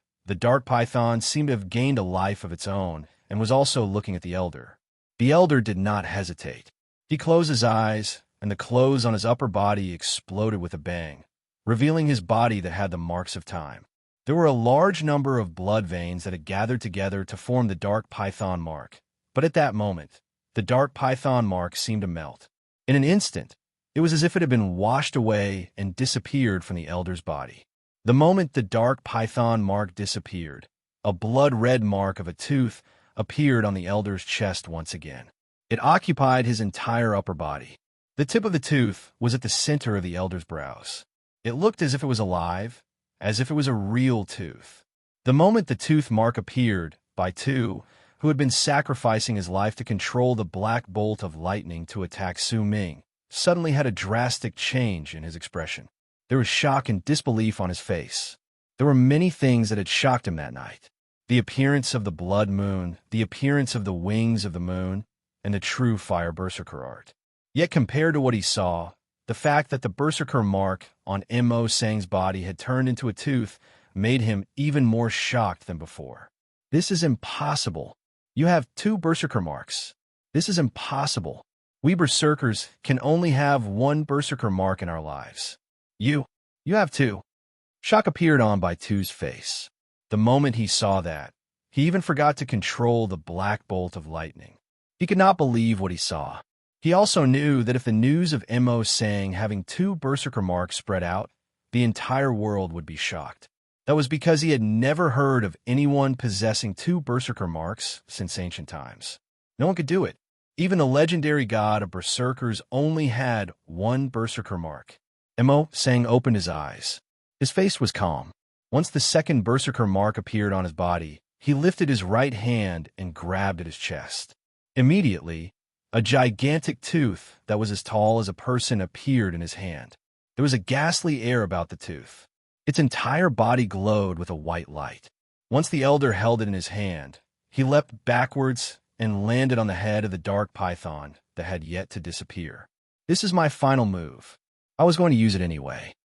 seemed to have gained a life of its own and was also looking at the elder. The elder did not hesitate. He closed his eyes, and the clothes on his upper body exploded with a bang, revealing his body that had the marks of time. There were a large number of blood veins that had gathered together to form the dark python mark, but at that moment, the dark python mark seemed to melt. In an instant, it was as if it had been washed away and disappeared from the elder's body. The moment the dark python mark disappeared, a blood-red mark of a tooth appeared on the elder's chest once again. It occupied his entire upper body. The tip of the tooth was at the center of the elder's brows. It looked as if it was alive, as if it was a real tooth. The moment the tooth mark appeared, Baitu, who had been sacrificing his life to control the black bolt of lightning to attack Su Ming, suddenly had a drastic change in his expression. There was shock and disbelief on his face. There were many things that had shocked him that night. The appearance of the blood moon, the appearance of the wings of the moon, and the true fire berserker art. Yet compared to what he saw, the fact that the berserker mark on Mo Sang's body had turned into a tooth made him even more shocked than before. "This is impossible. You have 2 berserker marks. This is impossible. We berserkers can only have 1 berserker mark in our lives. You have 2. Shock appeared on Baitu's face. The moment he saw that, he even forgot to control the black bolt of lightning. He could not believe what he saw. He also knew that if the news of Mo Sang having 2 berserker marks spread out, the entire world would be shocked. That was because he had never heard of anyone possessing 2 berserker marks since ancient times. No one could do it. Even the legendary god of berserkers only had 1 berserker mark. Mo Sang opened his eyes. His face was calm. Once the second berserker mark appeared on his body, he lifted his right hand and grabbed at his chest. Immediately, a gigantic tooth that was as tall as a person appeared in his hand. There was a ghastly air about the tooth. Its entire body glowed with a white light. Once the elder held it in his hand, he leapt backwards and landed on the head of the dark python that had yet to disappear. "This is my final move. I was going to use it anyway."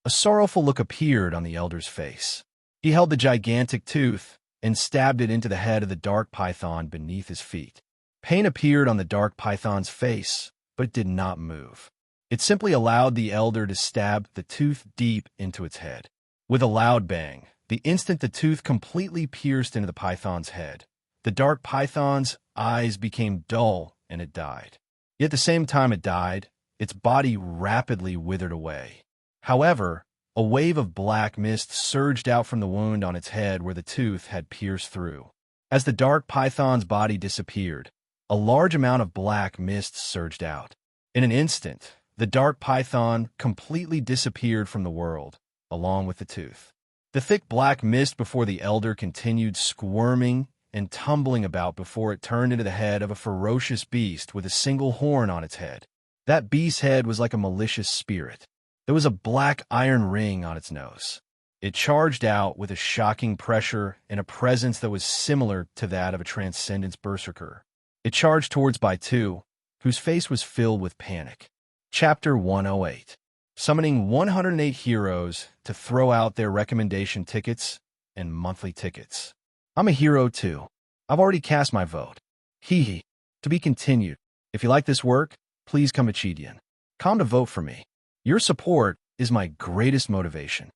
A sorrowful look appeared on the elder's face. He held the gigantic tooth, and stabbed it into the head of the dark python beneath his feet. Pain appeared on the dark python's face, but it did not move. It simply allowed the elder to stab the tooth deep into its head. With a loud bang, the instant the tooth completely pierced into the python's head, the dark python's eyes became dull and it died. Yet at the same time it died, its body rapidly withered away. However, a wave of black mist surged out from the wound on its head where the tooth had pierced through. As the dark python's body disappeared, a large amount of black mist surged out. In an instant, the dark python completely disappeared from the world, along with the tooth. The thick black mist before the elder continued squirming and tumbling about before it turned into the head of a ferocious beast with a single horn on its head. That beast's head was like a malicious spirit. There was a black iron ring on its nose. It charged out with a shocking pressure and a presence that was similar to that of a transcendence berserker. It charged towards Baitu, whose face was filled with panic. Chapter 108. Summoning 108 heroes to throw out their recommendation tickets and monthly tickets. I'm a hero too. I've already cast my vote. Hee hee. To be continued. If you like this work, please come to Chidian. Come to vote for me. Your support is my greatest motivation.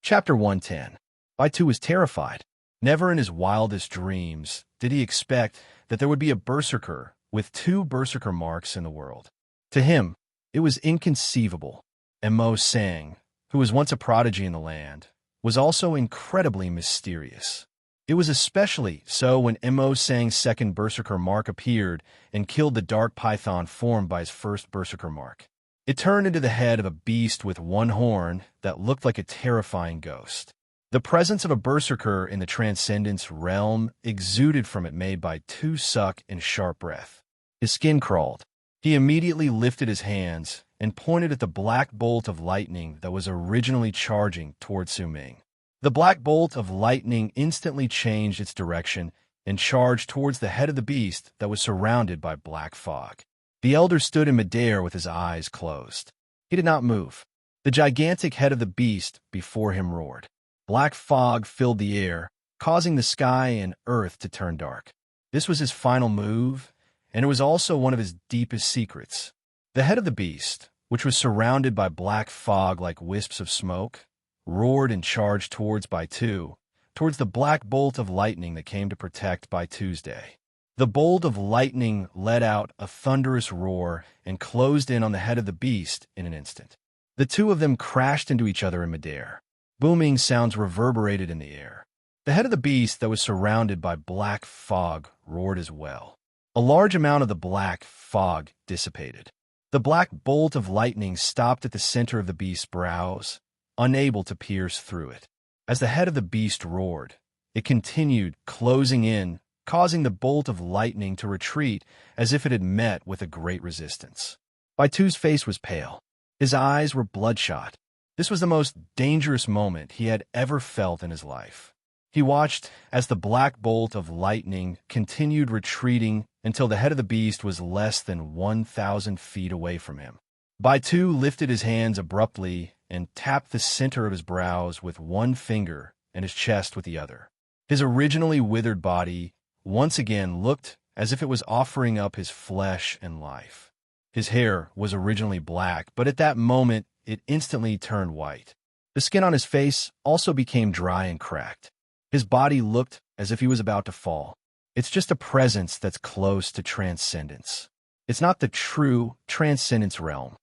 Chapter 110. Baitu was terrified. Never in his wildest dreams did he expect that there would be a berserker with 2 berserker marks in the world. To him, it was inconceivable. And Mo Sang, who was once a prodigy in the land, was also incredibly mysterious. It was especially so when Mo Sang's second berserker mark appeared and killed the dark python formed by his first berserker mark. It turned into the head of a beast with 1 horn that looked like a terrifying ghost. The presence of a berserker in the transcendence realm exuded from it, made by 2 suck and sharp breath. His skin crawled. He immediately lifted his hands and pointed at the black bolt of lightning that was originally charging toward Su Ming. The black bolt of lightning instantly changed its direction and charged towards the head of the beast that was surrounded by black fog. The elder stood in midair with his eyes closed. He did not move. The gigantic head of the beast before him roared. Black fog filled the air, causing the sky and earth to turn dark. This was his final move, and it was also one of his deepest secrets. The head of the beast, which was surrounded by black fog like wisps of smoke, roared and charged towards Baitu, towards the black bolt of lightning that came to protect Baitu's day. The bolt of lightning let out a thunderous roar and closed in on the head of the beast in an instant. The 2 of them crashed into each other in midair. Booming sounds reverberated in the air. The head of the beast that was surrounded by black fog roared as well. A large amount of the black fog dissipated. The black bolt of lightning stopped at the center of the beast's brows, unable to pierce through it. As the head of the beast roared, it continued closing in, causing the bolt of lightning to retreat as if it had met with a great resistance. Baitu's face was pale. His eyes were bloodshot. This was the most dangerous moment he had ever felt in his life. He watched as the black bolt of lightning continued retreating until the head of the beast was less than 1,000 feet away from him. Baitu lifted his hands abruptly and tapped the center of his brows with 1 finger and his chest with the other. His originally withered body once again looked as if it was offering up his flesh and life. His hair was originally black, but at that moment it instantly turned white. The skin on his face also became dry and cracked. His body looked as if he was about to fall. It's just a presence that's close to transcendence. It's not the true transcendence realm.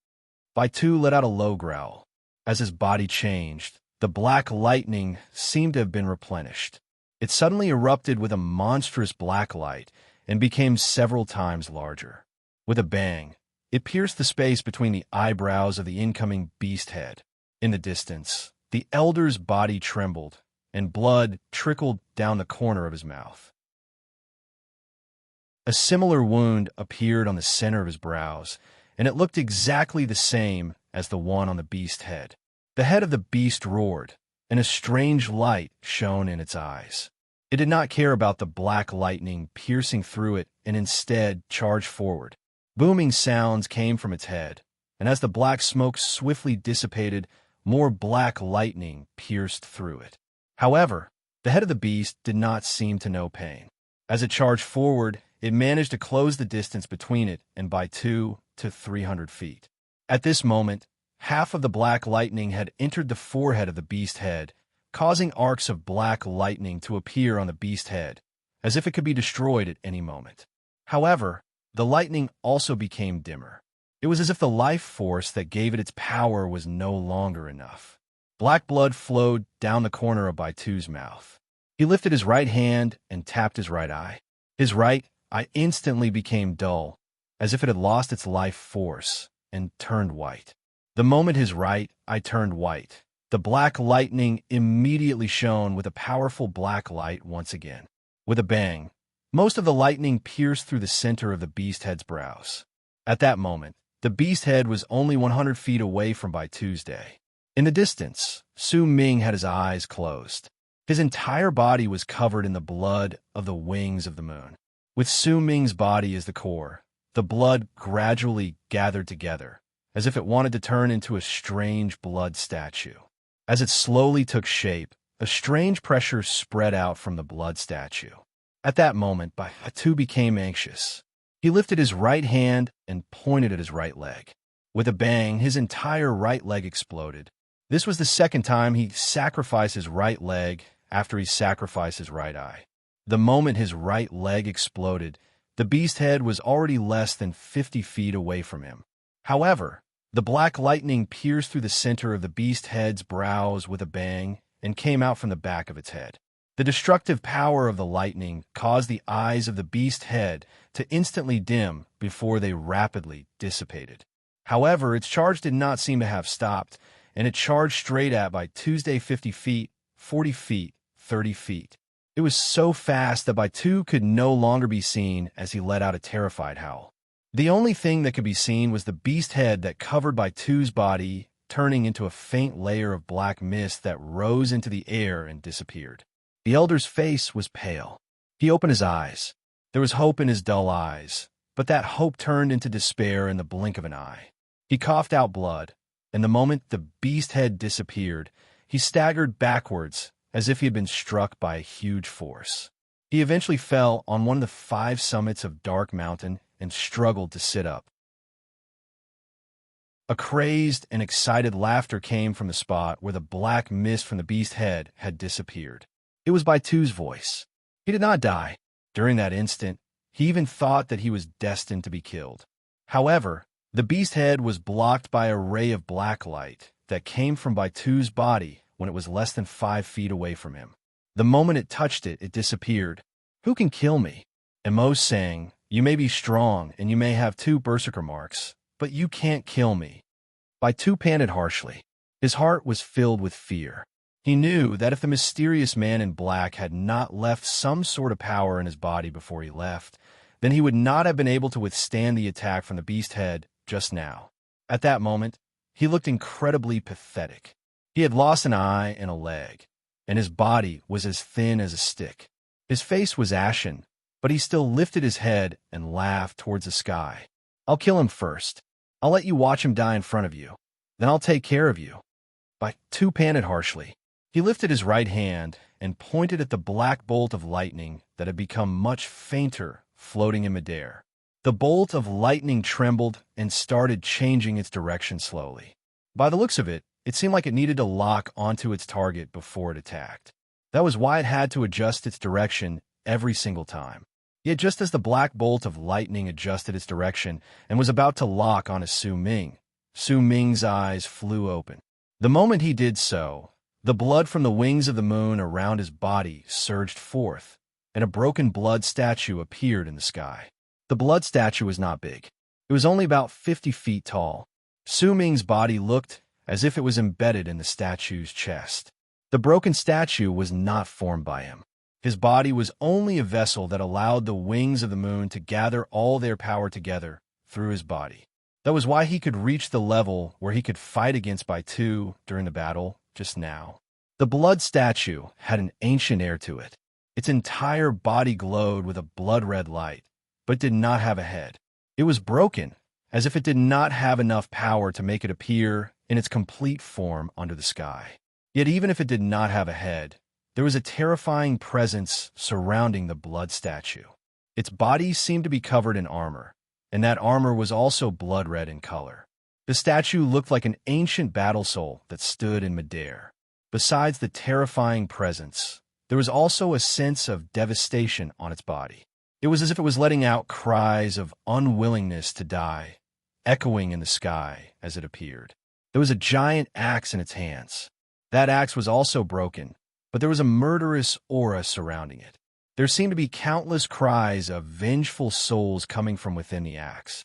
Baitu let out a low growl. As his body changed, the black lightning seemed to have been replenished. It suddenly erupted with a monstrous black light and became several times larger. With a bang, it pierced the space between the eyebrows of the incoming beast head. In the distance, the elder's body trembled, and blood trickled down the corner of his mouth. A similar wound appeared on the center of his brows, and it looked exactly the same as the one on the beast head. The head of the beast roared, and a strange light shone in its eyes. It did not care about the black lightning piercing through it and instead charged forward. Booming sounds came from its head, and as the black smoke swiftly dissipated, more black lightning pierced through it. However, the head of the beast did not seem to know pain. As it charged forward, it managed to close the distance between it and by 200 to 300 feet. At this moment, half of the black lightning had entered the forehead of the beast head, causing arcs of black lightning to appear on the beast head, as if it could be destroyed at any moment. However, the lightning also became dimmer. It was as if the life force that gave it its power was no longer enough. Black blood flowed down the corner of Baitu's mouth. He lifted his right hand and tapped his right eye. His right eye instantly became dull, as if it had lost its life force, and turned white. The moment his right eye turned white, the black lightning immediately shone with a powerful black light once again. With a bang, most of the lightning pierced through the center of the beast head's brows. At that moment, the beast head was only 100 feet away from Baitu's day. In the distance, Su Ming had his eyes closed. His entire body was covered in the blood of the wings of the moon. With Su Ming's body as the core, the blood gradually gathered together, as if it wanted to turn into a strange blood statue. As it slowly took shape, a strange pressure spread out from the blood statue. At that moment, Baitu became anxious. He lifted his right hand and pointed at his right leg. With a bang, his entire right leg exploded. This was the second time he sacrificed his right leg after he sacrificed his right eye. The moment his right leg exploded, the beast head was already less than 50 feet away from him. However, the black lightning pierced through the center of the beast head's brows with a bang and came out from the back of its head. The destructive power of the lightning caused the eyes of the beast head to instantly dim before they rapidly dissipated. However, its charge did not seem to have stopped, and it charged straight at Baitu's 50 feet, 40 feet, 30 feet. It was so fast that Baitu could no longer be seen as he let out a terrified howl. The only thing that could be seen was the beast head that covered Baitu's body, turning into a faint layer of black mist that rose into the air and disappeared. The elder's face was pale. He opened his eyes. There was hope in his dull eyes, but that hope turned into despair in the blink of an eye. He coughed out blood, and the moment the beast head disappeared, he staggered backwards as if he had been struck by a huge force. He eventually fell on one of the 5 summits of Dark Mountain and struggled to sit up. A crazed and excited laughter came from the spot where the black mist from the beast head had disappeared. It was Baitu's voice. He did not die. During that instant, he even thought that he was destined to be killed. However, the beast head was blocked by a ray of black light that came from Baitu's body when it was less than 5 feet away from him. The moment it touched it, it disappeared. "Who can kill me?" Emo sang, "You may be strong and you may have 2 berserker marks, but you can't kill me." Baitu panted harshly. His heart was filled with fear. He knew that if the mysterious man in black had not left some sort of power in his body before he left, then he would not have been able to withstand the attack from the beast head just now. At that moment, he looked incredibly pathetic. He had lost an eye and a leg, and his body was as thin as a stick. His face was ashen, but he still lifted his head and laughed towards the sky. "I'll kill him first. I'll let you watch him die in front of you. Then I'll take care of you." Baitu panted harshly. He lifted his right hand and pointed at the black bolt of lightning that had become much fainter, floating in midair. The bolt of lightning trembled and started changing its direction slowly. By the looks of it, it seemed like it needed to lock onto its target before it attacked. That was why it had to adjust its direction every single time. Yet just as the black bolt of lightning adjusted its direction and was about to lock onto Su Ming's eyes flew open. The moment he did so, the blood from the wings of the moon around his body surged forth, and a broken blood statue appeared in the sky. The blood statue was not big. It was only about 50 feet tall. Su Ming's body looked as if it was embedded in the statue's chest. The broken statue was not formed by him. His body was only a vessel that allowed the wings of the moon to gather all their power together through his body. That was why he could reach the level where he could fight against Baitu during the battle just now. The blood statue had an ancient air to it. Its entire body glowed with a blood-red light, but did not have a head. It was broken, as if it did not have enough power to make it appear in its complete form under the sky. Yet even if it did not have a head, there was a terrifying presence surrounding the blood statue. Its body seemed to be covered in armor, and that armor was also blood-red in color. The statue looked like an ancient battle soul that stood in midair. Besides the terrifying presence, there was also a sense of devastation on its body. It was as if it was letting out cries of unwillingness to die, echoing in the sky as it appeared. There was a giant axe in its hands. That axe was also broken, but there was a murderous aura surrounding it. There seemed to be countless cries of vengeful souls coming from within the axe.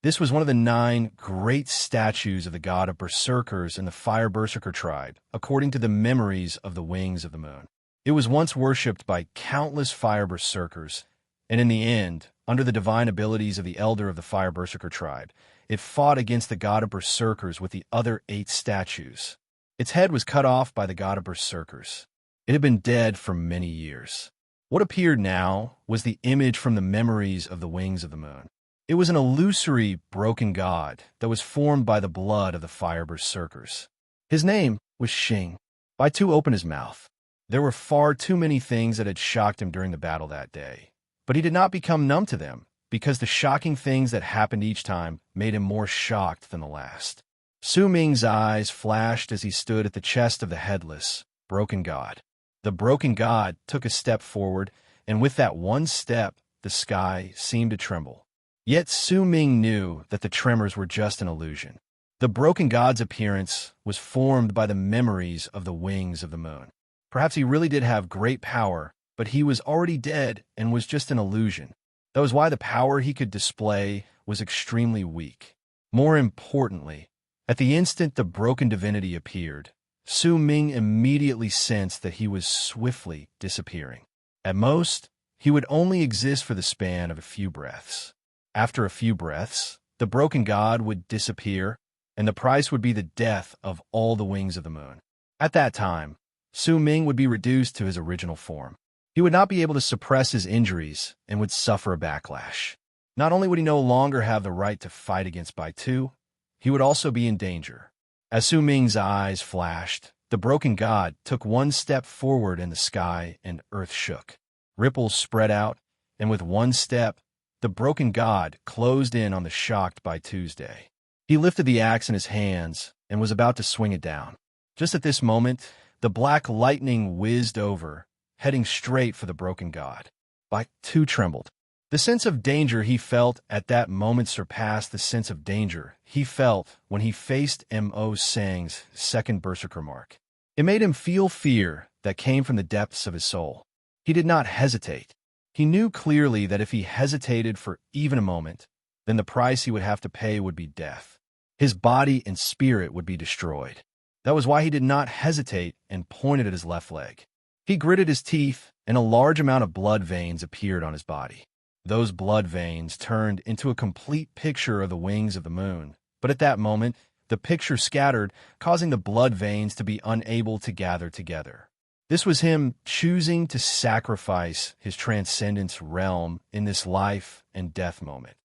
This was one of the 9 great statues of the god of berserkers in the Fire Berserker tribe, according to the memories of the Wings of the Moon. It was once worshipped by countless Fire Berserkers, and in the end, under the divine abilities of the Elder of the Fire Berserker tribe, it fought against the god of berserkers with the other 8 statues. Its head was cut off by the god of berserkers. It had been dead for many years. What appeared now was the image from the memories of the Wings of the Moon. It was an illusory, broken god that was formed by the blood of the Fire Berserkers. His name was Xing. Baitu opened his mouth. There were far too many things that had shocked him during the battle that day, but he did not become numb to them, because the shocking things that happened each time made him more shocked than the last. Su Ming's eyes flashed as he stood at the chest of the headless, broken god. The broken god took a step forward, and with that one step, the sky seemed to tremble. Yet Su Ming knew that the tremors were just an illusion. The broken god's appearance was formed by the memories of the Wings of the Moon. Perhaps he really did have great power, but he was already dead and was just an illusion. That was why the power he could display was extremely weak. More importantly, at the instant the broken divinity appeared, Su Ming immediately sensed that he was swiftly disappearing. At most, he would only exist for the span of a few breaths. After a few breaths, the broken god would disappear, and the price would be the death of all the Wings of the Moon. At that time, Su Ming would be reduced to his original form. He would not be able to suppress his injuries and would suffer a backlash. Not only would he no longer have the right to fight against Baitu, he would also be in danger. As Su Ming's eyes flashed, the broken god took one step forward in the sky and earth shook. Ripples spread out, and with one step, the broken god closed in on the shocked Baitu's day. He lifted the axe in his hands and was about to swing it down. Just at this moment, the black lightning whizzed over, heading straight for the broken god. Baitu trembled. The sense of danger he felt at that moment surpassed the sense of danger he felt when he faced Mo Sang's second berserker mark. It made him feel fear that came from the depths of his soul. He did not hesitate. He knew clearly that if he hesitated for even a moment, then the price he would have to pay would be death. His body and spirit would be destroyed. That was why he did not hesitate and pointed at his left leg. He gritted his teeth, and a large amount of blood veins appeared on his body. Those blood veins turned into a complete picture of the Wings of the Moon, but at that moment, the picture scattered, causing the blood veins to be unable to gather together. This was him choosing to sacrifice his transcendence realm in this life and death moment.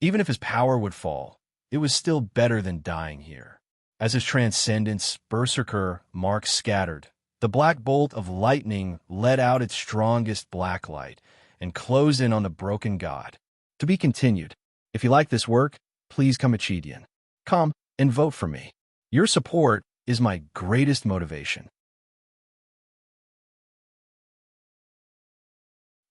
Even if his power would fall, it was still better than dying here. As his transcendence berserker mark scattered, the black bolt of lightning let out its strongest black light and closed in on the broken god. To be continued. If you like this work, please come Come and vote for me. Your support is my greatest motivation.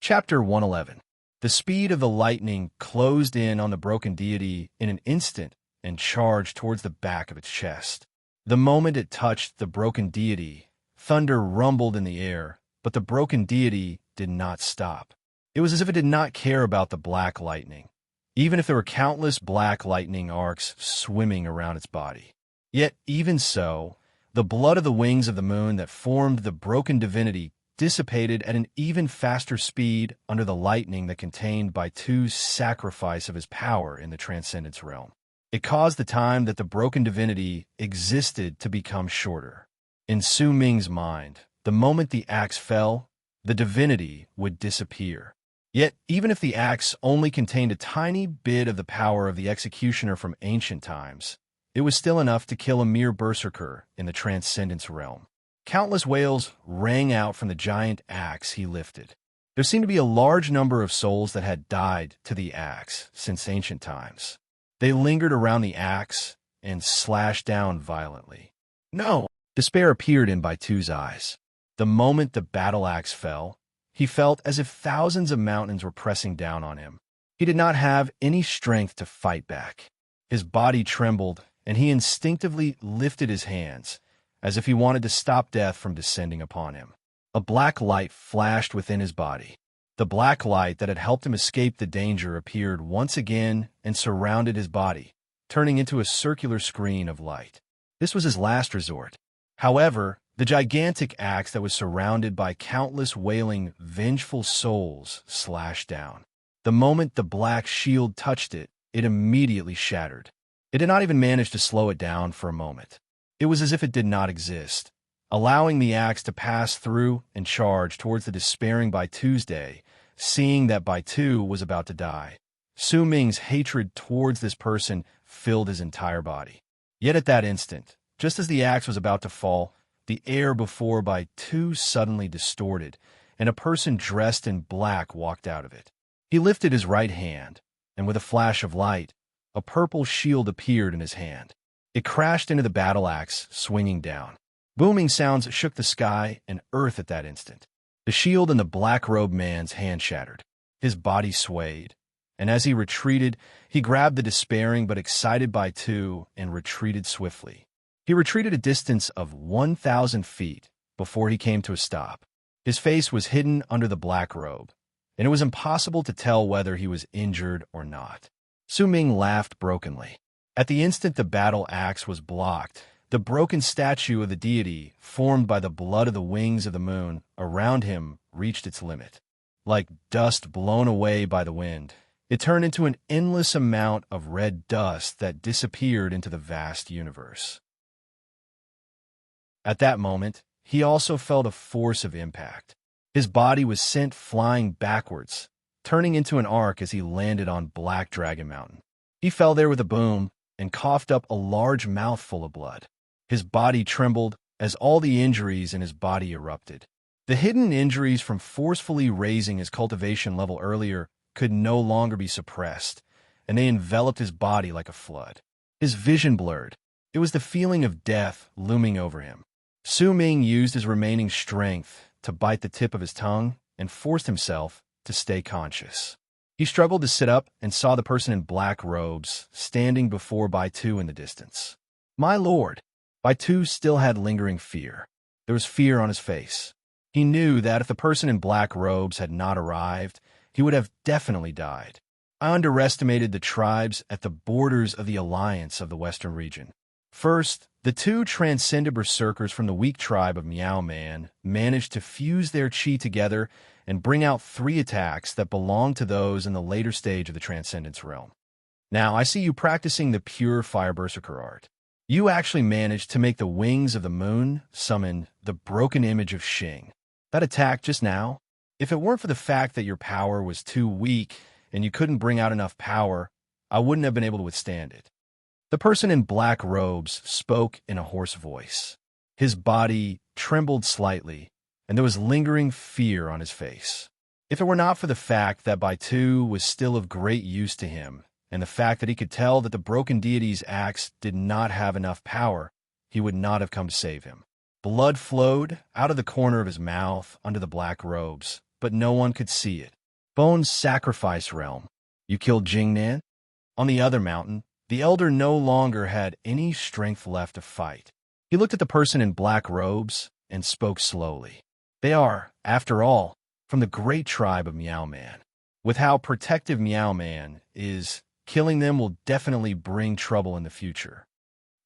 Chapter 111. The speed of the lightning closed in on the broken deity in an instant and charged towards the back of its chest. The moment it touched the broken deity, thunder rumbled in the air, but the broken deity did not stop. It was as if it did not care about the black lightning, even if there were countless black lightning arcs swimming around its body. Yet, even so, the blood of the Wings of the Moon that formed the broken divinity dissipated at an even faster speed under the lightning that contained Baitu's sacrifice of his power in the Transcendence realm. It caused the time that the broken divinity existed to become shorter. In Su Ming's mind, the moment the axe fell, the divinity would disappear. Yet, even if the axe only contained a tiny bit of the power of the executioner from ancient times, it was still enough to kill a mere berserker in the transcendence realm. Countless wails rang out from the giant axe he lifted. There seemed to be a large number of souls that had died to the axe since ancient times. They lingered around the axe and slashed down violently. No! Despair appeared in Baitu's eyes. The moment the battle axe fell, he felt as if thousands of mountains were pressing down on him. He did not have any strength to fight back. His body trembled, and he instinctively lifted his hands, as if he wanted to stop death from descending upon him. A black light flashed within his body. The black light that had helped him escape the danger appeared once again and surrounded his body, turning into a circular screen of light. This was his last resort. However, the gigantic axe that was surrounded by countless wailing, vengeful souls slashed down. The moment the black shield touched it, it immediately shattered. It did not even manage to slow it down for a moment. It was as if it did not exist, allowing the axe to pass through and charge towards the despairing Baitu's day, seeing that Baitu was about to die. Su Ming's hatred towards this person filled his entire body. Yet at that instant, just as the axe was about to fall, the air before Baitu suddenly distorted, and a person dressed in black walked out of it. He lifted his right hand, and with a flash of light, a purple shield appeared in his hand. It crashed into the battle axe, swinging down. Booming sounds shook the sky and earth at that instant. The shield in the black-robed man's hand shattered. His body swayed, and as he retreated, he grabbed the despairing but excited Baitu and retreated swiftly. He retreated a distance of 1,000 feet before he came to a stop. His face was hidden under the black robe, and it was impossible to tell whether he was injured or not. Su Ming laughed brokenly. At the instant the battle axe was blocked, the broken statue of the deity, formed by the blood of the wings of the moon around him, reached its limit. Like dust blown away by the wind, it turned into an endless amount of red dust that disappeared into the vast universe. At that moment, he also felt a force of impact. His body was sent flying backwards, turning into an arc as he landed on Black Dragon Mountain. He fell there with a boom and coughed up a large mouthful of blood. His body trembled as all the injuries in his body erupted. The hidden injuries from forcefully raising his cultivation level earlier could no longer be suppressed, and they enveloped his body like a flood. His vision blurred. It was the feeling of death looming over him. Su Ming used his remaining strength to bite the tip of his tongue and forced himself to stay conscious. He struggled to sit up and saw the person in black robes standing before Baitu in the distance. My lord! Baitu still had lingering fear. There was fear on his face. He knew that if the person in black robes had not arrived, he would have definitely died. I underestimated the tribes at the borders of the alliance of the Western region. First, the two transcended berserkers from the weak tribe of Meow Man managed to fuse their chi together and bring out 3 attacks that belonged to those in the later stage of the Transcendence realm. Now, I see you practicing the pure Fire Berserker art. You actually managed to make the wings of the moon summon the broken image of Xing. That attack just now, if it weren't for the fact that your power was too weak and you couldn't bring out enough power, I wouldn't have been able to withstand it. The person in black robes spoke in a hoarse voice. His body trembled slightly, and there was lingering fear on his face. If it were not for the fact that Baitu was still of great use to him, and the fact that he could tell that the broken deity's axe did not have enough power, he would not have come to save him. Blood flowed out of the corner of his mouth under the black robes, but no one could see it. Bone's sacrifice realm. You killed Jingnan? On the other mountain, the elder no longer had any strength left to fight. He looked at the person in black robes and spoke slowly. They are, after all, from the great tribe of Meow Man. With how protective Meow Man is, killing them will definitely bring trouble in the future.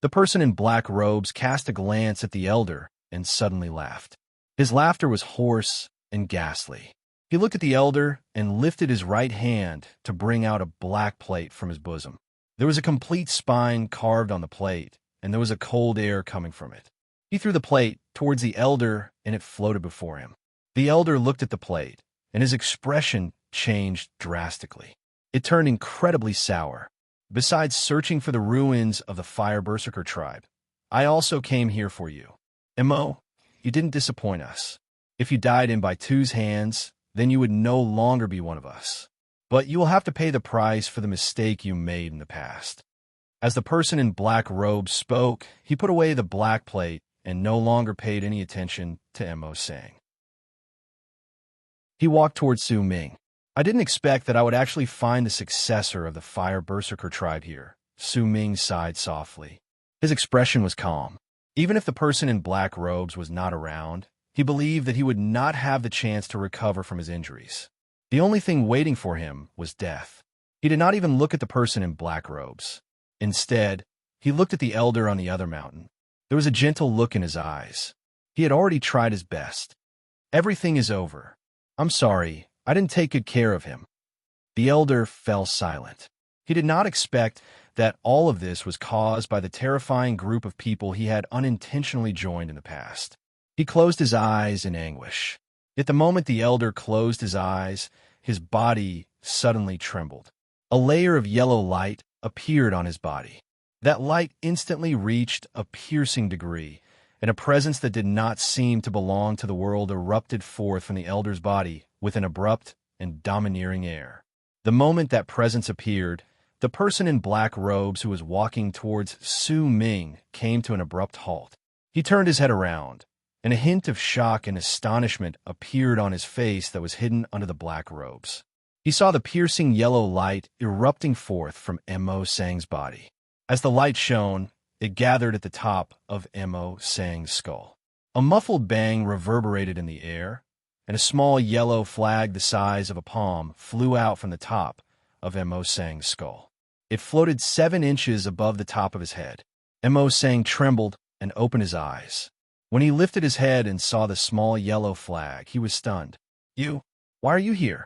The person in black robes cast a glance at the elder and suddenly laughed. His laughter was hoarse and ghastly. He looked at the elder and lifted his right hand to bring out a black plate from his bosom. There was a complete spine carved on the plate, and there was a cold air coming from it. He threw the plate towards the elder, and it floated before him. The elder looked at the plate, and his expression changed drastically. It turned incredibly sour. Besides searching for the ruins of the Fire Berserker tribe, I also came here for you. Mo, you didn't disappoint us. If you died in by Two's hands, then you would no longer be one of us. But you will have to pay the price for the mistake you made in the past. As the person in black robes spoke, he put away the black plate and no longer paid any attention to Mo Sang. He walked towards Su Ming. I didn't expect that I would actually find the successor of the Fire Berserker tribe here. Su Ming sighed softly. His expression was calm. Even if the person in black robes was not around, he believed that he would not have the chance to recover from his injuries. The only thing waiting for him was death. He did not even look at the person in black robes. Instead, he looked at the elder on the other mountain. There was a gentle look in his eyes. He had already tried his best. Everything is over. I'm sorry, I didn't take good care of him. The elder fell silent. He did not expect that all of this was caused by the terrifying group of people he had unintentionally joined in the past. He closed his eyes in anguish. At the moment the elder closed his eyes, his body suddenly trembled. A layer of yellow light appeared on his body. That light instantly reached a piercing degree, and a presence that did not seem to belong to the world erupted forth from the elder's body with an abrupt and domineering air. The moment that presence appeared, the person in black robes who was walking towards Su Ming came to an abrupt halt. He turned his head around, and a hint of shock and astonishment appeared on his face that was hidden under the black robes. He saw the piercing yellow light erupting forth from Mo Sang's body. As the light shone, it gathered at the top of Mo Sang's skull. A muffled bang reverberated in the air, and a small yellow flag the size of a palm flew out from the top of Mo Sang's skull. It floated 7 inches above the top of his head. Mo Sang trembled and opened his eyes. When he lifted his head and saw the small yellow flag, he was stunned. Why are you here?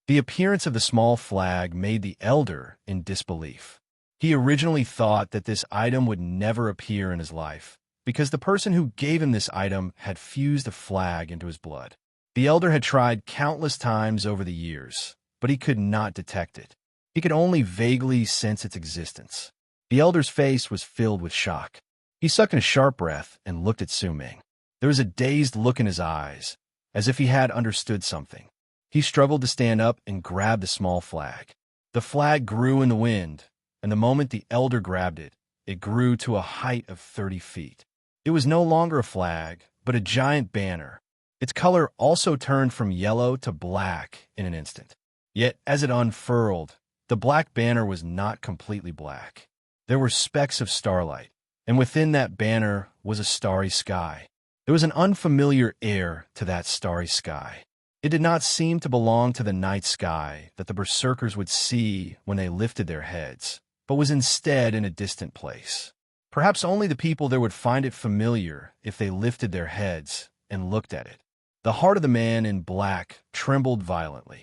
The appearance of the small flag made the elder in disbelief. He originally thought that this item would never appear in his life, because the person who gave him this item had fused the flag into his blood. The elder had tried countless times over the years, but he could not detect it. He could only vaguely sense its existence. The elder's face was filled with shock. He sucked in a sharp breath and looked at Su Ming. There was a dazed look in his eyes, as if he had understood something. He struggled to stand up and grab the small flag. The flag grew in the wind, and the moment the elder grabbed it, it grew to a height of 30 feet. It was no longer a flag, but a giant banner. Its color also turned from yellow to black in an instant. Yet, as it unfurled, the black banner was not completely black. There were specks of starlight, and within that banner was a starry sky. There was an unfamiliar air to that starry sky. It did not seem to belong to the night sky that the berserkers would see when they lifted their heads, but was instead in a distant place. Perhaps only the people there would find it familiar if they lifted their heads and looked at it. The heart of the man in black trembled violently.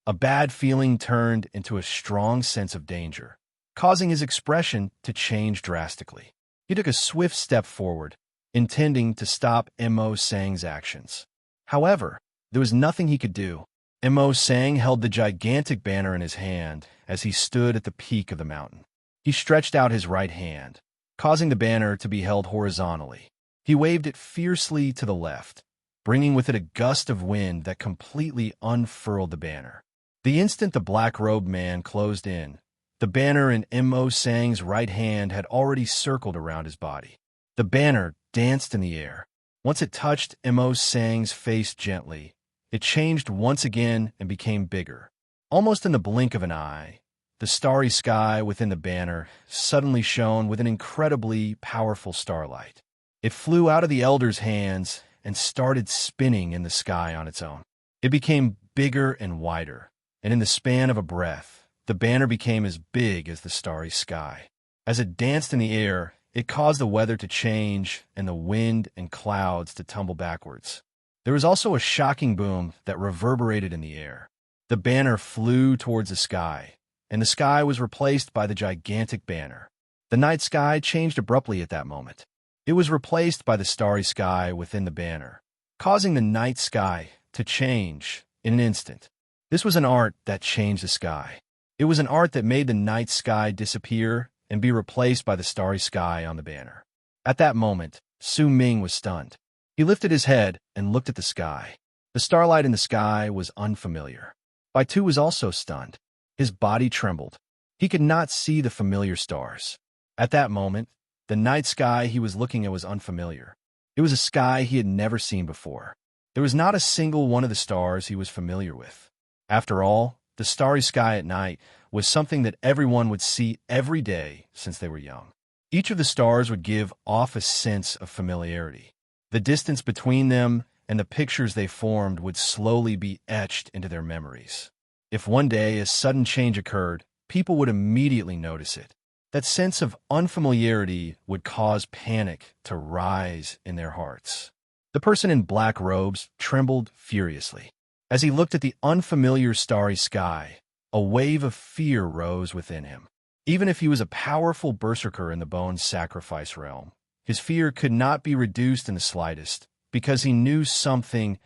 A bad feeling turned into a strong sense of danger, causing his expression to change drastically. He took a swift step forward, intending to stop Mo Sang's actions. However, there was nothing he could do. Mo Sang held the gigantic banner in his hand as he stood at the peak of the mountain. He stretched out his right hand, causing the banner to be held horizontally. He waved it fiercely to the left, bringing with it a gust of wind that completely unfurled the banner. The instant the black-robed man closed in, the banner in Mo Sang's right hand had already circled around his body. The banner danced in the air. Once it touched Mo Sang's face gently, it changed once again and became bigger. Almost in the blink of an eye, the starry sky within the banner suddenly shone with an incredibly powerful starlight. It flew out of the elder's hands and started spinning in the sky on its own. It became bigger and wider, and in the span of a breath, the banner became as big as the starry sky. As it danced in the air, it caused the weather to change and the wind and clouds to tumble backwards. There was also a shocking boom that reverberated in the air. The banner flew towards the sky, and the sky was replaced by the gigantic banner. The night sky changed abruptly at that moment. It was replaced by the starry sky within the banner, causing the night sky to change in an instant. This was an art that changed the sky. It was an art that made the night sky disappear and be replaced by the starry sky on the banner. At that moment, Su Ming was stunned. He lifted his head and looked at the sky. The starlight in the sky was unfamiliar. Baitu was also stunned. His body trembled. He could not see the familiar stars. At that moment, the night sky he was looking at was unfamiliar. It was a sky he had never seen before. There was not a single one of the stars he was familiar with. After all, the starry sky at night was something that everyone would see every day since they were young. Each of the stars would give off a sense of familiarity. The distance between them and the pictures they formed would slowly be etched into their memories. If one day a sudden change occurred, people would immediately notice it. That sense of unfamiliarity would cause panic to rise in their hearts. The person in black robes trembled furiously. As he looked at the unfamiliar starry sky, a wave of fear rose within him. Even if he was a powerful berserker in the bone sacrifice realm, his fear could not be reduced in the slightest, because he knew something,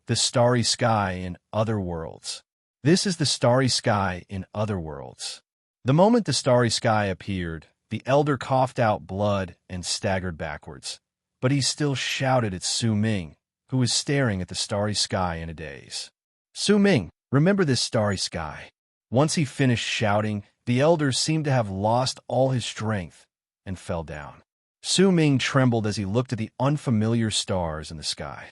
the starry sky in other worlds. This is the starry sky in other worlds. The moment the starry sky appeared, the elder coughed out blood and staggered backwards. But he still shouted at Su Ming, who was staring at the starry sky in a daze. Su Ming, remember this starry sky. Once he finished shouting, the elder seemed to have lost all his strength and fell down. Su Ming trembled as he looked at the unfamiliar stars in the sky.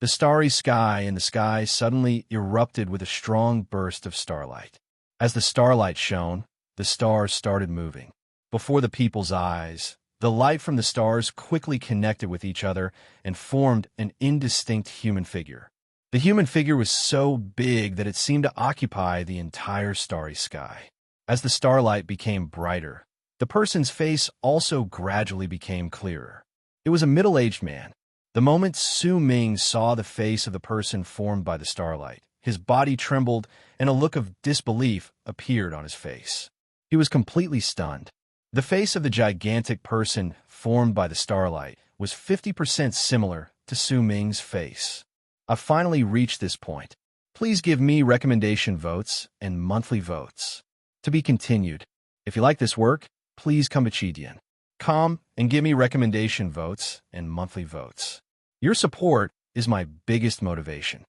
The starry sky in the sky suddenly erupted with a strong burst of starlight. As the starlight shone, the stars started moving. Before the people's eyes, the light from the stars quickly connected with each other and formed an indistinct human figure. The human figure was so big that it seemed to occupy the entire starry sky. As the starlight became brighter, the person's face also gradually became clearer. It was a middle-aged man. The moment Su Ming saw the face of the person formed by the starlight, his body trembled and a look of disbelief appeared on his face. He was completely stunned. The face of the gigantic person formed by the starlight was 50% similar to Su Ming's face. I've finally reached this point. Please give me recommendation votes and monthly votes. To be continued. If you like this work, please come to Chidian. Come and give me recommendation votes and monthly votes. Your support is my biggest motivation.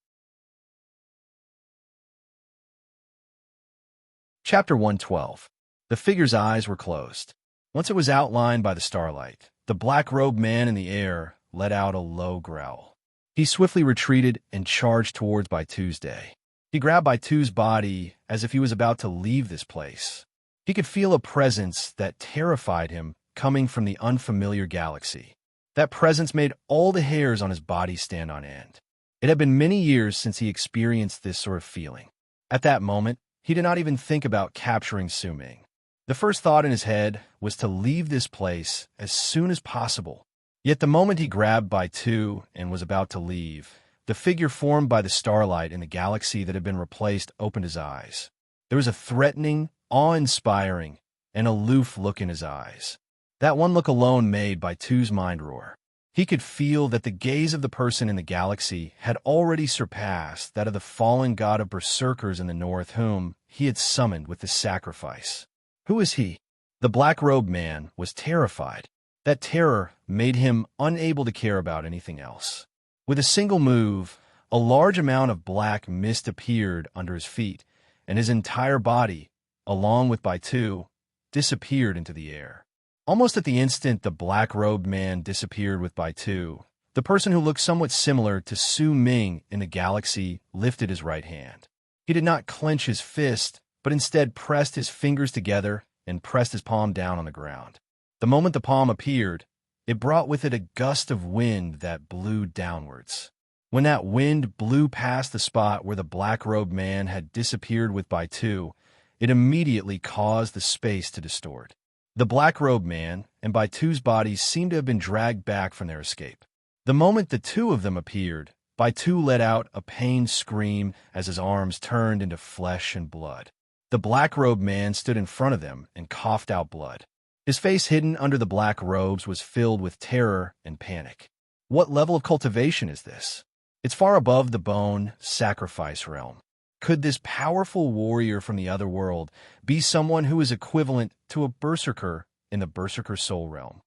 Chapter 112. The figure's eyes were closed. Once it was outlined by the starlight, the black-robed man in the air let out a low growl. He swiftly retreated and charged towards Baitu's day. He grabbed Baitu's body as if he was about to leave this place. He could feel a presence that terrified him coming from the unfamiliar galaxy. That presence made all the hairs on his body stand on end. It had been many years since he experienced this sort of feeling. At that moment, he did not even think about capturing Su Ming. The first thought in his head was to leave this place as soon as possible. Yet the moment he grabbed Baitu and was about to leave, the figure formed by the starlight in the galaxy that had been replaced opened his eyes. There was a threatening, awe-inspiring, and aloof look in his eyes. That one look alone made Baitu's mind roar. He could feel that the gaze of the person in the galaxy had already surpassed that of the fallen god of berserkers in the north whom he had summoned with this sacrifice. Who is he? The black-robed man was terrified. That terror made him unable to care about anything else. With a single move, a large amount of black mist appeared under his feet, and his entire body, along with Baitu, disappeared into the air. Almost at the instant the black-robed man disappeared with Baitu, the person who looked somewhat similar to Su Ming in the galaxy lifted his right hand. He did not clench his fist, but instead pressed his fingers together and pressed his palm down on the ground. The moment the palm appeared, it brought with it a gust of wind that blew downwards. When that wind blew past the spot where the black-robed man had disappeared with Baitu, it immediately caused the space to distort. The black-robed man and Baitu's bodies seemed to have been dragged back from their escape. The moment the two of them appeared, Baitu let out a pained scream as his arms turned into flesh and blood. The black-robed man stood in front of them and coughed out blood. His face hidden under the black robes was filled with terror and panic. What level of cultivation is this? It's far above the bone sacrifice realm. Could this powerful warrior from the other world be someone who is equivalent to a berserker in the berserker soul realm?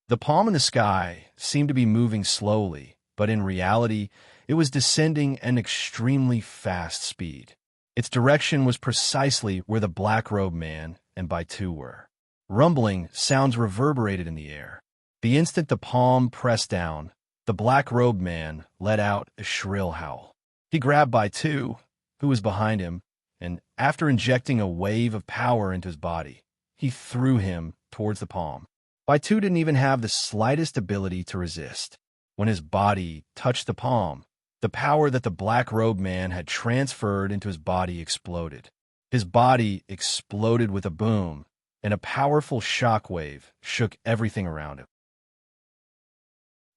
The palm in the sky seemed to be moving slowly, but in reality, it was descending at an extremely fast speed. Its direction was precisely where the black-robed man and Baitu were. Rumbling sounds reverberated in the air. The instant the palm pressed down, the black-robed man let out a shrill howl. He grabbed Baitu, who was behind him, and after injecting a wave of power into his body, he threw him towards the palm. Baitu didn't even have the slightest ability to resist. When his body touched the palm, the power that the black-robed man had transferred into his body exploded. His body exploded with a boom, and a powerful shockwave shook everything around him.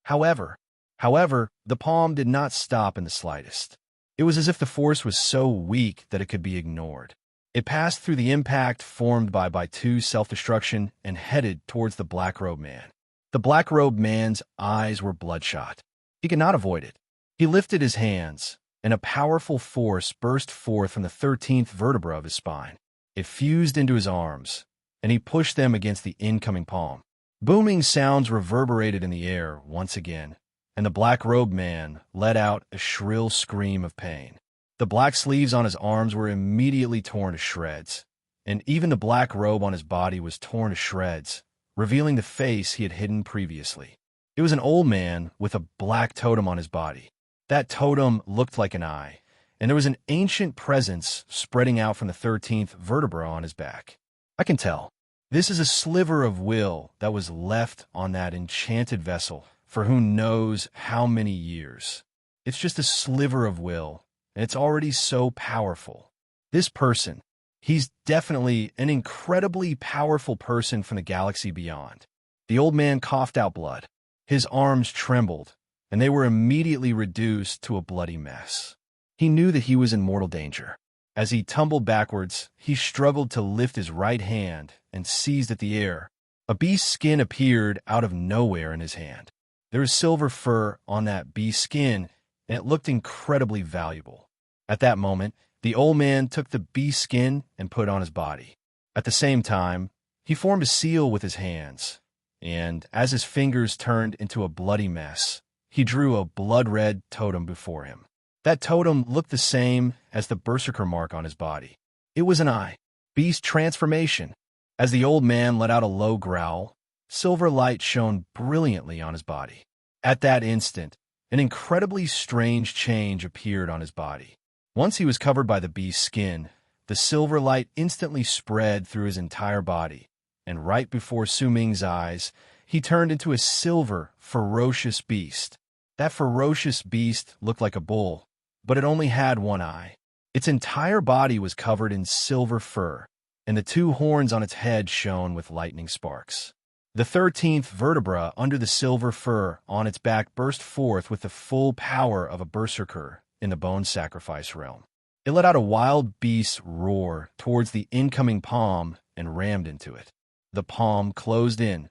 However, the palm did not stop in the slightest. It was as if the force was so weak that it could be ignored. It passed through the impact formed by Baitu's self-destruction and headed towards the black-robed man. The black-robed man's eyes were bloodshot. He could not avoid it. He lifted his hands, and a powerful force burst forth from the 13th vertebra of his spine. It fused into his arms, and he pushed them against the incoming palm. Booming sounds reverberated in the air once again, and the black-robed man let out a shrill scream of pain. The black sleeves on his arms were immediately torn to shreds, and even the black robe on his body was torn to shreds, revealing the face he had hidden previously. It was an old man with a black totem on his body. That totem looked like an eye, and there was an ancient presence spreading out from the 13th vertebra on his back. I can tell. This is a sliver of will that was left on that enchanted vessel for who knows how many years. It's just a sliver of will, and it's already so powerful. This person, he's definitely an incredibly powerful person from the galaxy beyond. The old man coughed out blood. His arms trembled, and they were immediately reduced to a bloody mess. He knew that he was in mortal danger. As he tumbled backwards, he struggled to lift his right hand and seized at the air. A beast's skin appeared out of nowhere in his hand. There was silver fur on that beast's skin, and it looked incredibly valuable. At that moment, the old man took the beast's skin and put it on his body. At the same time, he formed a seal with his hands, and as his fingers turned into a bloody mess, he drew a blood-red totem before him. That totem looked the same as the berserker mark on his body. It was an eye. Beast transformation. As the old man let out a low growl, silver light shone brilliantly on his body. At that instant, an incredibly strange change appeared on his body. Once he was covered by the beast's skin, the silver light instantly spread through his entire body, and right before Su Ming's eyes, he turned into a silver, ferocious beast. That ferocious beast looked like a bull, but it only had one eye. Its entire body was covered in silver fur, and the two horns on its head shone with lightning sparks. The 13th vertebra under the silver fur on its back burst forth with the full power of a berserker in the bone sacrifice realm. It let out a wild beast roar towards the incoming palm and rammed into it. The palm closed in,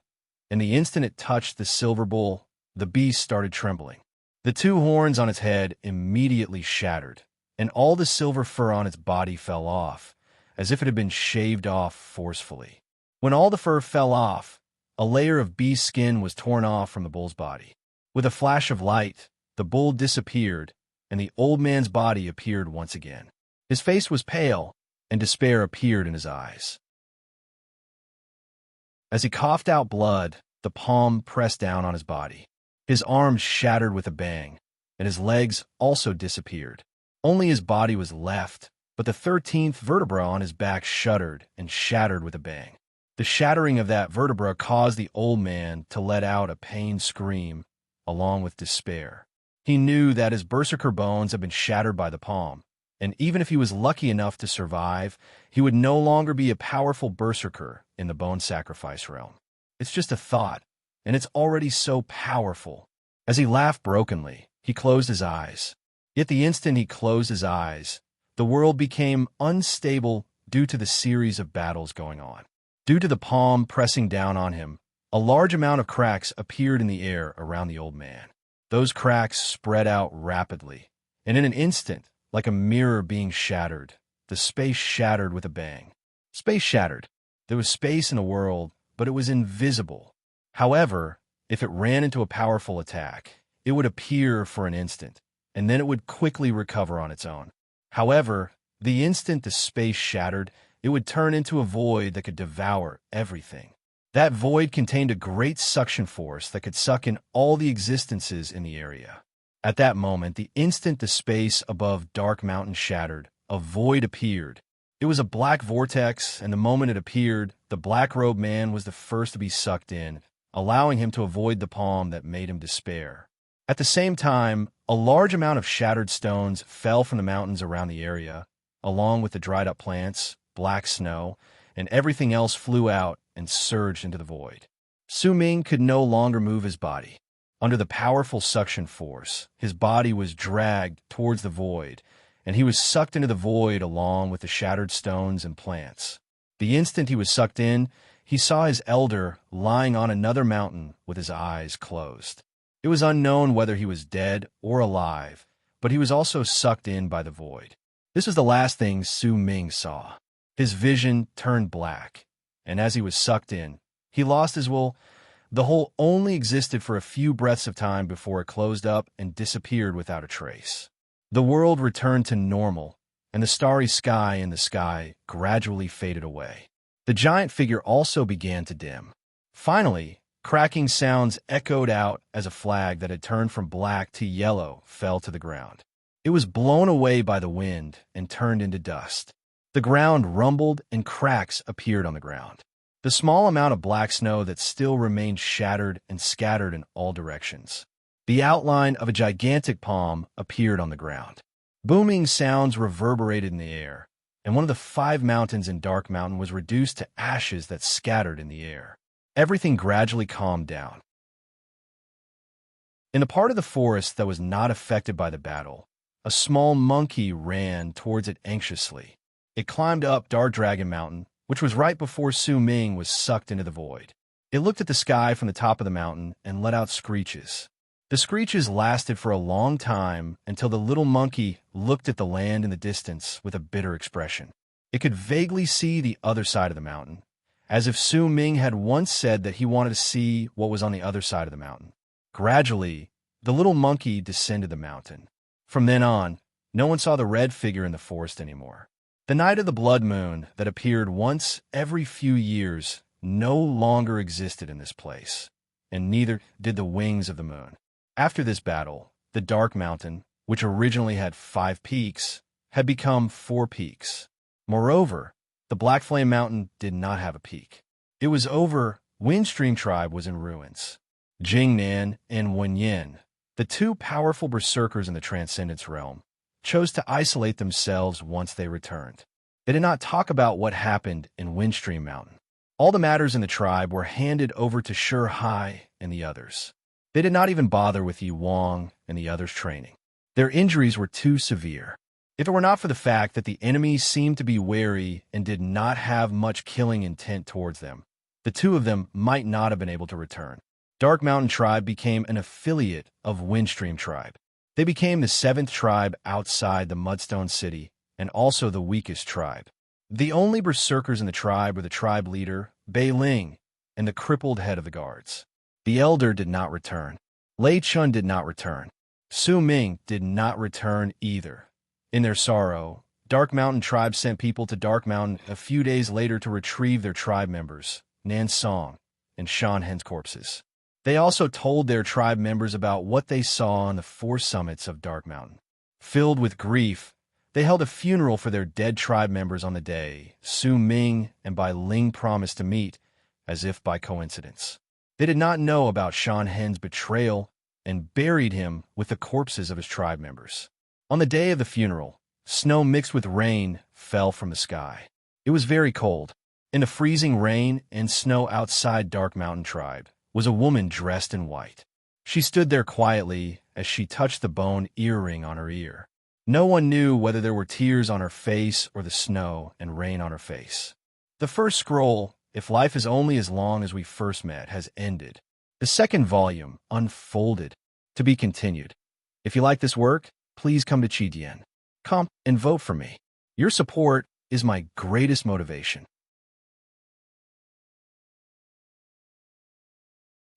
and the instant it touched the silver bull, the beast started trembling. The two horns on its head immediately shattered, and all the silver fur on its body fell off, as if it had been shaved off forcefully. When all the fur fell off, a layer of beast skin was torn off from the bull's body. With a flash of light, the bull disappeared, and the old man's body appeared once again. His face was pale, and despair appeared in his eyes. As he coughed out blood, the palm pressed down on his body. His arms shattered with a bang, and his legs also disappeared. Only his body was left, but the 13th vertebra on his back shuddered and shattered with a bang. The shattering of that vertebra caused the old man to let out a pained scream, along with despair. He knew that his berserker bones had been shattered by the palm, and even if he was lucky enough to survive, he would no longer be a powerful berserker in the bone sacrifice realm. It's just a thought, and it's already so powerful. As he laughed brokenly, he closed his eyes. Yet the instant he closed his eyes, the world became unstable due to the series of battles going on. Due to the palm pressing down on him, a large amount of cracks appeared in the air around the old man. Those cracks spread out rapidly, and in an instant, like a mirror being shattered, the space shattered with a bang. Space shattered. There was space in the world, but it was invisible. However, if it ran into a powerful attack, it would appear for an instant, and then it would quickly recover on its own. However, the instant the space shattered, it would turn into a void that could devour everything. That void contained a great suction force that could suck in all the existences in the area. At that moment, the instant the space above Dark Mountain shattered, a void appeared. It was a black vortex, and the moment it appeared, the black-robed man was the first to be sucked in, allowing him to avoid the palm that made him despair. At the same time, a large amount of shattered stones fell from the mountains around the area, along with the dried-up plants, black snow, and everything else flew out and surged into the void. Su Ming could no longer move his body. Under the powerful suction force, his body was dragged towards the void, and he was sucked into the void along with the shattered stones and plants. The instant he was sucked in, he saw his elder lying on another mountain with his eyes closed. It was unknown whether he was dead or alive, but he was also sucked in by the void. This was the last thing Su Ming saw. His vision turned black, and as he was sucked in, he lost his will. The hole only existed for a few breaths of time before it closed up and disappeared without a trace. The world returned to normal, and the starry sky in the sky gradually faded away. The giant figure also began to dim. Finally, cracking sounds echoed out as a flag that had turned from black to yellow fell to the ground. It was blown away by the wind and turned into dust. The ground rumbled and cracks appeared on the ground. The small amount of black snow that still remained shattered and scattered in all directions. The outline of a gigantic palm appeared on the ground. Booming sounds reverberated in the air, and one of the 5 mountains in Dark Mountain was reduced to ashes that scattered in the air. Everything gradually calmed down. In the part of the forest that was not affected by the battle, a small monkey ran towards it anxiously. It climbed up Dark Dragon Mountain, which was right before Su Ming was sucked into the void. It looked at the sky from the top of the mountain and let out screeches. The screeches lasted for a long time until the little monkey looked at the land in the distance with a bitter expression. It could vaguely see the other side of the mountain, as if Su Ming had once said that he wanted to see what was on the other side of the mountain. Gradually, the little monkey descended the mountain. From then on, no one saw the red figure in the forest anymore. The night of the blood moon that appeared once every few years no longer existed in this place, and neither did the wings of the moon. After this battle, the Dark Mountain, which originally had 5 peaks, had become 4 peaks. Moreover, the Black Flame Mountain did not have a peak. It was over. Windstream tribe was in ruins. Jingnan and Wenyan, the 2 powerful berserkers in the Transcendence realm, chose to isolate themselves once they returned. They did not talk about what happened in Windstream Mountain. All the matters in the tribe were handed over to Shi Hai and the others. They did not even bother with Yi Wang and the others' training. Their injuries were too severe. If it were not for the fact that the enemy seemed to be wary and did not have much killing intent towards them, the 2 of them might not have been able to return. Dark Mountain Tribe became an affiliate of Windstream Tribe. They became the 7th tribe outside the Mudstone City and also the weakest tribe. The only berserkers in the tribe were the tribe leader, Bei Ling, and the crippled head of the guards. The elder did not return. Lei Chun did not return. Su Ming did not return either. In their sorrow, Dark Mountain Tribe sent people to Dark Mountain a few days later to retrieve their tribe members, Nan Song and Shan Hen's corpses. They also told their tribe members about what they saw on the 4 summits of Dark Mountain. Filled with grief, they held a funeral for their dead tribe members on the day Su Ming and Bai Ling promised to meet, as if by coincidence. They did not know about Shan Hen's betrayal and buried him with the corpses of his tribe members. On the day of the funeral, snow mixed with rain fell from the sky. It was very cold. In the freezing rain and snow outside Dark Mountain Tribe was a woman dressed in white. She stood there quietly as she touched the bone earring on her ear. No one knew whether there were tears on her face or the snow and rain on her face. The first scroll, If Life is Only as Long as We First Met, has ended. The second volume unfolded. To be continued. If you like this work, please come to Chidian. Come and vote for me. Your support is my greatest motivation.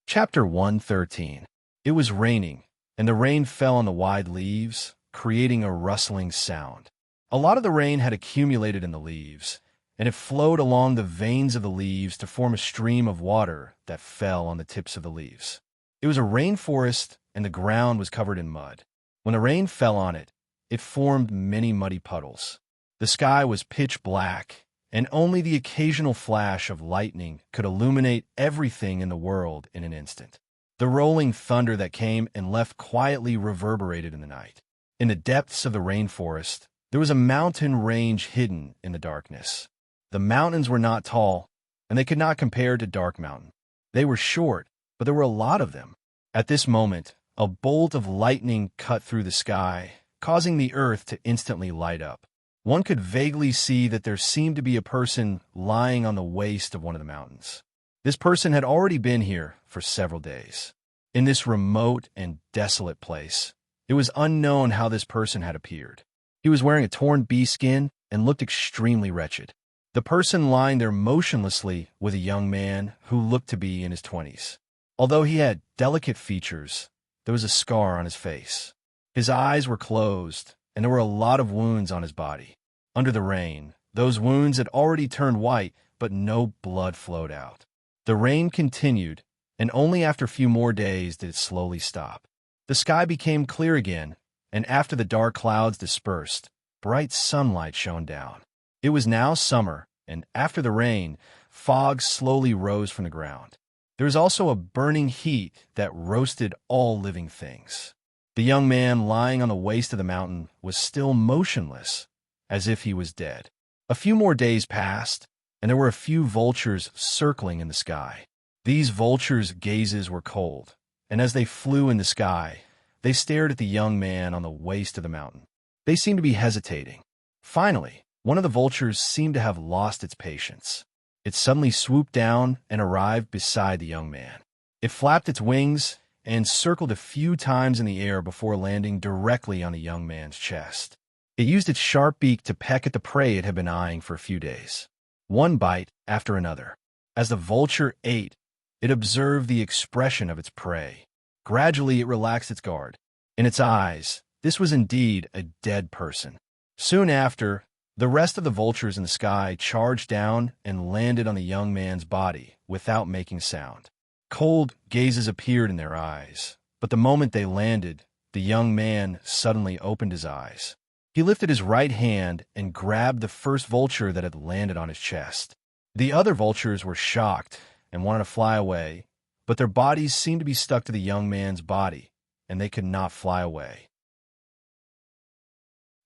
Chapter 113. It was raining, and the rain fell on the wide leaves, creating a rustling sound. A lot of the rain had accumulated in the leaves, and it flowed along the veins of the leaves to form a stream of water that fell on the tips of the leaves. It was a rainforest, and the ground was covered in mud. When the rain fell on it, it formed many muddy puddles. The sky was pitch black, and only the occasional flash of lightning could illuminate everything in the world in an instant. The rolling thunder that came and left quietly reverberated in the night. In the depths of the rainforest, there was a mountain range hidden in the darkness. The mountains were not tall, and they could not compare to Dark Mountain. They were short, but there were a lot of them. At this moment, a bolt of lightning cut through the sky, causing the earth to instantly light up. One could vaguely see that there seemed to be a person lying on the waist of one of the mountains. This person had already been here for several days. In this remote and desolate place, it was unknown how this person had appeared. He was wearing a torn bee skin and looked extremely wretched. The person lying there motionlessly was a young man who looked to be in his 20s. Although he had delicate features, there was a scar on his face. His eyes were closed, and there were a lot of wounds on his body. Under the rain, those wounds had already turned white, but no blood flowed out. The rain continued, and only after a few more days did it slowly stop. The sky became clear again, and after the dark clouds dispersed, bright sunlight shone down. It was now summer, and after the rain, fog slowly rose from the ground. There was also a burning heat that roasted all living things. The young man lying on the waist of the mountain was still motionless, as if he was dead. A few more days passed, and there were a few vultures circling in the sky. These vultures' gazes were cold, and as they flew in the sky, they stared at the young man on the waist of the mountain. They seemed to be hesitating. Finally, one of the vultures seemed to have lost its patience. It suddenly swooped down and arrived beside the young man. It flapped its wings and circled a few times in the air before landing directly on the young man's chest. It used its sharp beak to peck at the prey it had been eyeing for a few days, one bite after another. As the vulture ate, it observed the expression of its prey. Gradually, it relaxed its guard. In its eyes, this was indeed a dead person. Soon after, the rest of the vultures in the sky charged down and landed on the young man's body without making sound. Cold gazes appeared in their eyes, but the moment they landed, the young man suddenly opened his eyes. He lifted his right hand and grabbed the first vulture that had landed on his chest. The other vultures were shocked and wanted to fly away, but their bodies seemed to be stuck to the young man's body, and they could not fly away.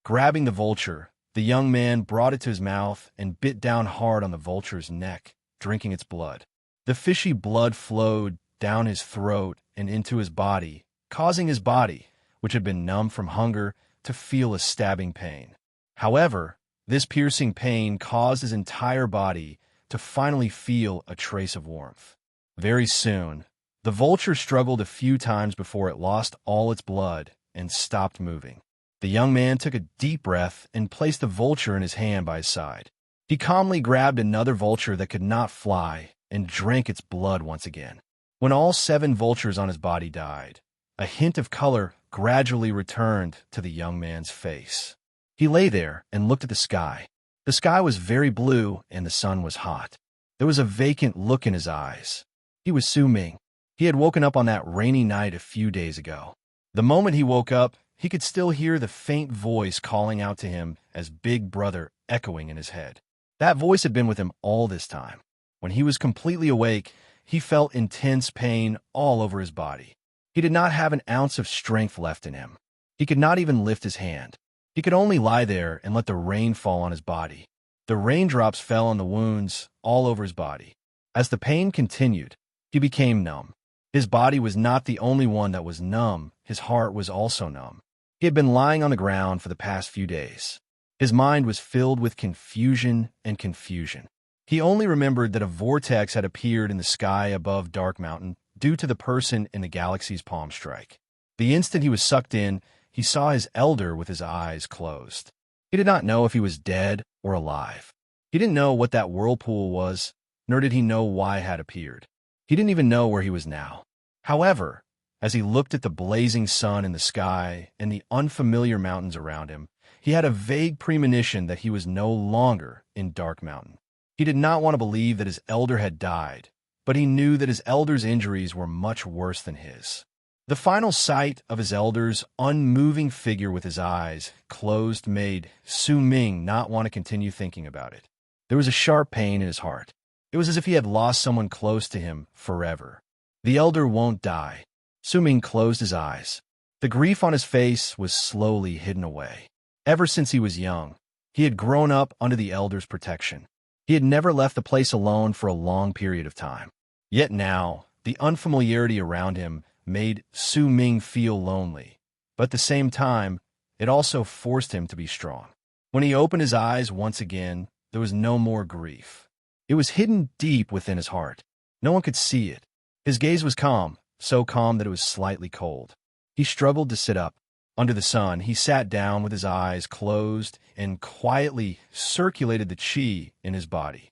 Grabbing the vulture, the young man brought it to his mouth and bit down hard on the vulture's neck, drinking its blood. The fishy blood flowed down his throat and into his body, causing his body, which had been numb from hunger, to feel a stabbing pain. However, this piercing pain caused his entire body to finally feel a trace of warmth. Very soon, the vulture struggled a few times before it lost all its blood and stopped moving. The young man took a deep breath and placed the vulture in his hand by his side. He calmly grabbed another vulture that could not fly and drank its blood once again. When all 7 vultures on his body died, a hint of color gradually returned to the young man's face. He lay there and looked at the sky. The sky was very blue and the sun was hot. There was a vacant look in his eyes. He was Su Ming. He had woken up on that rainy night a few days ago. The moment he woke up, he could still hear the faint voice calling out to him as Big Brother echoing in his head. That voice had been with him all this time. When he was completely awake, he felt intense pain all over his body. He did not have an ounce of strength left in him. He could not even lift his hand. He could only lie there and let the rain fall on his body. The raindrops fell on the wounds all over his body. As the pain continued, he became numb. His body was not the only one that was numb. His heart was also numb. He had been lying on the ground for the past few days. His mind was filled with confusion and confusion. He only remembered that a vortex had appeared in the sky above Dark Mountain due to the person in the galaxy's palm strike. The instant he was sucked in, he saw his elder with his eyes closed. He did not know if he was dead or alive. He didn't know what that whirlpool was, nor did he know why it had appeared. He didn't even know where he was now. However, as he looked at the blazing sun in the sky and the unfamiliar mountains around him, he had a vague premonition that he was no longer in Dark Mountain. He did not want to believe that his elder had died, but he knew that his elder's injuries were much worse than his. The final sight of his elder's unmoving figure with his eyes closed made Su Ming not want to continue thinking about it. There was a sharp pain in his heart. It was as if he had lost someone close to him forever. The elder won't die. Su Ming closed his eyes. The grief on his face was slowly hidden away. Ever since he was young, he had grown up under the elder's protection. He had never left the place alone for a long period of time. Yet now, the unfamiliarity around him made Su Ming feel lonely, but at the same time, it also forced him to be strong. When he opened his eyes once again, there was no more grief. It was hidden deep within his heart. No one could see it. His gaze was calm, so calm that it was slightly cold. He struggled to sit up. Under the sun, he sat down with his eyes closed and quietly circulated the qi in his body.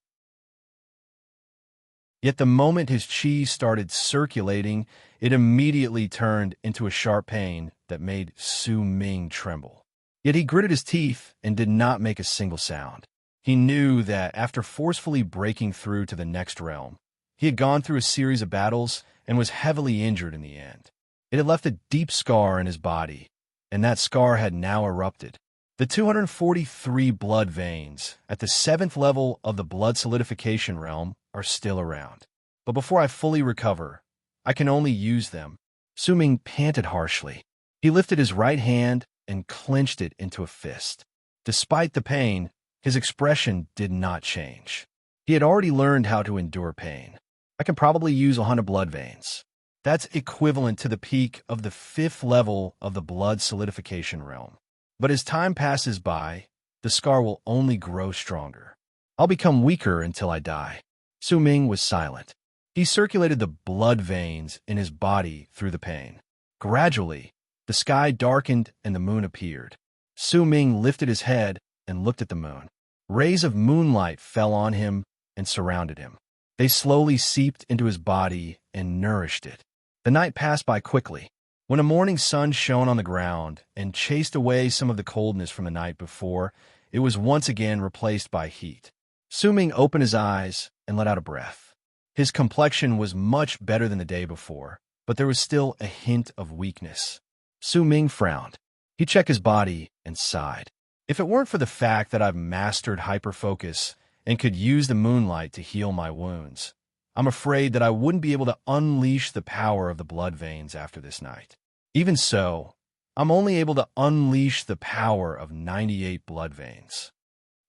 Yet the moment his qi started circulating, it immediately turned into a sharp pain that made Su Ming tremble. Yet he gritted his teeth and did not make a single sound. He knew that after forcefully breaking through to the next realm, he had gone through a series of battles and was heavily injured in the end. It had left a deep scar in his body, and that scar had now erupted. The 243 blood veins at the 7th level of the blood solidification realm are still around. But before I fully recover, I can only use them. Su Ming panted harshly. He lifted his right hand and clenched it into a fist. Despite the pain, his expression did not change. He had already learned how to endure pain. I can probably use 100 blood veins. That's equivalent to the peak of the 5th level of the blood solidification realm. But as time passes by, the scar will only grow stronger. I'll become weaker until I die. Su Ming was silent. He circulated the blood veins in his body through the pain. Gradually, the sky darkened and the moon appeared. Su Ming lifted his head and looked at the moon. Rays of moonlight fell on him and surrounded him. They slowly seeped into his body and nourished it. The night passed by quickly. When a morning sun shone on the ground and chased away some of the coldness from the night before, it was once again replaced by heat. Su Ming opened his eyes and let out a breath. His complexion was much better than the day before, but there was still a hint of weakness. Su Ming frowned. He checked his body and sighed. If it weren't for the fact that I've mastered hyperfocus and could use the moonlight to heal my wounds, I'm afraid that I wouldn't be able to unleash the power of the blood veins after this night. Even so, I'm only able to unleash the power of 98 blood veins.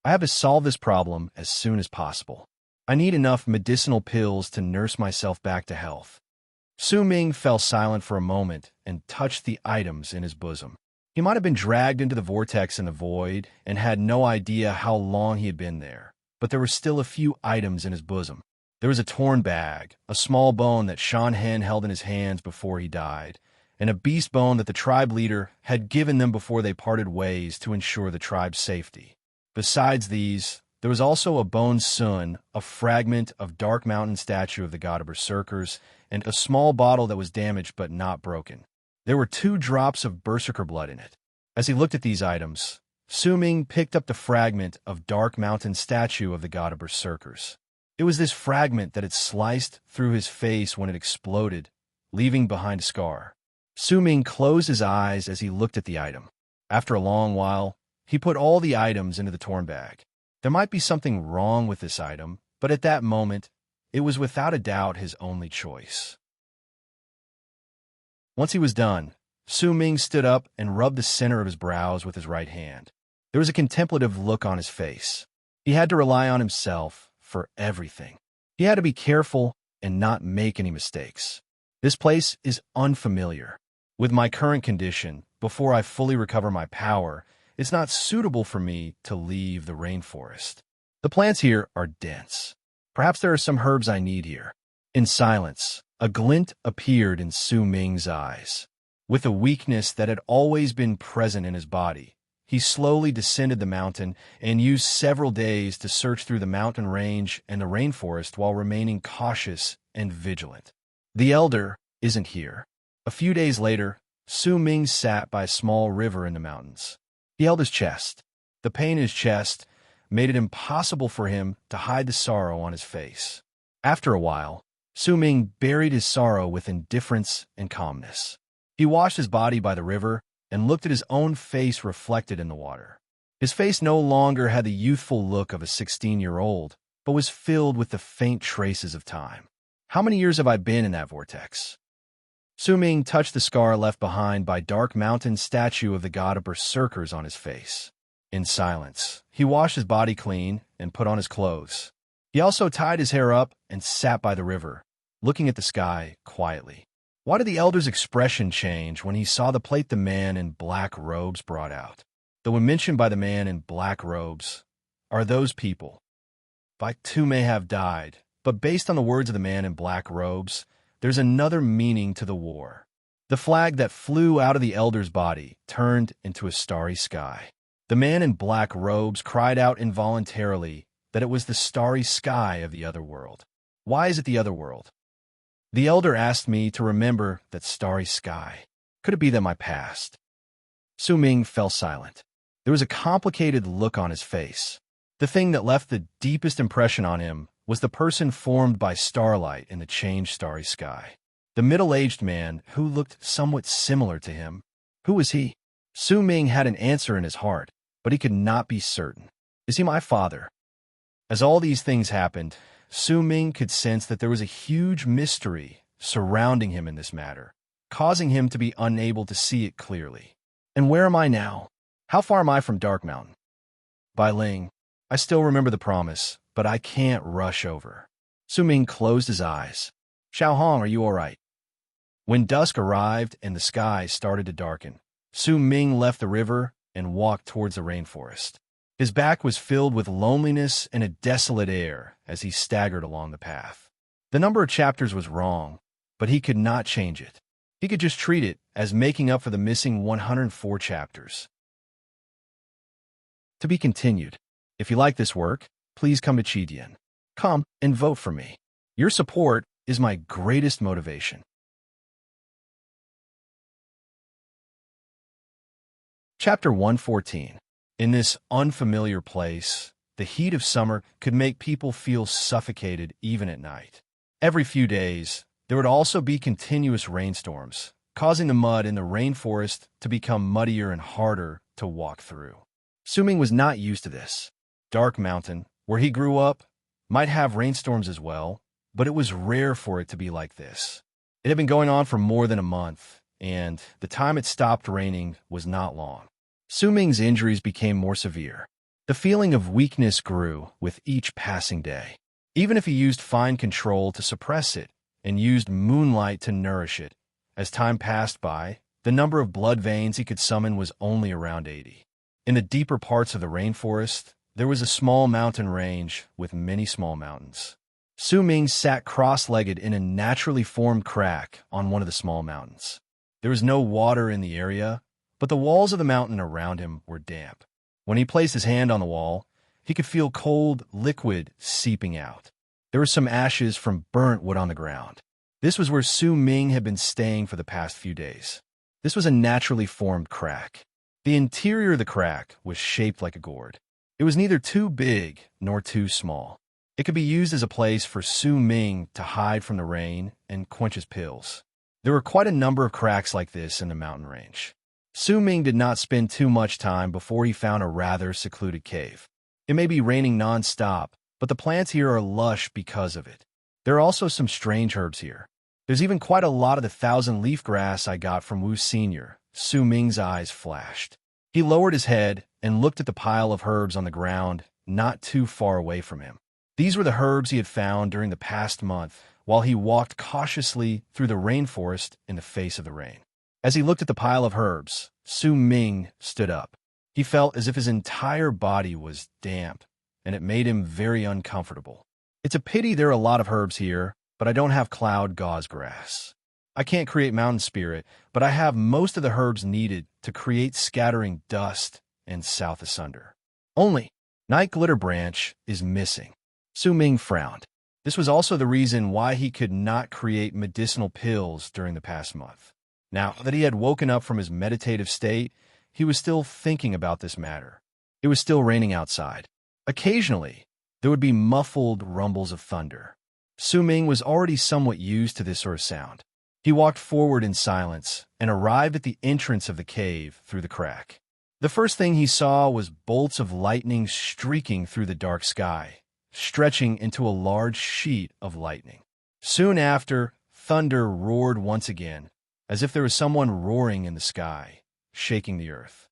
I have to solve this problem as soon as possible. I need enough medicinal pills to nurse myself back to health. Su Ming fell silent for a moment and touched the items in his bosom. He might have been dragged into the vortex in the void and had no idea how long he had been there, but there were still a few items in his bosom. There was a torn bag, a small bone that Shan Hen held in his hands before he died, and a beast bone that the tribe leader had given them before they parted ways to ensure the tribe's safety. Besides these, there was also a bone sun, a fragment of Dark Mountain statue of the god of berserkers, and a small bottle that was damaged but not broken. There were 2 drops of berserker blood in it. As he looked at these items, Su Ming picked up the fragment of Dark Mountain statue of the god of berserkers. It was this fragment that had sliced through his face when it exploded, leaving behind a scar. Su Ming closed his eyes as he looked at the item. After a long while, he put all the items into the torn bag. There might be something wrong with this item, but at that moment, it was without a doubt his only choice. Once he was done, Su Ming stood up and rubbed the center of his brows with his right hand. There was a contemplative look on his face. He had to rely on himself for everything. He had to be careful and not make any mistakes. This place is unfamiliar. With my current condition, before I fully recover my power, it's not suitable for me to leave the rainforest. The plants here are dense. Perhaps there are some herbs I need here. In silence, a glint appeared in Su Ming's eyes. With a weakness that had always been present in his body, he slowly descended the mountain and used several days to search through the mountain range and the rainforest while remaining cautious and vigilant. The elder isn't here. A few days later, Su Ming sat by a small river in the mountains. He held his chest. The pain in his chest made it impossible for him to hide the sorrow on his face. After a while, Su Ming buried his sorrow with indifference and calmness. He washed his body by the river and looked at his own face reflected in the water. His face no longer had the youthful look of a 16-year-old, but was filled with the faint traces of time. How many years have I been in that vortex? Su Ming touched the scar left behind by Dark Mountain's statue of the god of berserkers on his face. In silence, he washed his body clean and put on his clothes. He also tied his hair up and sat by the river, looking at the sky quietly. Why did the elder's expression change when he saw the plate the man in black robes brought out? The one mentioned by the man in black robes are those people. Two may have died, but based on the words of the man in black robes, there's another meaning to the war. The flag that flew out of the elder's body turned into a starry sky. The man in black robes cried out involuntarily that it was the starry sky of the other world. Why is it the other world? The elder asked me to remember that starry sky. Could it be that my past? Su Ming fell silent. There was a complicated look on his face. The thing that left the deepest impression on him was the person formed by starlight in the changed starry sky. The middle-aged man who looked somewhat similar to him. Who was he? Su Ming had an answer in his heart, but he could not be certain. Is he my father? As all these things happened, Su Ming could sense that there was a huge mystery surrounding him in this matter, causing him to be unable to see it clearly. And where am I now? How far am I from Dark Mountain? Bai Ling, I still remember the promise, but I can't rush over. Su Ming closed his eyes. Xiao Hong, are you all right? When dusk arrived and the sky started to darken, Su Ming left the river and walked towards the rainforest. His back was filled with loneliness and a desolate air as he staggered along the path. The number of chapters was wrong, but he could not change it. He could just treat it as making up for the missing 104 chapters. To be continued. If you like this work, please come to Chidian. Come and vote for me. Your support is my greatest motivation. Chapter 114. In this unfamiliar place, the heat of summer could make people feel suffocated even at night. Every few days, there would also be continuous rainstorms, causing the mud in the rainforest to become muddier and harder to walk through. Su Ming was not used to this. Dark Mountain, where he grew up, might have rainstorms as well, but it was rare for it to be like this. It had been going on for more than a month, and the time it stopped raining was not long. Su Ming's injuries became more severe. The feeling of weakness grew with each passing day. Even if he used fine control to suppress it and used moonlight to nourish it, as time passed by, the number of blood veins he could summon was only around 80. In the deeper parts of the rainforest, there was a small mountain range with many small mountains. Su Ming sat cross-legged in a naturally formed crack on one of the small mountains. There was no water in the area, but the walls of the mountain around him were damp. When he placed his hand on the wall, he could feel cold liquid seeping out. There were some ashes from burnt wood on the ground. This was where Su Ming had been staying for the past few days. This was a naturally formed crack. The interior of the crack was shaped like a gourd. It was neither too big nor too small. It could be used as a place for Su Ming to hide from the rain and quench his pills. There were quite a number of cracks like this in the mountain range. Su Ming did not spend too much time before he found a rather secluded cave. It may be raining non-stop, but the plants here are lush because of it. There are also some strange herbs here. There's even quite a lot of the 1,000-leaf grass I got from Wu Sr. Su Ming's eyes flashed. He lowered his head and looked at the pile of herbs on the ground not too far away from him. These were the herbs he had found during the past month while he walked cautiously through the rainforest in the face of the rain. As he looked at the pile of herbs, Su Ming stood up. He felt as if his entire body was damp, and it made him very uncomfortable. It's a pity there are a lot of herbs here, but I don't have cloud gauze grass. I can't create mountain spirit, but I have most of the herbs needed to create scattering dust and south asunder. Only, Night Glitter Branch is missing. Su Ming frowned. This was also the reason why he could not create medicinal pills during the past month. Now that he had woken up from his meditative state, he was still thinking about this matter. It was still raining outside. Occasionally, there would be muffled rumbles of thunder. Su Ming was already somewhat used to this sort of sound. He walked forward in silence and arrived at the entrance of the cave through the crack. The first thing he saw was bolts of lightning streaking through the dark sky, stretching into a large sheet of lightning. Soon after, thunder roared once again, as if there was someone roaring in the sky, shaking the earth.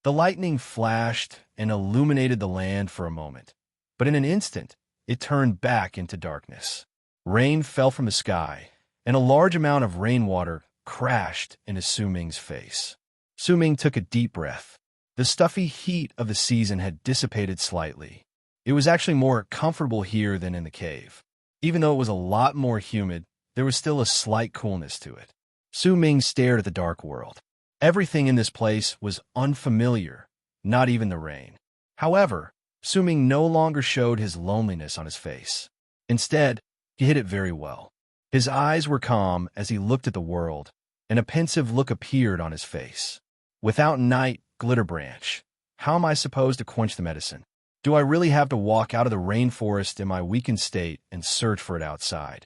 The lightning flashed and illuminated the land for a moment, but in an instant, it turned back into darkness. Rain fell from the sky, and a large amount of rainwater crashed into Su Ming's face. Su Ming took a deep breath. The stuffy heat of the season had dissipated slightly. It was actually more comfortable here than in the cave. Even though it was a lot more humid, there was still a slight coolness to it. Su Ming stared at the dark world. Everything in this place was unfamiliar, not even the rain. However, Su Ming no longer showed his loneliness on his face. Instead, he hid it very well. His eyes were calm as he looked at the world, and a pensive look appeared on his face. Without Night Glitter Branch, how am I supposed to quench the medicine? Do I really have to walk out of the rainforest in my weakened state and search for it outside?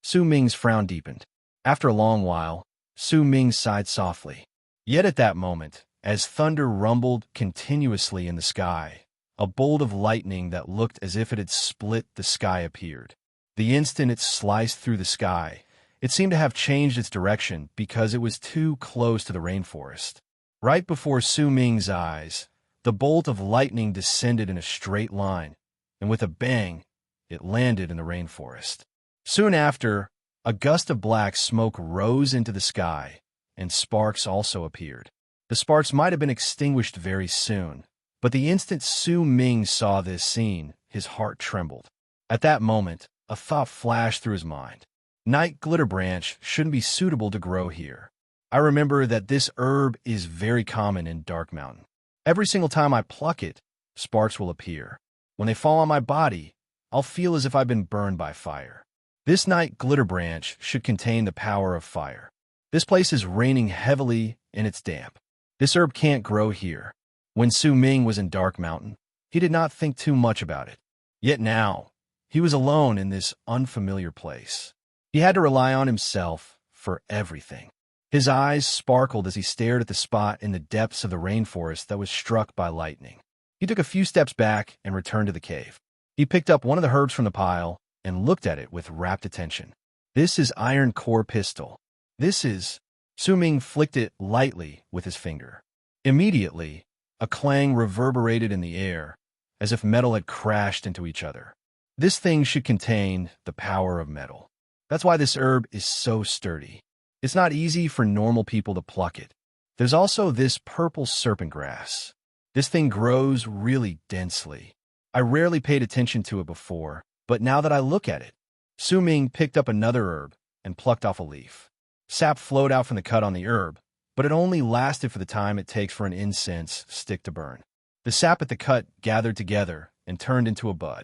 Su Ming's frown deepened. After a long while, Su Ming sighed softly. Yet at that moment, as thunder rumbled continuously in the sky, a bolt of lightning that looked as if it had split the sky appeared. The instant it sliced through the sky, it seemed to have changed its direction because it was too close to the rainforest. Right before Su Ming's eyes, the bolt of lightning descended in a straight line, and with a bang, it landed in the rainforest. Soon after, a gust of black smoke rose into the sky, and sparks also appeared. The sparks might have been extinguished very soon, but the instant Su Ming saw this scene, his heart trembled. At that moment, a thought flashed through his mind. Night Glitter Branch shouldn't be suitable to grow here. I remember that this herb is very common in Dark Mountain. Every single time I pluck it, sparks will appear. When they fall on my body, I'll feel as if I've been burned by fire. This Night Glitter Branch should contain the power of fire. This place is raining heavily and it's damp. This herb can't grow here. When Su Ming was in Dark Mountain, he did not think too much about it. Yet now, he was alone in this unfamiliar place. He had to rely on himself for everything. His eyes sparkled as he stared at the spot in the depths of the rainforest that was struck by lightning. He took a few steps back and returned to the cave. He picked up one of the herbs from the pile and looked at it with rapt attention. This is iron core pistol. This is... Su Ming flicked it lightly with his finger. Immediately, a clang reverberated in the air, as if metal had crashed into each other. This thing should contain the power of metal. That's why this herb is so sturdy. It's not easy for normal people to pluck it. There's also this purple serpent grass. This thing grows really densely. I rarely paid attention to it before, but now that I look at it, Su Ming picked up another herb and plucked off a leaf. Sap flowed out from the cut on the herb, but it only lasted for the time it takes for an incense stick to burn. The sap at the cut gathered together and turned into a bud.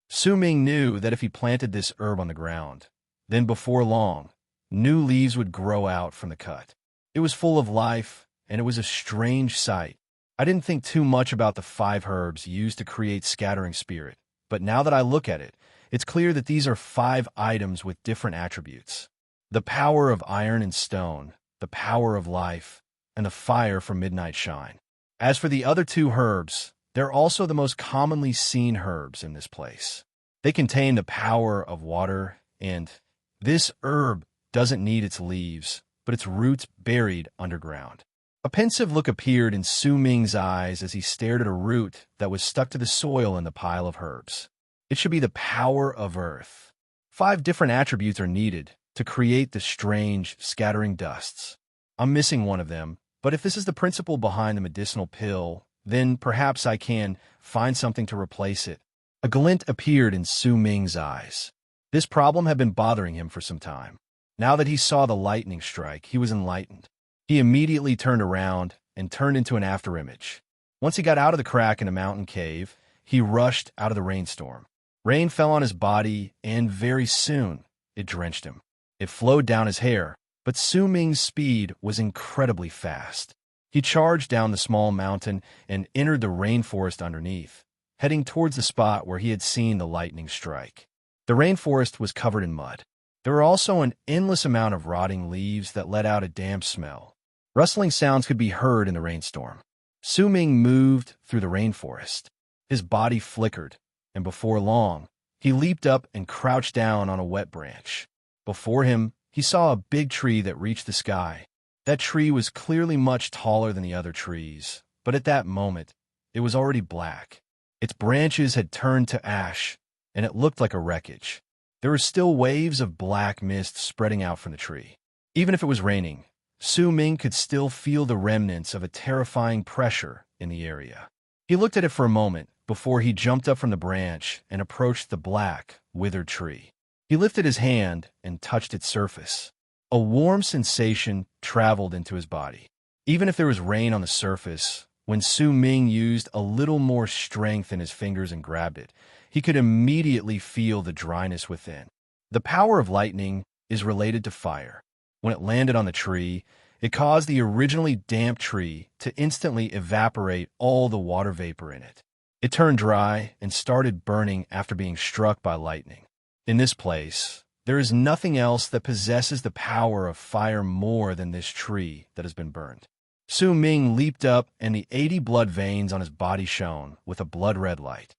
Su Ming knew that if he planted this herb on the ground, then before long, new leaves would grow out from the cut. It was full of life, and it was a strange sight. I didn't think too much about the 5 herbs used to create scattering spirit, but now that I look at it, it's clear that these are 5 items with different attributes. The power of iron and stone, the power of life, and the fire from midnight shine. As for the other 2 herbs, they're also the most commonly seen herbs in this place. They contain the power of water, and this herb doesn't need its leaves, but its roots buried underground. A pensive look appeared in Su Ming's eyes as he stared at a root that was stuck to the soil in the pile of herbs. It should be the power of earth. 5 different attributes are needed to create the strange, scattering dusts. I'm missing one of them, but if this is the principle behind the medicinal pill, then perhaps I can find something to replace it. A glint appeared in Su Ming's eyes. This problem had been bothering him for some time. Now that he saw the lightning strike, he was enlightened. He immediately turned around and turned into an afterimage. Once he got out of the crack in the mountain cave, he rushed out of the rainstorm. Rain fell on his body, and very soon it drenched him. It flowed down his hair, but Su Ming's speed was incredibly fast. He charged down the small mountain and entered the rainforest underneath, heading towards the spot where he had seen the lightning strike. The rainforest was covered in mud. There were also an endless amount of rotting leaves that let out a damp smell. Rustling sounds could be heard in the rainstorm. Su Ming moved through the rainforest. His body flickered, and before long, he leaped up and crouched down on a wet branch. Before him, he saw a big tree that reached the sky. That tree was clearly much taller than the other trees, but at that moment, it was already black. Its branches had turned to ash, and it looked like a wreckage. There were still waves of black mist spreading out from the tree. Even if it was raining, Su Ming could still feel the remnants of a terrifying pressure in the area. He looked at it for a moment before he jumped up from the branch and approached the black, withered tree. He lifted his hand and touched its surface. A warm sensation traveled into his body. Even if there was rain on the surface, when Su Ming used a little more strength in his fingers and grabbed it, he could immediately feel the dryness within. The power of lightning is related to fire. When it landed on the tree, it caused the originally damp tree to instantly evaporate all the water vapor in it. It turned dry and started burning after being struck by lightning. In this place, there is nothing else that possesses the power of fire more than this tree that has been burned. Su Ming leaped up, and the 80 blood veins on his body shone with a blood-red light.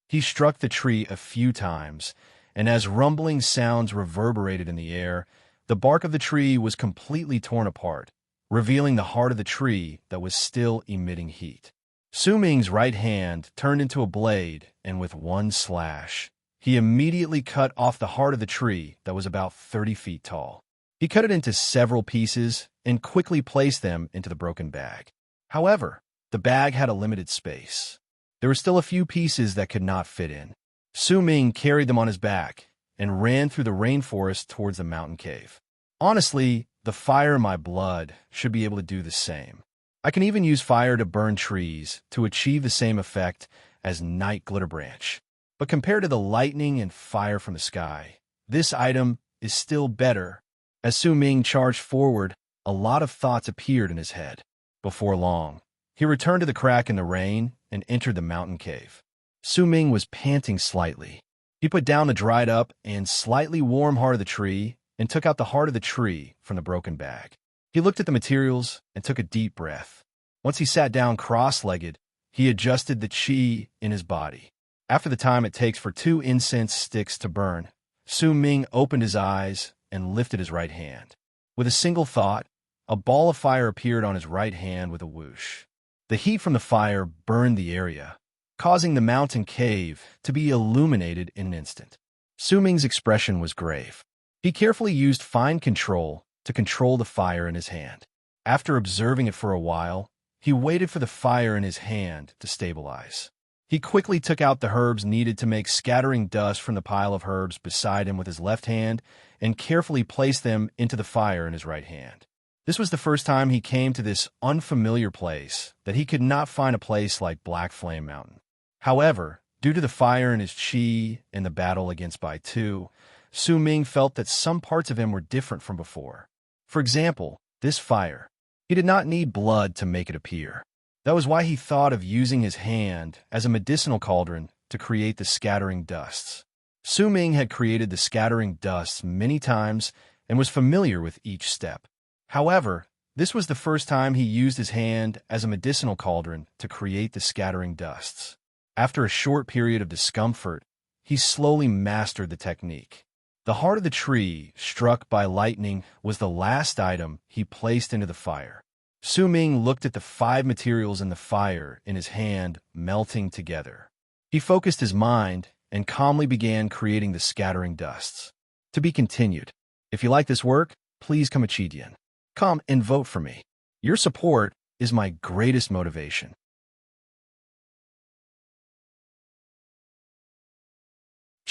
He struck the tree a few times, and as rumbling sounds reverberated in the air, the bark of the tree was completely torn apart, revealing the heart of the tree that was still emitting heat. Su Ming's right hand turned into a blade, and with one slash, he immediately cut off the heart of the tree that was about 30 feet tall. He cut it into several pieces and quickly placed them into the broken bag. However, the bag had a limited space. There were still a few pieces that could not fit in. Su Ming carried them on his back and ran through the rainforest towards the mountain cave. Honestly, the fire in my blood should be able to do the same. I can even use fire to burn trees to achieve the same effect as Night Glitter Branch. But compared to the lightning and fire from the sky, this item is still better. As Su Ming charged forward, a lot of thoughts appeared in his head. Before long, he returned to the crack in the rain and entered the mountain cave. Su Ming was panting slightly. He put down the dried up and slightly warm heart of the tree and took out the heart of the tree from the broken bag. He looked at the materials and took a deep breath. Once he sat down cross-legged, he adjusted the chi in his body. After the time it takes for 2 incense sticks to burn, Su Ming opened his eyes and lifted his right hand. With a single thought, a ball of fire appeared on his right hand with a whoosh. The heat from the fire burned the area, causing the mountain cave to be illuminated in an instant. Su Ming's expression was grave. He carefully used fine control to control the fire in his hand. After observing it for a while, he waited for the fire in his hand to stabilize. He quickly took out the herbs needed to make scattering dust from the pile of herbs beside him with his left hand and carefully placed them into the fire in his right hand. This was the first time he came to this unfamiliar place that he could not find a place like Black Flame Mountain. However, due to the fire in his chi and the battle against Bai Tu, Su Ming felt that some parts of him were different from before. For example, this fire. He did not need blood to make it appear. That was why he thought of using his hand as a medicinal cauldron to create the scattering dusts. Su Ming had created the scattering dusts many times and was familiar with each step. However, this was the first time he used his hand as a medicinal cauldron to create the scattering dusts. After a short period of discomfort, he slowly mastered the technique. The heart of the tree, struck by lightning, was the last item he placed into the fire. Su Ming looked at the 5 materials in the fire in his hand melting together. He focused his mind and calmly began creating the scattering dusts. To be continued. If you like this work, please come Chidian. Come and vote for me. Your support is my greatest motivation.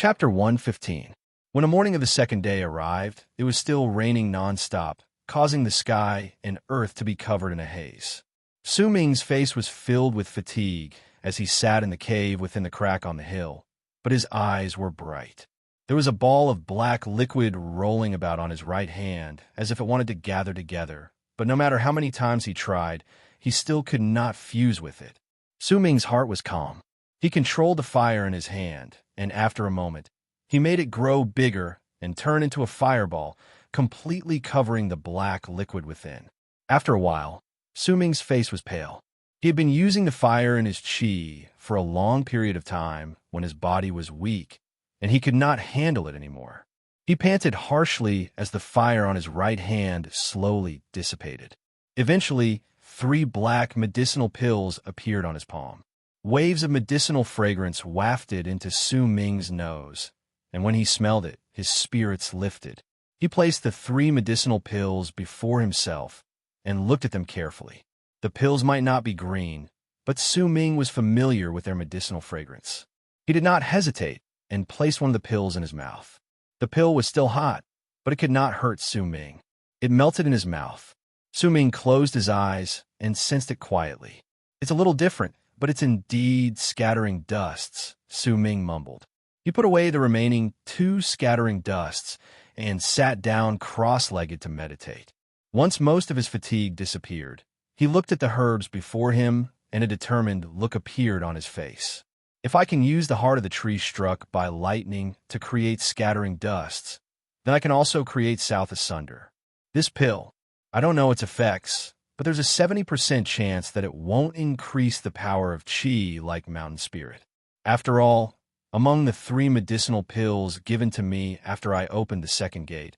Chapter 115. When the morning of the second day arrived, it was still raining nonstop, causing the sky and earth to be covered in a haze. Su Ming's face was filled with fatigue as he sat in the cave within the crack on the hill, but his eyes were bright. There was a ball of black liquid rolling about on his right hand, as if it wanted to gather together, but no matter how many times he tried, he still could not fuse with it. Su Ming's heart was calm. He controlled the fire in his hand, and after a moment, he made it grow bigger and turn into a fireball, completely covering the black liquid within. After a while, Su Ming's face was pale. He had been using the fire in his qi for a long period of time when his body was weak, and he could not handle it anymore. He panted harshly as the fire on his right hand slowly dissipated. Eventually, 3 black medicinal pills appeared on his palm. Waves of medicinal fragrance wafted into Su Ming's nose, and when he smelled it, his spirits lifted. He placed the 3 medicinal pills before himself and looked at them carefully. The pills might not be green, but Su Ming was familiar with their medicinal fragrance. He did not hesitate and placed one of the pills in his mouth. The pill was still hot, but it could not hurt Su Ming. It melted in his mouth. Su Ming closed his eyes and sensed it quietly. "It's a little different, but it's indeed scattering dusts," Su Ming mumbled. He put away the remaining 2 scattering dusts and sat down cross-legged to meditate. Once most of his fatigue disappeared, he looked at the herbs before him, and a determined look appeared on his face. "If I can use the heart of the tree struck by lightning to create scattering dusts, then I can also create South Asunder. This pill, I don't know its effects, but there's a 70% chance that it won't increase the power of qi like Mountain Spirit. After all, among the 3 medicinal pills given to me after I opened the second gate,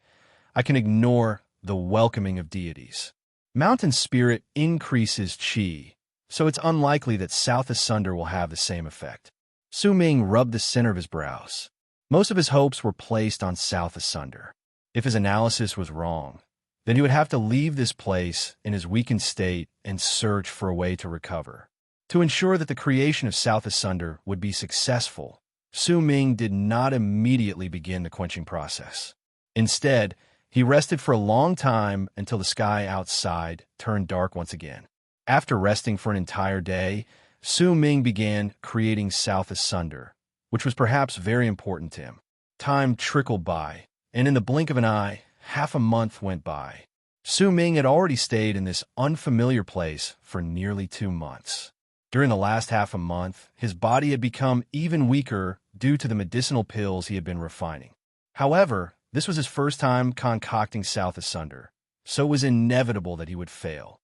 I can ignore the welcoming of deities. Mountain Spirit increases qi, so it's unlikely that South Asunder will have the same effect." Su Ming rubbed the center of his brows. Most of his hopes were placed on South Asunder. If his analysis was wrong, then he would have to leave this place in his weakened state and search for a way to recover. To ensure that the creation of South Asunder would be successful, Su Ming did not immediately begin the quenching process. Instead, he rested for a long time until the sky outside turned dark once again. After resting for an entire day, Su Ming began creating South Asunder, which was perhaps very important to him. Time trickled by, and in the blink of an eye, half a month went by. Su Ming had already stayed in this unfamiliar place for nearly 2 months. During the last half a month, his body had become even weaker due to the medicinal pills he had been refining. However, this was his first time concocting South Asunder, so it was inevitable that he would fail.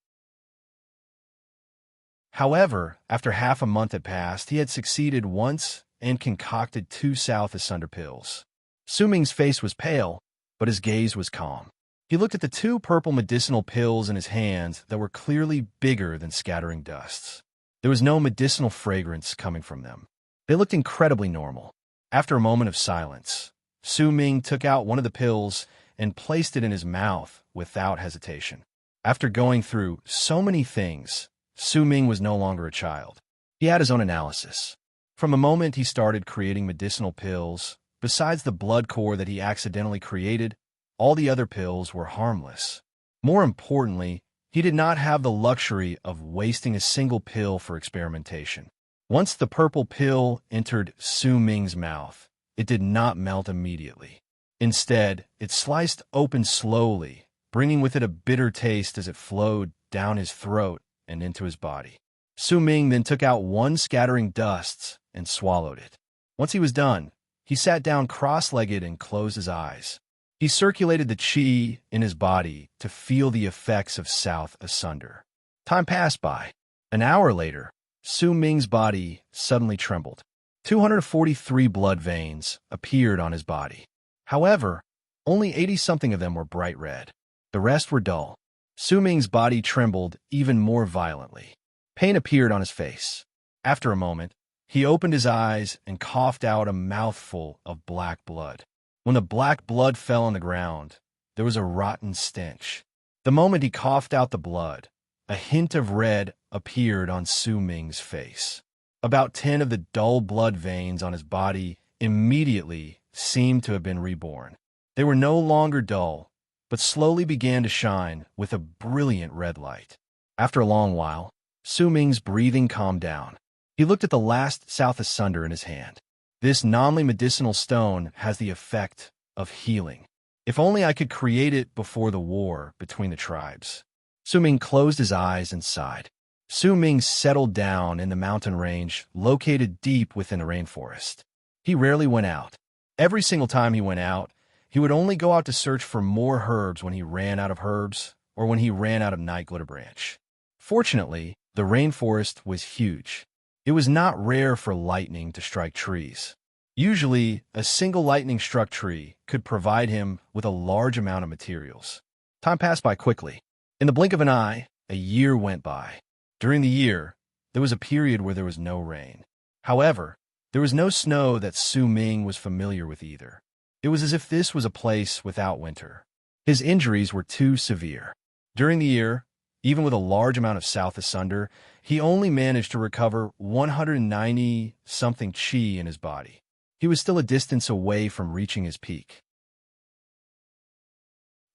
However, after half a month had passed, he had succeeded once and concocted 2 South Asunder pills. Su Ming's face was pale, but his gaze was calm. He looked at the 2 purple medicinal pills in his hands that were clearly bigger than scattering dusts. There was no medicinal fragrance coming from them. They looked incredibly normal. After a moment of silence, Su Ming took out one of the pills and placed it in his mouth without hesitation. After going through so many things, Su Ming was no longer a child. He had his own analysis. From the moment he started creating medicinal pills, besides the blood core that he accidentally created, all the other pills were harmless. More importantly, he did not have the luxury of wasting a single pill for experimentation. Once the purple pill entered Su Ming's mouth, it did not melt immediately. Instead, it sliced open slowly, bringing with it a bitter taste as it flowed down his throat and into his body. Su Ming then took out 1 scattering dusts and swallowed it. Once he was done, he sat down cross-legged and closed his eyes. He circulated the qi in his body to feel the effects of South Asunder. Time passed by. An hour later, Su Ming's body suddenly trembled. 243 blood veins appeared on his body. However, only 80-something of them were bright red. The rest were dull. Su Ming's body trembled even more violently. Pain appeared on his face. After a moment, he opened his eyes and coughed out a mouthful of black blood. When the black blood fell on the ground, there was a rotten stench. The moment he coughed out the blood, a hint of red appeared on Su Ming's face. About 10 of the dull blood veins on his body immediately seemed to have been reborn. They were no longer dull, but slowly began to shine with a brilliant red light. After a long while, Su Ming's breathing calmed down. He looked at the last South Asunder in his hand. This non-medicinal stone has the effect of healing. If only I could create it before the war between the tribes. Su Ming closed his eyes and sighed. Su Ming settled down in the mountain range located deep within the rainforest. He rarely went out. Every single time he went out, he would only go out to search for more herbs when he ran out of herbs or when he ran out of night glitter branch. Fortunately, the rainforest was huge. It was not rare for lightning to strike trees. Usually, a single lightning-struck tree could provide him with a large amount of materials. Time passed by quickly. In the blink of an eye, a year went by. During the year, there was a period where there was no rain. However, there was no snow that Su Ming was familiar with either. It was as if this was a place without winter. His injuries were too severe. During the year, even with a large amount of South Asunder, he only managed to recover 190-something chi in his body. He was still a distance away from reaching his peak.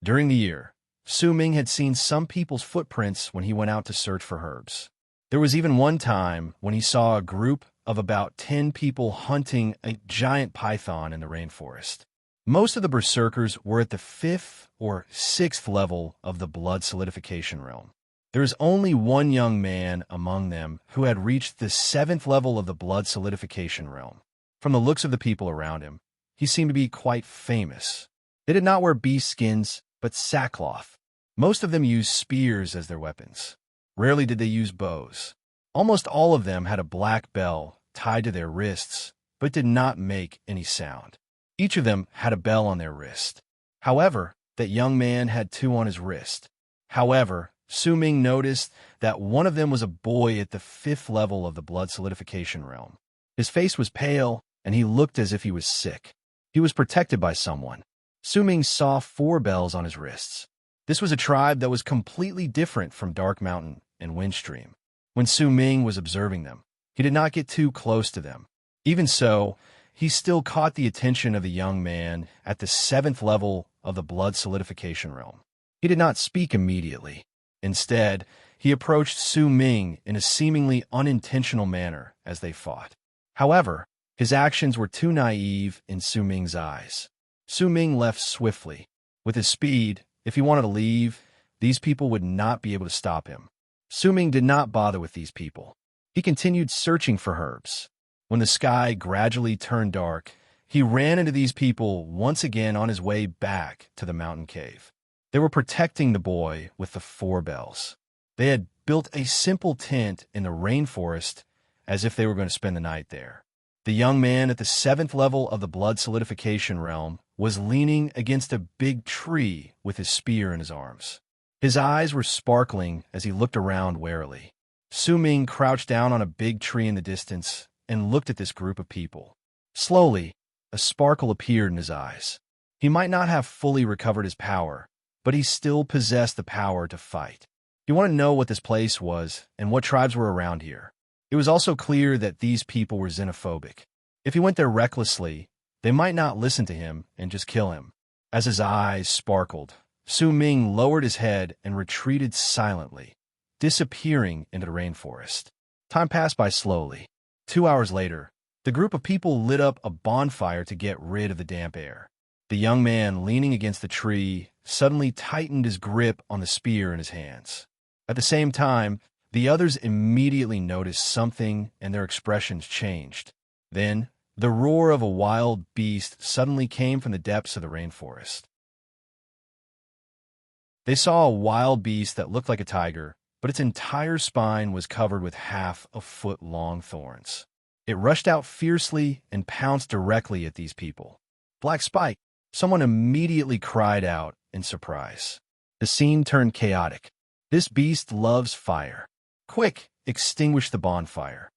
During the year, Su Ming had seen some people's footprints when he went out to search for herbs. There was even one time when he saw a group of about 10 people hunting a giant python in the rainforest. Most of the berserkers were at the 5th or 6th level of the blood solidification realm. There is only one young man among them who had reached the 7th level of the blood solidification realm. From the looks of the people around him, he seemed to be quite famous. They did not wear beast skins, but sackcloth. Most of them used spears as their weapons. Rarely did they use bows. Almost all of them had a black bell tied to their wrists, but did not make any sound. Each of them had a bell on their wrist. However, that young man had 2 on his wrist. However, Su Ming noticed that one of them was a boy at the 5th level of the blood solidification realm. His face was pale, and he looked as if he was sick. He was protected by someone. Su Ming saw 4 bells on his wrists. This was a tribe that was completely different from Dark Mountain and Windstream. When Su Ming was observing them, he did not get too close to them. Even so, he still caught the attention of the young man at the 7th level of the blood solidification realm. He did not speak immediately. Instead, he approached Su Ming in a seemingly unintentional manner as they fought. However, his actions were too naive in Su Ming's eyes. Su Ming left swiftly. With his speed, if he wanted to leave, these people would not be able to stop him. Su Ming did not bother with these people. He continued searching for herbs. When the sky gradually turned dark, he ran into these people once again on his way back to the mountain cave. They were protecting the boy with the 4 bells. They had built a simple tent in the rainforest as if they were going to spend the night there. The young man at the 7th level of the blood solidification realm was leaning against a big tree with his spear in his arms. His eyes were sparkling as he looked around warily. Su Ming crouched down on a big tree in the distance and looked at this group of people. Slowly, a sparkle appeared in his eyes. He might not have fully recovered his power, but he still possessed the power to fight. He wanted to know what this place was and what tribes were around here. It was also clear that these people were xenophobic. If he went there recklessly, they might not listen to him and just kill him. As his eyes sparkled, Su Ming lowered his head and retreated silently, disappearing into the rainforest. Time passed by slowly. 2 hours later, the group of people lit up a bonfire to get rid of the damp air. The young man, leaning against the tree, suddenly tightened his grip on the spear in his hands. At the same time, the others immediately noticed something and their expressions changed. Then, the roar of a wild beast suddenly came from the depths of the rainforest. They saw a wild beast that looked like a tiger, but its entire spine was covered with half a foot-long thorns. It rushed out fiercely and pounced directly at these people. Black Spike! Someone immediately cried out in surprise. The scene turned chaotic. This beast loves fire. Quick, extinguish the bonfire.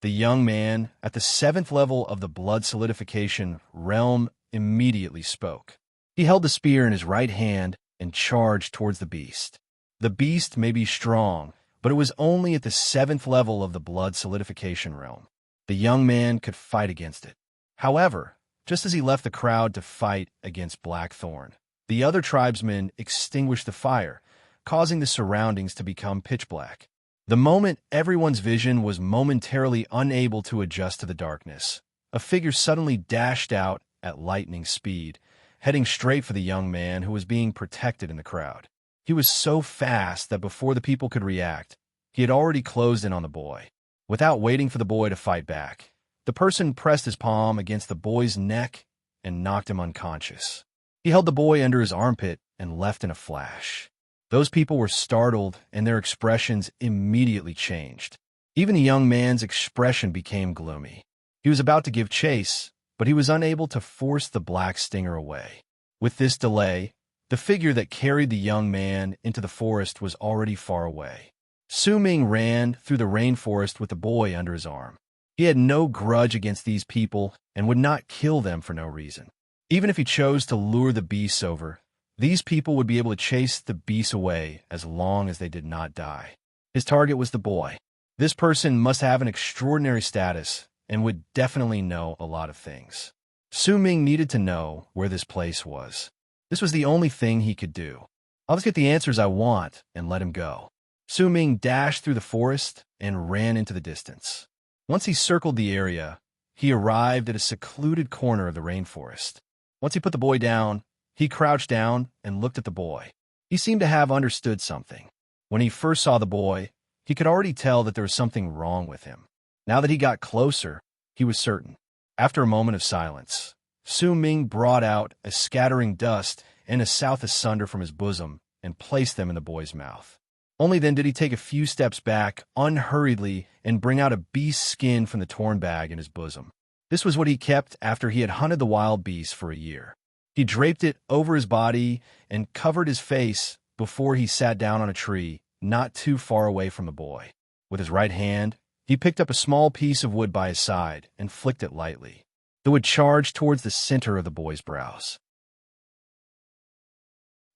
The young man, at the 7th level of the blood solidification realm, immediately spoke. He held the spear in his right hand and charged towards the beast. The beast may be strong, but it was only at the 7th level of the blood solidification realm. The young man could fight against it. However, just as he left the crowd to fight against Blackthorn, the other tribesmen extinguished the fire, causing the surroundings to become pitch black. The moment everyone's vision was momentarily unable to adjust to the darkness, a figure suddenly dashed out at lightning speed, heading straight for the young man who was being protected in the crowd. He was so fast that before the people could react, he had already closed in on the boy. Without waiting for the boy to fight back, the person pressed his palm against the boy's neck and knocked him unconscious. He held the boy under his armpit and left in a flash. Those people were startled, and their expressions immediately changed. Even the young man's expression became gloomy. He was about to give chase, but he was unable to force the black stinger away. With this delay, the figure that carried the young man into the forest was already far away. Su Ming ran through the rainforest with the boy under his arm. He had no grudge against these people and would not kill them for no reason. Even if he chose to lure the beasts over, these people would be able to chase the beasts away as long as they did not die. His target was the boy. This person must have an extraordinary status and would definitely know a lot of things. Su Ming needed to know where this place was. This was the only thing he could do. I'll just get the answers I want and let him go. Su Ming dashed through the forest and ran into the distance. Once he circled the area, he arrived at a secluded corner of the rainforest. Once he put the boy down, he crouched down and looked at the boy. He seemed to have understood something. When he first saw the boy, he could already tell that there was something wrong with him. Now that he got closer, he was certain. After a moment of silence, Su Ming brought out a scattering dust and a south asunder from his bosom and placed them in the boy's mouth. Only then did he take a few steps back, unhurriedly, and bring out a beast's skin from the torn bag in his bosom. This was what he kept after he had hunted the wild beasts for a year. He draped it over his body and covered his face before he sat down on a tree, not too far away from the boy. With his right hand, he picked up a small piece of wood by his side and flicked it lightly. The wood charged towards the center of the boy's brows.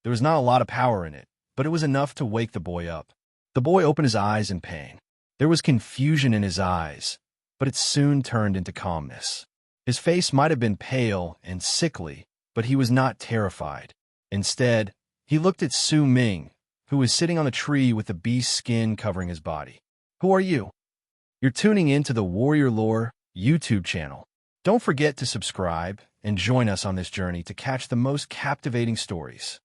There was not a lot of power in it, but it was enough to wake the boy up. The boy opened his eyes in pain. There was confusion in his eyes, but it soon turned into calmness. His face might have been pale and sickly, but he was not terrified. Instead, he looked at Su Ming, who was sitting on the tree with the beast's skin covering his body. "Who are you?" "You're tuning in to the Warrior Lore YouTube channel. Don't forget to subscribe and join us on this journey to catch the most captivating stories.